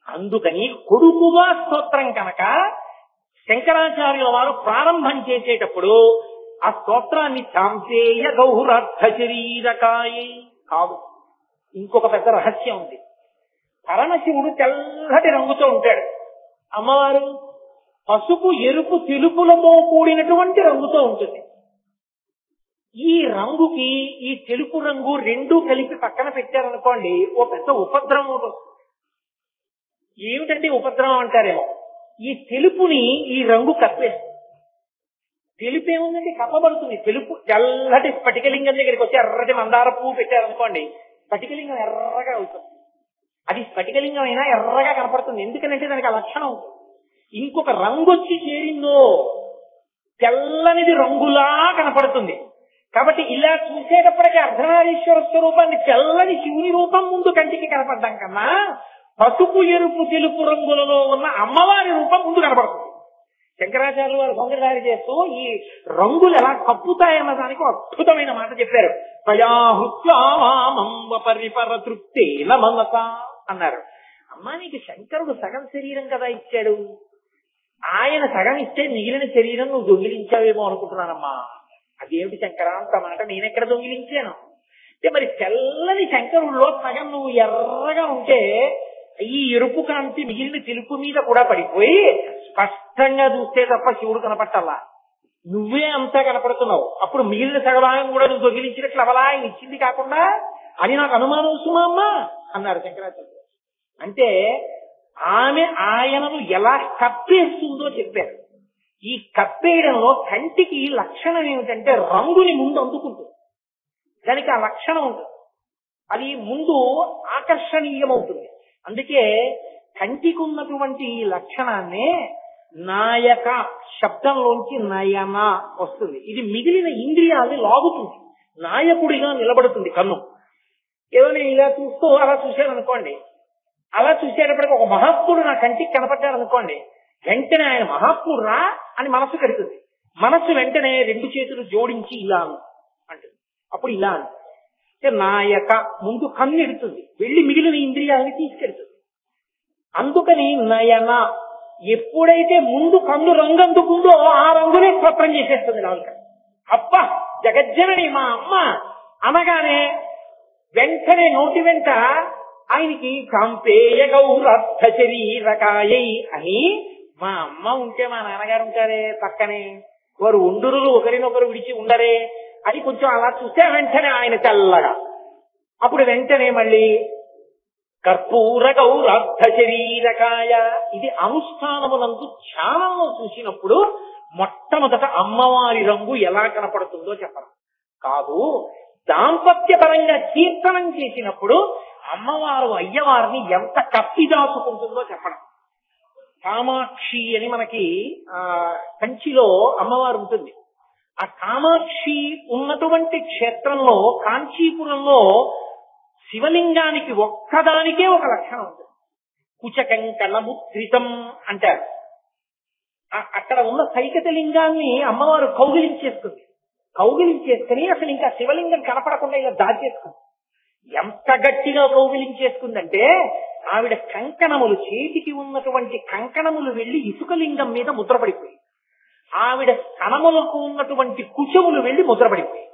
అందుకని కొడుకుగా స్తోత్రం కనుక శంకరాచార్యుల వారు ప్రారంభం చేసేటప్పుడు ఆ స్తోత్రాన్ని శాంతేయ గౌరార్థ శరీరకాయ కాదు. ఇంకొక పెద్ద రహస్యం ఉంది. పరమశివుడు తెల్లటి రంగుతో ఉంటాడు, అమ్మవారు పసుపు ఎరుపు తెలుపులతో కూడినటువంటి రంగుతో ఉంటుంది. ఈ రంగుకి ఈ తెలుపు రంగు రెండూ కలిపి పక్కన పెట్టారనుకోండి, ఓ పెద్ద ఉపద్రవం ఉంటుంది. ఏమిటంటే ఉపద్రవం అంటారేమో. ఈ తెలుపుని ఈ రంగు కప్పేస్తుంది. తెలుపు ఏముందండి? కప్పబడుతుంది. తెలుపు తెల్లటి స్ఫటికలింగం దగ్గరికి వచ్చి ఎర్రటి మందార పువ్వు పెట్టారనుకోండి, స్ఫటికలింగం ఎర్రగా అవుతుంది. అది స్ఫటికలింగం అయినా ఎర్రగా కనపడుతుంది. ఎందుకంటే దానికి ఆ లక్షణం ఉంటుంది. ఇంకొక రంగు వచ్చి చేరిందో తెల్లనిది రంగులా కనపడుతుంది. కాబట్టి ఇలా చూసేటప్పటికీ అర్ధనారీశ్వర స్వరూపాన్ని తెల్లని శివుని రూపం ముందు కంటికి కనపడ్డాం కన్నా పసుపు ఎరుపు తెలుపు రంగులలో ఉన్న అమ్మవారి రూపం ముందు కనపడుతుంది. శంకరాచార్యులు వారు సంగతి చేస్తూ ఈ రంగులు ఎలా కప్పుతాయన్న దానికి అద్భుతమైన మాట చెప్పారు. పరిపర తృప్తేన మనస అన్నారు. అమ్మా నీకు శంకరుడు సగం శరీరం కదా ఇచ్చాడు, ఆయన సగం ఇస్తే మిగిలిన శరీరం నువ్వు దొంగిలించావేమో అనుకుంటున్నానమ్మా. అదేమిటి శంకర అంత మాట నేనెక్కడ దొంగిలించాను అంటే, మరి తెల్లని శంకరుల్లో సగం నువ్వు ఎర్రగా ఉంటే ఈ ఎరుపు కాంతి మిగిలిన తెలుపు మీద కూడా పడిపోయి స్పష్టంగా చూస్తే తప్ప శివుడు కనపట్టాలా, నువ్వే అంతా కనపడుతున్నావు. అప్పుడు మిగిలిన సగభాగం కూడా నువ్వు దొంగిలించినట్లు అవలా ఆయన ఇచ్చింది కాకుండా అని నాకు అనుమానం సుమా అమ్మా అన్నారు శంకరాచార్య. అంటే ఆమె ఆయనను ఎలా కప్పేస్తుందో చెప్పారు. ఈ కప్పేయడంలో కంటికి లక్షణం ఏమిటంటే రంగుని ముందు అందుకుంటుంది. దానికి ఆ లక్షణం ఉంటుంది. అది ముందు ఆకర్షణీయమవుతుంది. అందుకే కంటికి ఉన్నటువంటి లక్షణాన్నే నాయక శబ్దంలోంచి నయన వస్తుంది. ఇది మిగిలిన ఇంద్రియాల్ని లాగుతుంది, నాయకుడిగా నిలబడుతుంది కన్ను. ఏదో నేను ఇలా చూస్తూ అలా చూశాను అనుకోండి, అలా చూసేటప్పటికి ఒక మహాత్ముడు నా కంటికి కనపడ్డాడు అనుకోండి, వెంటనే ఆయన మహాత్ముడు రా అని మనస్సు కడుతుంది. మనస్సు వెంటనే రెండు చేతులు జోడించి ఇలా అంటుంది, అప్పుడు ఇలా అంటే నాయక ముందు కన్ను ఎడుతుంది, వెళ్ళి మిగిలిన ఇంద్రియాలని తీసుకెళ్తుంది. అందుకని నయన ఎప్పుడైతే ముందు కన్ను రంగు అందుకుందో ఆ రంగునే స్వప్నం చేసేస్తుంది నాలుక. అబ్బా జగజ్జనని మా అమ్మ అనగానే వెంటనే నోటి వెంట ఆయనకి కాంపేయ గౌరర్థ శరీరకాయై అని, మా అమ్మ ఉంటే మా నాన్నగారు ఉంటారే పక్కనే, వారు ఉండురులు ఒకరినొకరు విడిచి ఉండరే అని కొంచెం అలా చూస్తే వెంటనే ఆయన తెల్లగా. అప్పుడు వెంటనే మళ్ళీ కర్పూర గౌరర్థ శరీరకాయ. ఇది అనుష్ఠానమునందు ధ్యానంలో చూసినప్పుడు మొట్టమొదట అమ్మవారి రంగు ఎలా కనపడుతుందో చెప్పడం కాదు, దాంపత్యపరంగా కీర్తనం చేసినప్పుడు అమ్మవారు అయ్యవారిని ఎంత కప్పిదాచుకుంటుందో చెప్పడం. కామాక్షి అని మనకి కంచిలో అమ్మవారు ఉంటుంది. ఆ కామాక్షి ఉన్నటువంటి క్షేత్రంలో కాంచీపురంలో శివలింగానికి ఒక్కదానికే ఒక లక్షణం ఉంటుంది, కుచకంకణముద్రితం అంటారు. అక్కడ ఉన్న సైకత లింగాన్ని అమ్మవారు కౌగిలించేసుకుని అసలు ఇంకా శివలింగం కనపడకుండా ఇలా దాచేసుకుంది. ఎంత గట్టిగా కౌగిలించేసుకుందంటే ఆవిడ కంకణములు, చేతికి ఉన్నటువంటి కంకణములు వెళ్లి ఇసుకలింగం మీద ముద్రపడిపోయి, ఆవిడ స్తనములకు ఉన్నటువంటి కుచములు వెళ్లి ముద్రపడిపోయి,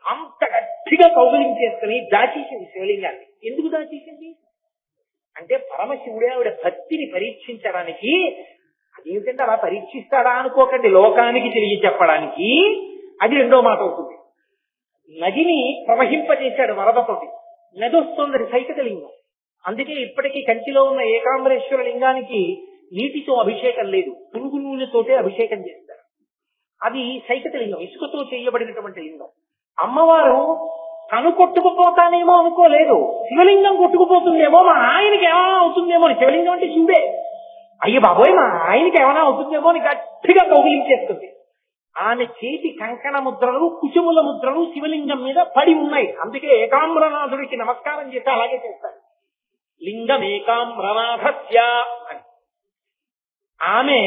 అంత గట్టిగా కౌగిలించేసుకుని దాచేసింది శివలింగాన్ని. ఎందుకు దాచేసింది అంటే పరమశివుడే ఆవిడ భక్తిని పరీక్షించడానికి. అదేమిటంటే అలా పరీక్షిస్తాడా అనుకోకండి, లోకానికి తెలియచెప్పడానికి. అది రెండో మాట అవుతుంది. నదిని ప్రవహింపజేశాడు వరదతోటి, నది వస్తోంది సైకత లింగం. అందుకే ఇప్పటికీ కంచిలో ఉన్న ఏకాంబరేశ్వర లింగానికి నీటితో అభిషేకం లేదు, పురుగు నూనెతోటే అభిషేకం చేస్తారు. అది సైకత లింగం, ఇసుకతో చేయబడినటువంటి లింగం. అమ్మవారు తను కొట్టుకుపోతానేమో అనుకోలేదు, శివలింగం కొట్టుకుపోతుందేమో, మా ఆయనకి ఏమైనా అవుతుందేమో అని. శివలింగం అంటే శివుడే, అయ్య బాబోయ్ మా ఆయనకి ఏమైనా అవుతుందేమో అని గట్టిగా కౌగిలించేస్తుంది. ఆమె చేతి కంకణ ముద్రలు, కుచుముల ముద్రలు శివలింగం మీద పడి ఉన్నాయి. అందుకే ఏకాంబరనాథుడికి నమస్కారం చేస్తే అలాగే చేస్తారు, లింగం ఏకాంబరనాథస్య అని. ఆమె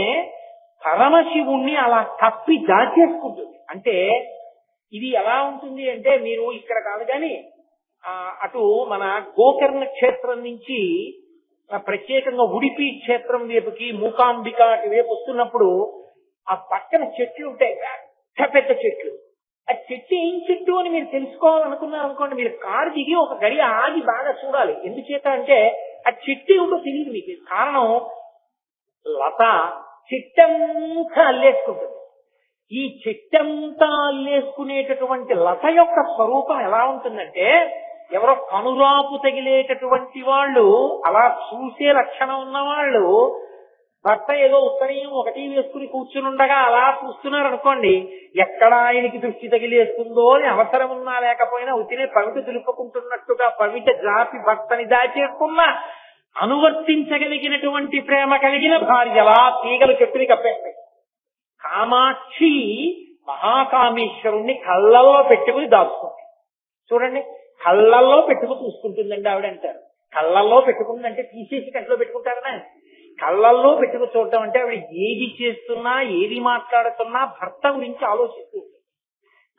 పరమశివుణ్ణి అలా కప్పి దాచేసుకుంటుంది. అంటే ఇది ఎలా ఉంటుంది అంటే, మీరు ఇక్కడ కాదు కానీ అటు మన గోకర్ణ క్షేత్రం నుంచి ప్రత్యేకంగా ఉడిపి క్షేత్రం వైపుకి, మూకాంబిక అటు వైపు వస్తున్నప్పుడు ఆ పక్కన చెట్లు ఉంటాయి, పెద్ద పెద్ద చెట్లు. ఆ చెట్టు ఏం చెట్టు అని మీరు తెలుసుకోవాలనుకున్నారు అనుకోండి, మీరు కారు దిగి ఒక గడి ఆగి బాగా చూడాలి. ఎందుచేత అంటే ఆ చెట్టు ఏమిటో తెలియదు మీకు. కారణం లత చెట్టంతా అల్లేసుకుంటుంది. ఈ చెట్టంతా అల్లేసుకునేటటువంటి లత యొక్క స్వరూపం ఎలా ఉంటుందంటే, ఎవరో కనురాపు తగిలేటటువంటి వాళ్ళు, అలా చూసే లక్షణం ఉన్నవాళ్ళు భర్త ఏదో ఉత్తరీయం ఒకటి వేసుకుని కూర్చునుండగా అలా చూస్తున్నారు అనుకోండి, ఎక్కడ ఆయనకి దృష్టి తగిలేస్తుందో అని అవసరం ఉన్నా లేకపోయినా ఉతినే పవిట దులుపుకుంటున్నట్టుగా పవిట జాపి భర్తని దాచేసుకున్న అనువర్తించగలిగినటువంటి ప్రేమ కలిగిన భార్యలా తీగలు చెట్టుని కప్పేస్తాయి. కామాక్షి మహాకామేశ్వరుణ్ణి కళ్ళల్లో పెట్టుకుని దాచుకుంది. చూడండి, కళ్ళల్లో పెట్టుకుని చూసుకుంటుందండి ఆవిడ అంటారు. కళ్ళల్లో పెట్టుకుందంటే తీసేసి కంట్లో పెట్టుకుంటారనా? కళ్ళల్లో పెట్టుకు చూడటం అంటే ఆవిడ ఏది చేస్తున్నా, ఏది మాట్లాడుతున్నా భర్త గురించి ఆలోచిస్తూ ఉంటుంది.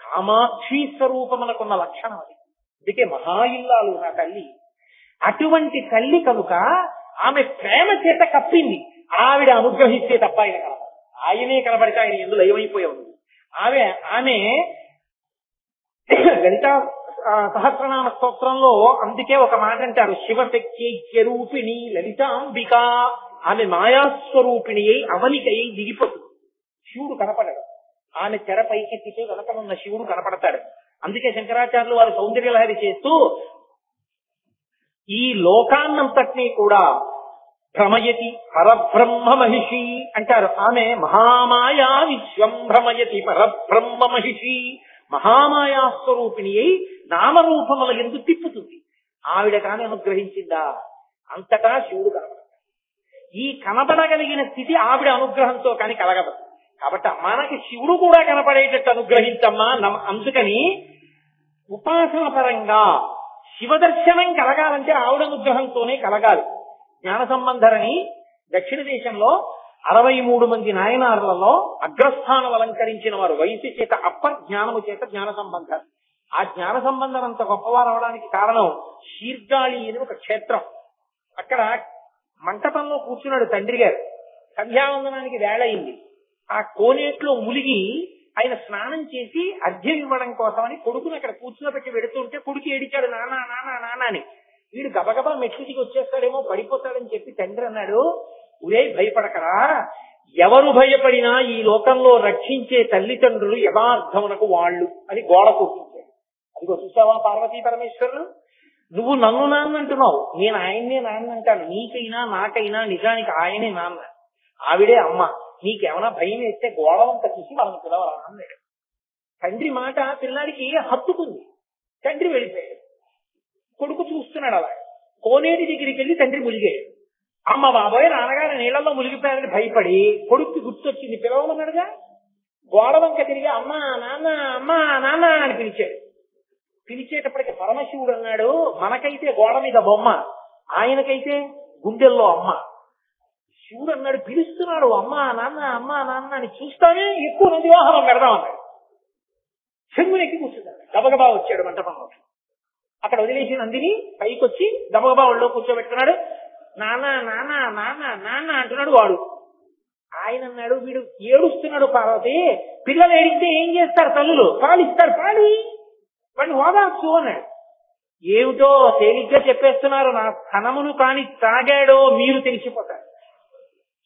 కామాక్షి స్వరూపమునకున్న లక్షణం అది. అందుకే మహాయిల్లాలు నా తల్లి. అటువంటి తల్లి కనుక ఆమె ప్రేమ చేత కప్పింది. ఆవిడ అనుగ్రహిస్తే తప్ప ఆయన కనపడ, ఆయనే కనపడితే ఆయన ఎందులో లయమైపోయే ఉంది. ఆమె లలిత సహస్రనామ స్తోత్రంలో అందుకే ఒక మాట అంటారు, శివశక్తి లలితాంబిక. ఆమె మాయాస్వరూపిణి అయి అవనికై దిగిపోతుంది. శివుడు కనపడడు, ఆమె తెర పైకెత్తితే వెనకనున్న శివుడు కనపడతాడు. అందుకే శంకరాచార్యులు వారు సౌందర్యలహరి చేస్తూ ఈ లోకాన్నంతటినీ కూడా భ్రమయతి పరబ్రహ్మ మహిషి అంటారు. ఆమె మహామాయా విశ్వం భ్రమయతి పరబ్రహ్మ మహిషి. మహామాయా స్వరూపిణి అయి నామరూపముల యందు తిప్పుతుంది. ఆవిడ కాని అనుగ్రహించిందా? అంతటా శివుడు కనబడతాడు. ఈ కనబడగలిగిన స్థితి ఆవిడ అనుగ్రహంతో కానీ కలగదు. కాబట్టి మనకి శివుడు కూడా కనపడేటట్టు అనుగ్రహించమ్మా. అందుకని ఉపాసన పరంగా శివదర్శనం కలగాలంటే ఆవిడ అనుగ్రహంతోనే కలగాలి. జ్ఞాన సంబంధరని దక్షిణ దేశంలో 63 మంది నాయనారులలో అగ్రస్థానం అలంకరించిన వారు. వయసు చేత అప్పర్, జ్ఞానము చేత జ్ఞాన సంబంధం. ఆ జ్ఞాన సంబంధం అంత గొప్పవారు అవడానికి కారణం శీర్గాళి అని ఒక క్షేత్రం. అక్కడ మంటపంలో కూర్చున్నాడు తండ్రి గారు. సంధ్యావందనానికి వేళ అయింది. ఆ కోనేట్లో ములిగి ఆయన స్నానం చేసి అర్ఘ్యం ఇవ్వడం కోసమని కొడుకుని అక్కడ కూర్చున్నపెట్టి వెడుతుంటే కొడుకు ఏడిచాడు, నానా నానా నానా అని. వీడు గబగబా మెట్లు దిగి వచ్చేస్తాడేమో, పడిపోతాడని చెప్పి తండ్రి అన్నాడు, ఉరే భయపడకరా, ఎవరు భయపడినా ఈ లోకంలో రక్షించే తల్లిదండ్రులు యథార్థమునకు వాళ్ళు అని గోడ కూర్చుంటాడు. అదిగో చూసావా పార్వతీ పరమేశ్వరులు, నువ్వు నన్ను నాన్న అంటున్నావు, నేను ఆయన్నే నాన్న అంటాను. నీకైనా నాకైనా నిజానికి ఆయనే నాన్న, ఆవిడే అమ్మ. నీకేమైనా భయం వేస్తే గోడవంత చూసి వాళ్ళని పిలవరా అన్నాడు. తండ్రి మాట పిల్లాడికి హత్తుకుంది. తండ్రి వెళ్ళిపోయాడు. కొడుకు చూస్తున్నాడు అలా. కోనేటి దగ్గరికి వెళ్ళి తండ్రి ములిగాడు. అమ్మ బాబోయ్, నాన్నగారు నీళ్లలో మునిగిపోయారని భయపడి కొడుక్కి గుర్తొచ్చింది, పిలవమన్నాడుగా. గోడవంక తిరిగి అమ్మా నాన్న అమ్మా నాన్న అని పిలిచాడు. పిలిచేటప్పటికి పరమశివుడు అన్నాడు, మనకైతే గోడ మీద బొమ్మ, ఆయనకైతే గుండెల్లో అమ్మ. శివుడు అన్నాడు, పిలుస్తున్నాడు అమ్మా నాన్న అమ్మా నాన్న అని, చూస్తానే ఎక్కువ నది వాహనం పెడదాం అన్నాడు. శంగునెక్కి కూర్చున్నాడు. గబగబా వచ్చాడు మంటపంలో. అక్కడ వదిలేసి నందిని పైకి వచ్చి గబగబా ఒళ్ళో కూర్చోబెట్టుకున్నాడు. నాన్న నాన్న నాన్న నాన్న అంటున్నాడు వాడు. ఆయన అన్నాడు, వీడు ఏడుస్తున్నాడు పార్వతి, పిల్లలు ఏడిస్తే ఏం చేస్తారు తల్లులు? పాలిస్తారు, పాడి వాడిని హోదాచ్చు అన్నాడు. ఏమిటో తేలిగ్గా చెప్పేస్తున్నారు, నా ధనమును కాని తాగాడో మీరు తెలిసిపోతారు.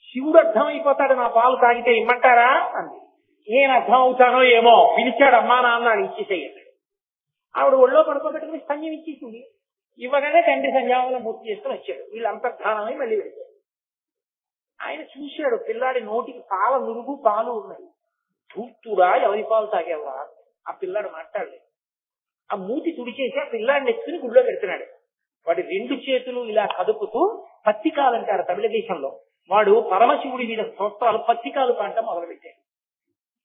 శివుడు అర్థమైపోతాడు, నా పాలు తాగితే ఇమ్మంటారా అంది. నేను అర్థం అవుతానో ఏమో, పిలిచాడు అమ్మా నాన్న అని ఇచ్చేసేయండి. ఆవిడ ఒళ్ళో పడుకోబెట్టుకుని సంజయం ఇచ్చేసింది. ఇవ్వగానే తండ్రి సంధ్యావనం పూర్తి చేసుకుని వచ్చాడు. వీళ్ళు అంతర్ధానమై మళ్ళీ వెళ్ళారు. ఆయన చూశాడు, పిల్లాడి నోటికి పాల నురుగు పాలు ఉన్నాయి. చూస్తురా, ఎవరి పాలు తాగేవా? ఆ పిల్లాడు మాట్లాడలేదు. ఆ మూతి తుడిచేసి ఆ పిల్లాడిని ఎత్తుకుని గుడిలో పెడుతున్నాడు. వాడి 2 చేతులు ఇలా కదుపుతూ పత్తికాలు అంటారు తమిళ దేశంలో. వాడు పరమశివుడి మీద స్తోత్రాలు పత్తికాలు పాడటం మొదలుపెట్టాడు.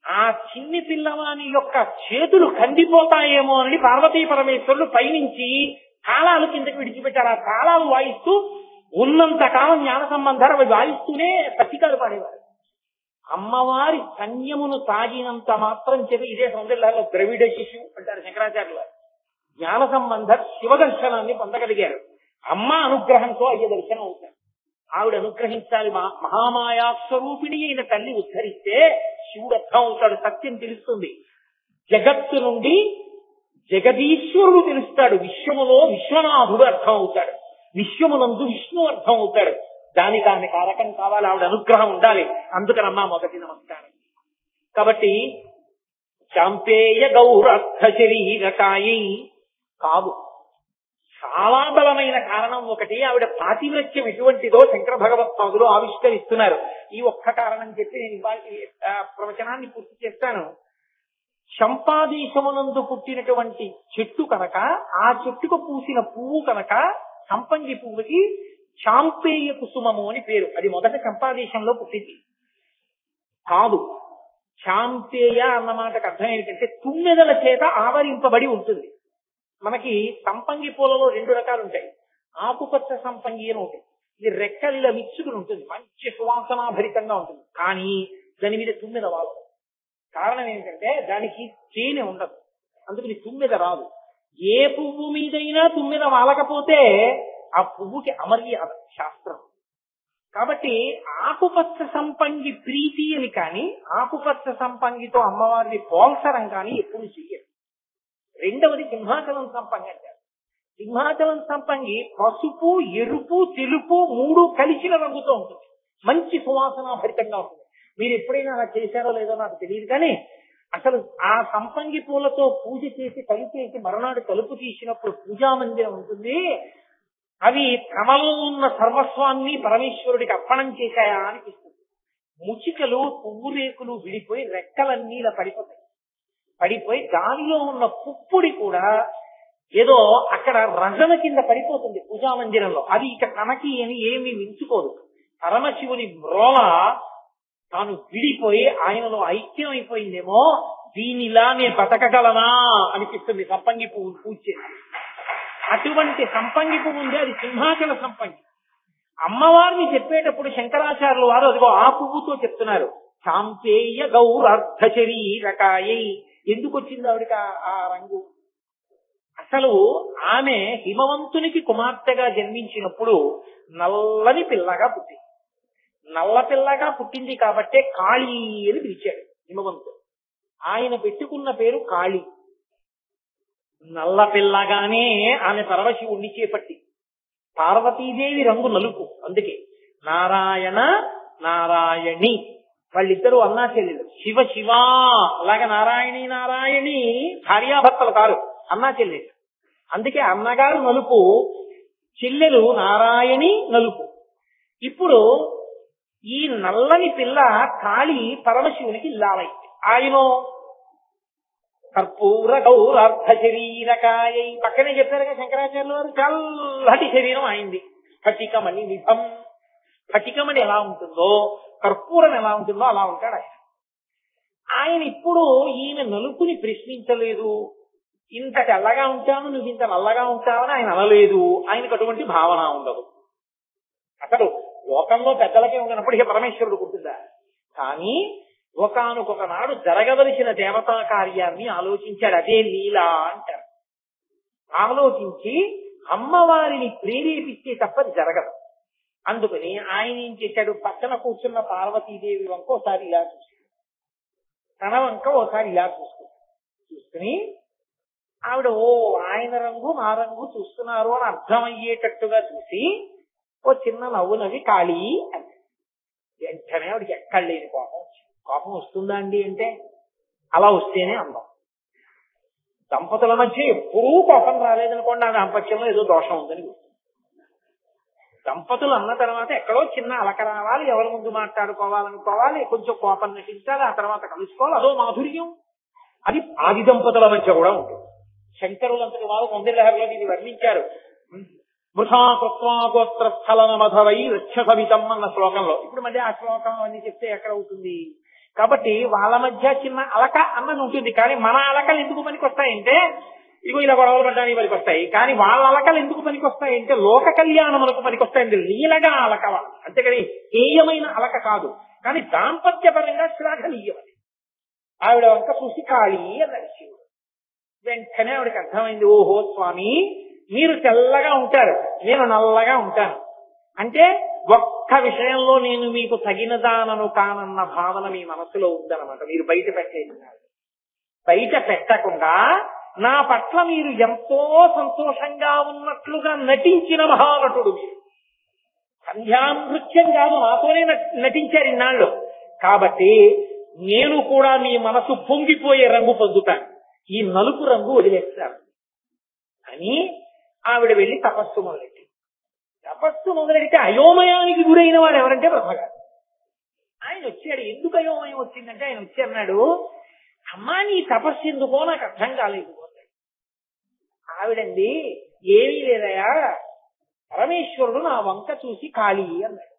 ఆ చిన్ని పిల్లవాని యొక్క చేతులు కందిపోతాయేమో అని పార్వతీ పరమేశ్వరులు పైనుంచి తాళాలు కిందకి విడిచిపెట్టారు. ఆ తాళాలు వాయిస్తూ ఉన్నంత కాలం జ్ఞాన సంబంధాలు అవి వాయిస్తూనే పత్తికాలు పాడేవారు. అమ్మవారి కన్యమును తాగినంత మాత్రం చెప్పి ఇదే సౌందర్యాల్లో ద్రవిడ శిశువు అంటారు శంకరాచార్యులు వారు. జ్ఞాన సంబంధ శివ దర్శనాన్ని పొందగలిగారు. అమ్మ అనుగ్రహంతో అయ్యే దర్శనం అవుతారు. ఆవిడ అనుగ్రహించాలి. మహామాయా స్వరూపిణి అయిన తల్లి ఉద్ధరిస్తే శివుడు అర్థం అవుతాడు, సత్యం తెలుస్తుంది. జగత్తు నుండి జగదీశ్వరుడు తెలుస్తాడు. విశ్వములో విశ్వనాథుడు అర్థం అవుతాడు. విశ్వమునందు విష్ణు అర్థం అవుతాడు. దానికి ఆమె కారకం కావాలి, ఆవిడ అనుగ్రహం ఉండాలి. అందుకనమ్మా మొదటి నమస్కారం. కాబట్టి చాంపేయ గౌరర్థ శరీరకాయి కాదు, చాలా బలమైన కారణం ఒకటి. ఆవిడ పాతివ్రత్యం ఎటువంటిదో శంకర భగవత్పాదులు ఆవిష్కరిస్తున్నారు. ఈ ఒక్క కారణం చెప్పి నేను ఇవాళ ప్రవచనాన్ని పూర్తి చేస్తాను. చంపాదేశమునందు పుట్టినటువంటి చెట్టు కనుక, ఆ చెట్టుకు పూసిన పువ్వు కనుక సంపంగి పువ్వుకి చాంపేయ కుసుమము అని పేరు. అది మొదట చంపాదేశంలో పుట్టింది కాదు. చాంపేయ అన్న మాటకు అర్థం ఏంటంటే తుమ్మెదల చేత ఆవరింపబడి ఉంటుంది. మనకి సంపంగి పూలలో 2 రకాలు ఉంటాయి. ఆకుపచ్చ సంపంగి అని ఉంటుంది. ఇది రెక్కలిలా విచ్చుకుని ఉంటుంది, మంచి సువాసనాభరితంగా ఉంటుంది. కానీ దాని మీద తుమ్మెద వాలదు. కారణం ఏంటంటే దానికి తేనె ఉండదు, అందుకని తుమ్మెద రాదు. ఏ పువ్వు మీదైనా తుమ్మెద వాలకపోతే ఆ పువ్వుకి అమర్యాద శాస్త్రం. కాబట్టి ఆకుపచ్చ సంపంగి ప్రీతి అని కానీ, ఆకుపచ్చ సంపంగితో అమ్మవారిని పోల్చడం కానీ ఎప్పుడు చెయ్యరు. రెండవది సింహాచలం సంపంగి అంటారు. సింహాచలం సంపంగి పసుపు, ఎరుపు, తెలుపు 3 కలిసిన రంగుతో ఉంటుంది. మంచి సువాసనాభరితంగా ఉంటుంది. మీరు ఎప్పుడైనా అలా చేశారో లేదో నాకు తెలియదు, కానీ అసలు ఆ సంపంగి పూలతో పూజ చేసి కలిపేసి మరునాడు తలుపు తీసినప్పుడు పూజా మందిరం ఉంటుంది. అవి తమలో ఉన్న సర్వస్వాన్ని పరమేశ్వరుడికి అర్పణం చేశాయా అనిపిస్తుంది. ముచికలు, పువ్వు రేకులు విడిపోయి రెక్కలన్నీ ఇలా పడిపోతాయి. పడిపోయి దానిలో ఉన్న పుప్పుడి కూడా ఏదో అక్కడ రజన కింద పడిపోతుంది పూజామందిరంలో. అది ఇక తనకి అని ఏమీ మించుకోదు. పరమశివుని మ్రోల తాను విడిపోయి ఆయనలో ఐక్యం అయిపోయిందేమో, దీనిలా నేను బతకగలనా అనిపిస్తుంది సంపంగి పువ్వు పూజ చేసి. అటువంటి సంపంగి పువ్వు ఉంది, అది సింహాచల సంపంగి. అమ్మవారిని చెప్పేటప్పుడు శంకరాచార్యులు వారు అదిగో ఆ పువ్వుతో చెప్తున్నారు. చాంపేయ గౌరర్ధ శరీరకాయై. ఎందుకు వచ్చింది ఆవిడికి ఆ రంగు? అసలు ఆమె హిమవంతునికి కుమార్తెగా జన్మించినప్పుడు నల్లని పిల్లగా పుట్టింది. నల్ల పిల్లగా పుట్టింది కాబట్టే కాళీ అని పిలిచాడు హిమవంతుడు. ఆయన పెట్టుకున్న పేరు కాళీ. నల్ల పిల్లగానే ఆమె పరమశివుణ్ణి చేపట్టి. పార్వతీదేవి రంగు నలుపు, అందుకే నారాయణ నారాయణి వాళ్ళిద్దరూ అన్నా చెల్లెలు. శివ శివ అలాగే నారాయణి నారాయణి భార్యాభర్తలు కారు, అన్నా చెల్లెలు. అందుకే అన్నగారు నలుపు, చెల్లెలు నారాయణి నలుపు. ఇప్పుడు ఈ నల్లని పిల్ల కాళీ పరమశివునికి ఇల్లాలైంది. ఆయన కర్పూర గౌరర్ధ శరీరకాయై. పక్కనే చెప్పారుగా శంకరాచార్యులు వారు, చల్లటి శరీరం అయింది. స్ఫటికమణి నిభం. స్ఫటికమణి ఎలా ఉంటుందో, కర్పూరం ఎలా ఉంటుందో అలా ఉంటాడు ఆయన. ఆయన ఇప్పుడు ఈమె నలుపుని ప్రశ్నించలేదు. ఇంత తెల్లగా ఉంటాను, నువ్వు ఇంత నల్లగా ఉంటావని ఆయన అనలేదు. ఆయనకు అటువంటి భావన ఉండదు. అసలు లోకంలో పెద్దలకే ఉన్నప్పుడు ఇక పరమేశ్వరుడు ఉంటుందా? కానీ ఒకానొక నాడు జరగవలసిన దేవతా కార్యాన్ని ఆలోచించాడు. అదే లీలా అంటారు. ఆలోచించి అమ్మవారిని ప్రేరేపిస్తే తప్పది జరగదు. అందుకని ఆయన ఏం చేశాడు, పక్కన కూర్చున్న పార్వతీదేవి వంక ఒకసారి ఇలా చూసుకుని, తన వంక ఒకసారి ఇలా చూసుకుని ఆవిడ ఓ ఆయన రంగు నా రంగు చూస్తున్నారు అని అర్థమయ్యేటట్టుగా చూసి ఓ చిన్న నవ్వు నవ్వి కాళీ అంటే వెంటనే ఆవిడకి ఎక్కడ లేని కోపం వస్తుందా అండి అంటే అలా వస్తేనే అందం. దంపతుల మధ్య ఎప్పుడూ కోపం రాలేదనుకోండి, ఆ దాంపత్యంలో ఏదో దోషం ఉందని. దంపతులు అన్న తర్వాత ఎక్కడో చిన్న అలక రావాలి, ఎవరి ముందు మాట్లాడుకోవాలనుకోవాలి, కొంచెం కోపం నటించాలి, ఆ తర్వాత కలుసుకోవాలి, అదో మాధుర్యం. అది ఆది దంపతుల మధ్య కూడా ఉంటుంది. శంకరులంతటి వారు కొందరిలో దీన్ని వర్ణించారు. వృథాకృత్వాగోత్ర స్థలన మధవై రక్షసవితం అన్న శ్లోకంలో. ఇప్పుడు మధ్య ఆ శ్లోకం అన్ని చెప్తే ఎక్కడ అవుతుంది? కాబట్టి వాళ్ళ మధ్య చిన్న అలక అన్నది ఉంటుంది. కానీ మన అలకలు ఎందుకు పనికొస్తాయంటే ఇగో ఇలా గొడవలు పడ్డానికి పనికొస్తాయి. కానీ వాళ్ళ అలకలు ఎందుకు పనికొస్తాయంటే లోక కళ్యాణములకు పనికొస్తాయండి. లీలగా అలక వాళ్ళు, అంతేకాని హేయమైన అలక కాదు. కానీ దాంపత్యపరంగా శ్లాఘనీయమని. ఆవిడ వంక చూసి కాళీ అన్నాడు శివుడు. వెంటనే ఆవిడకి అర్థమైంది, ఓహో స్వామి మీరు తెల్లగా ఉంటారు, నేను నల్లగా ఉంటాను అంటే ఒక్క విషయంలో నేను మీకు తగినదానను కానన్న భావన మీ మనసులో ఉందన్నమాట. మీరు బయట పెట్టేస్తున్నారు. బయట పెట్టకుండా నా పట్ల మీరు ఎంతో సంతోషంగా ఉన్నట్లుగా నటించిన మహానటుడు మీరు. సంధ్యానృత్యం కాదు, నాతోనే నటించారు ఇన్నాళ్ళు. కాబట్టి నేను కూడా మీ మనసు పొంగిపోయే రంగు పొందుతాను, ఈ నలుపు రంగు వదిలేస్తాను అని ఆవిడ వెళ్లి తపస్సు మొదలెట్టి. తపస్సు మొదలెడితే అయోమయానికి గురైన వాడు ఎవరంటే బ్రహ్మగారు. ఆయన వచ్చాడు. ఎందుకు అయోమయం వచ్చిందంటే ఆయన వచ్చి అన్నాడు, అమ్మా నీ తపస్సు ఎందుకో నాకు అర్థం కాలేదు. ఆవిడండి ఏమీ లేదయా, పరమేశ్వరుడు నా వంక చూసి కాళీ అన్నాడు.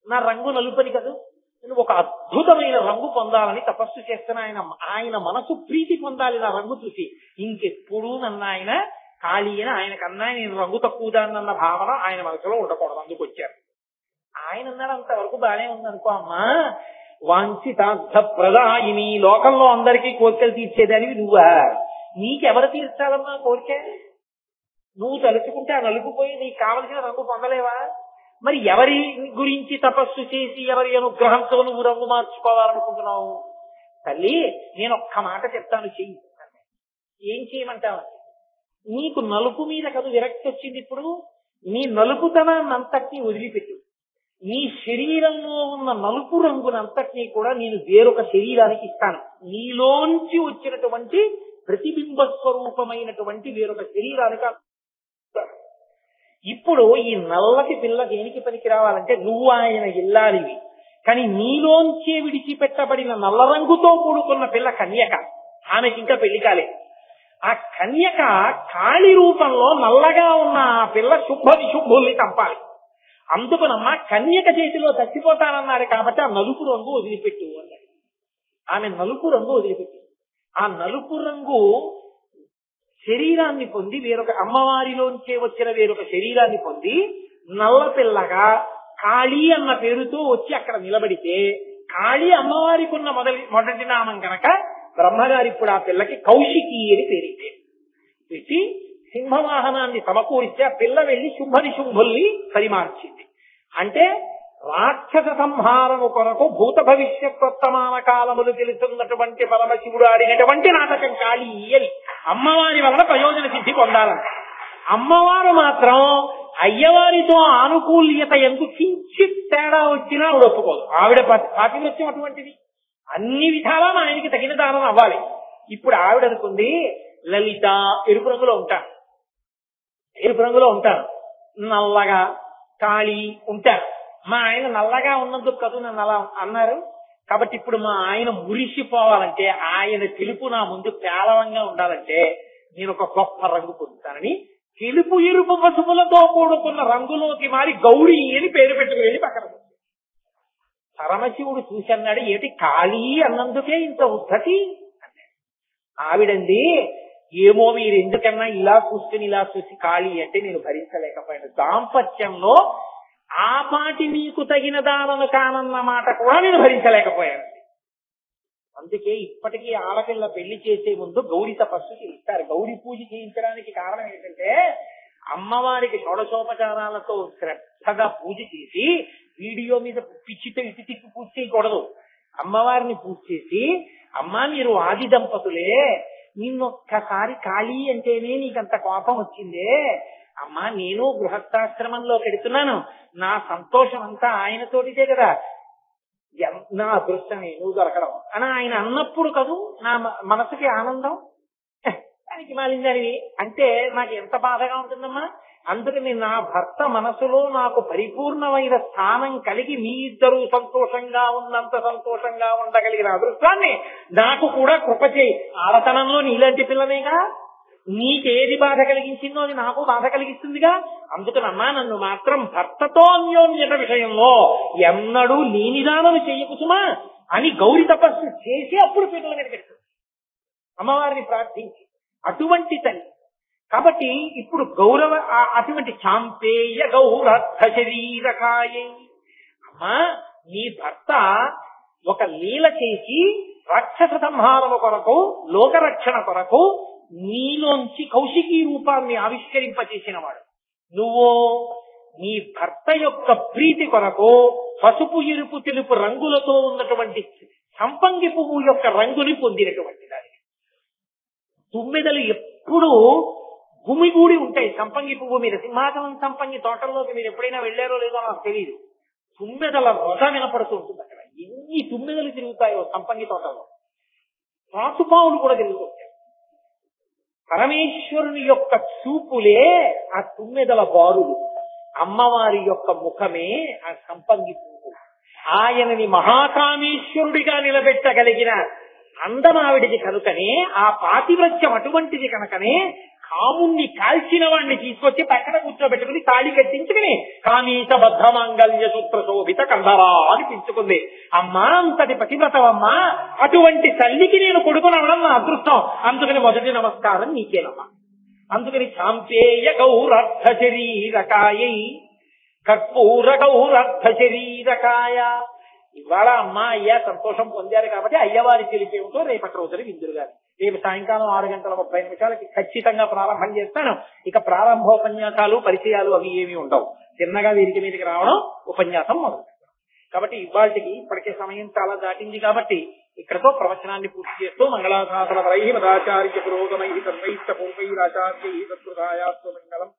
నా రంగు నలుపని కదా, నేను ఒక అద్భుతమైన రంగు పొందాలని తపస్సు చేస్తున్నా. ఆయన మనసు ప్రీతి పొందాలి నా రంగు చూసి. ఇంకెప్పుడు నన్ను ఆయన కాళీ అని ఆయనకన్నా నేను రంగు తక్కువదాన్నన్న భావన ఆయన మనసులో ఉండకూడదు. అందుకు వచ్చారు. ఆయన అన్నాడు, అంతవరకు బాగానే ఉందనుకో అమ్మా, వాంఛితార్థ ప్రదాయిని, లోకంలో అందరికీ కోరికలు తీర్చేదానివి నువ్వా? నీకెవరు తీర్చాలమ్మా కోరిక? నువ్వు తలుచుకుంటే ఆ నలుపుపోయి నీకు కావలసిన రంగు పొందలేవా? మరి ఎవరి గురించి తపస్సు చేసి ఎవరి అనుగ్రహంతో నువ్వు రంగు మార్చుకోవాలనుకుంటున్నావు? తల్లి నేను ఒక్క మాట చెప్తాను, చెయ్యి. ఏం చేయమంటావు? నీకు నలుపు మీద కదా విరక్తి వచ్చింది. ఇప్పుడు నీ నలుపుతనాన్నంతటినీ వదిలిపెట్టు. నీ శరీరంలో ఉన్న నలుపు రంగునంతటినీ కూడా నేను వేరొక శరీరానికి ఇస్తాను. నీలోంచి వచ్చినటువంటి ప్రతిబింబ స్వరూపమైనటువంటి వేరొక శరీరానికి. ఇప్పుడు ఈ నల్లటి పిల్ల దేనికి పనికి రావాలంటే నువ్వు ఆయన ఇల్లాలివి. కానీ నీలోంచే విడిచిపెట్టబడిన నల్ల రంగుతో కూడుకున్న పిల్ల కన్యక, ఆమెకి ఇంకా పెళ్లి కాలేదు. ఆ కన్యక కాళి రూపంలో నల్లగా ఉన్న ఆ పిల్ల శుభ విశుభుల్ని చంపాలి. అందుకునమ్మా కన్యక చేతిలో చచ్చిపోతానన్నాడు కాబట్టి ఆ నలుపు రంగు వదిలిపెట్టు అన్నాడు. ఆమె నలుపు రంగు వదిలిపెట్టు. ఆ నలుపు రంగు శరీరాన్ని పొంది వేరొక అమ్మవారిలోంచే వచ్చిన వేరొక శరీరాన్ని పొంది నల్ల పిల్లగా కాళీ అన్న పేరుతో వచ్చి అక్కడ నిలబడితే కాళీ అమ్మవారికి ఉన్న మొదటి నామం కనుక బ్రహ్మగారు ఇప్పుడు ఆ పిల్లకి కౌశికి అని పేరితే పెట్టి సింహవాహనాన్ని సమకూరిస్తే ఆ పిల్ల వెళ్లి శుంభుల్ని పరిమార్చింది. అంటే రాక్షస సంహారము కొరకు భూత భవిష్యత్ వర్తమాన కాలములు తెలుసున్నటువంటి పరమశివుడు ఆడినటువంటి నాటకం కాళీ అని అమ్మవారి వలన ప్రయోజన సిద్ధి పొందాలంట. అమ్మవారు మాత్రం అయ్యవారితో ఆనుకూల్యత ఎందుకు కించిత్ తేడా వచ్చినా ఆవిడ ఒప్పుకోదు. ఆవిడ పాతివృత్యం అటువంటిది. అన్ని విధాలా ఆయనకి తగిన దానం అవ్వాలి. ఇప్పుడు ఆవిడ అనుకుంది లలిత ఎరుపు రంగులో ఉంటాను, నల్లగా కాళీ ఉంటాను. మా ఆయన నల్లగా ఉన్నందుకు కదా నన్ను అలా అన్నారు. కాబట్టి ఇప్పుడు మా ఆయన మురిసిపోవాలంటే, ఆయన తెలుపు నా ముందు పేలవంగా ఉండాలంటే నేను ఒక గొప్ప రంగు పొందుతానని తెలుపు ఎరుపు పసుపులతో కూడుకున్న రంగులోకి మారి గౌరీ అని పేరు పెట్టుకు వెళ్ళి పక్కన పరమశివుడు చూసి అన్నాడు, ఏమిటి కాళీ అన్నందుకే ఇంత ఉద్ధతి అన్నాడు. ఆవిడంది, ఏమో మీరు ఎందుకన్నా ఇలా కూర్చుని ఇలా చూసి కాళీ అంటే నేను భరించలేకపోయాను. దాంపత్యంలో ఆ పాటి మీకు తగిన దానను కానన్న మాట కూడా నేను భరించలేకపోయాను. అందుకే ఇప్పటికీ ఆడపిల్ల పెళ్లి చేసే ముందు గౌరీ తపస్సు చేయిస్తారు. గౌరీ పూజ చేయించడానికి కారణం ఏంటంటే అమ్మవారికి షోడశోపచారాలతో శ్రద్ధగా పూజ చేసి వీడియో మీద పిచ్చితో ఇటు తిప్పి పూజ చేయకూడదు. అమ్మవారిని పూజ చేసి, అమ్మా మీరు ఆది దంపతులే, నిన్నొక్కసారి కాళీ అంటేనే నీకంత కోపం వచ్చిందే, అమ్మా నేను గృహస్థాశ్రమంలో పెడుతున్నాను, నా సంతోషం అంతా ఆయనతోటిదే కదా, నా అదృష్టమే నువ్వు దొరకడం అని ఆయన అన్నప్పుడు కదూ నా మనసుకి ఆనందం. దానికి మాలిందని అంటే నాకు ఎంత బాధగా ఉంటుందమ్మా. అందుకని నా భర్త మనసులో నాకు పరిపూర్ణమైన స్థానం కలిగి మీ ఇద్దరూ సంతోషంగా ఉన్నంత సంతోషంగా ఉండగలిగిన అదృష్టాన్ని నాకు కూడా కృప చేయి. ఆడతనంలో నీలాంటి పిల్లనేగా, నీకేది బాధ కలిగించిందో అది నాకు బాధ కలిగిస్తుందిగా. అందుకనమ్మా నన్ను మాత్రం భర్తతో అన్యోన్యత విషయంలో ఎన్నడూ లేనిదానం చెయ్యకుసుమా అని గౌరీ తపస్సు చేసి అప్పుడు పిల్లల మీద పెడుతుంది అమ్మవారిని ప్రార్థించి. అటువంటి తల్లి కాబట్టి ఇప్పుడు అటువంటి చాంపేయ గౌరర్థ శరీరకాయ, అమ్మా నీ భర్త ఒక లీల చేసి రాక్షస సంహారము కొరకు లోకరక్షణ కొరకు నీలోంచి కౌశికీ రూపాన్ని ఆవిష్కరింపచేసిన వాడు. నువ్వు నీ భర్త యొక్క ప్రీతి కొరకు పసుపు ఎరుపు తెలుపు రంగులతో ఉన్నటువంటి సంపంగి పువ్వు యొక్క రంగుని పొందినటువంటి దాని. తుమ్మెదలు ఎప్పుడూ గుమిగూడి ఉంటాయి సంపంగి పువ్వు మీద. సింహాచలం సంపంగి తోటల్లోకి మీరు ఎప్పుడైనా వెళ్లారో లేదో నాకు తెలియదు. తుమ్మెదల రొద వినపడుతూ ఉంటుంది అక్కడ. ఎన్ని తుమ్మెదలు తిరుగుతాయో సంపంగి తోటల్లో. రాసుపావులు కూడా తిరుగుతుంటాయి. పరమేశ్వరుని యొక్క చూపులే ఆ తుమ్మెదల బారులు, అమ్మవారి యొక్క ముఖమే ఆ సంపంగి పువ్వు. ఆయనని మహాకామేశ్వరుడిగా నిలబెట్టగలిగిన అందమావిడికి కనుకనే, ఆ పాతివ్రత్యం అటువంటిది కనుకనే కాముణ్ణి కాల్చిన వాడిని తీసుకొచ్చి పక్కన కూర్చోబెట్టుకుని తాళి కట్టించుకుని కామీత బద్ధ మాంగళ్య సూత్ర శోభిత కంధరా అని పిలుచుకుంది. అమ్మా అంతటి పతివ్రతవమ్మా, అటువంటి తల్లికి నేను కొడుకునవడం నా అదృష్టం. అందుకని మొదటి నమస్కారం నీకేనమ్మా. అందుకని చాంపేయ గౌరర్థ శరీరకాయ కర్పూర గౌరర్థ శరీరకాయ. ఇవాళ అమ్మా అయ్యా సంతోషం పొందారు కాబట్టి అయ్యవారి తెలిపేమిటో రేపటి రోజున విందురుగారు. రేపు సాయంకాలం 6:30 ఖచ్చితంగా ప్రారంభం చేస్తాను. ఇక ప్రారంభోపన్యాసాలు పరిచయాలు అవి ఏమీ ఉండవు. చిన్నగా వీరికి మీదకి రావడం ఉపన్యాసం మొదలు. కాబట్టి ఇవాళకి ఇప్పటికే సమయం చాలా దాటింది కాబట్టి ఇక్కడతో ప్రవచనాన్ని పూర్తి చేస్తూ మంగళాశాసన వరై మదాచార్య పురోగమై సర్వైష్ట పూర్వైరాచార్యై సత్కృతాయాస్తు మంగళం.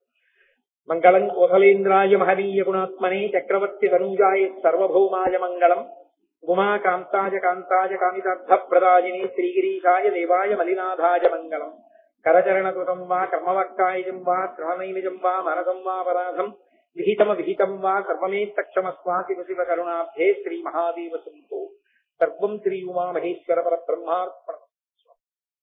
మంగళం కోసలేంద్రాయ మహనీయ గుణాత్మనే చక్రవర్తి తనూజాయ సర్వభౌమాయ మంగళం. ఉమాకాంతాయ కాంతాయ కామితార్థ ప్రదాయిని శ్రీగిరీశాయ దేవాయ మలినాథాయ మంగళం. కరచరణకృతం వా కర్మవక్కాయజం వా గ్రహణైనిజం వా మనసం వా పరాధం విహితం వా సర్వమే తక్షమస్వా శివ శివ కరుణాబ్ధే శ్రీ మహాదేవ సంతో సర్వం శ్రీ ఉమామహేశ్వర పరబ్రహ్మార్పణం.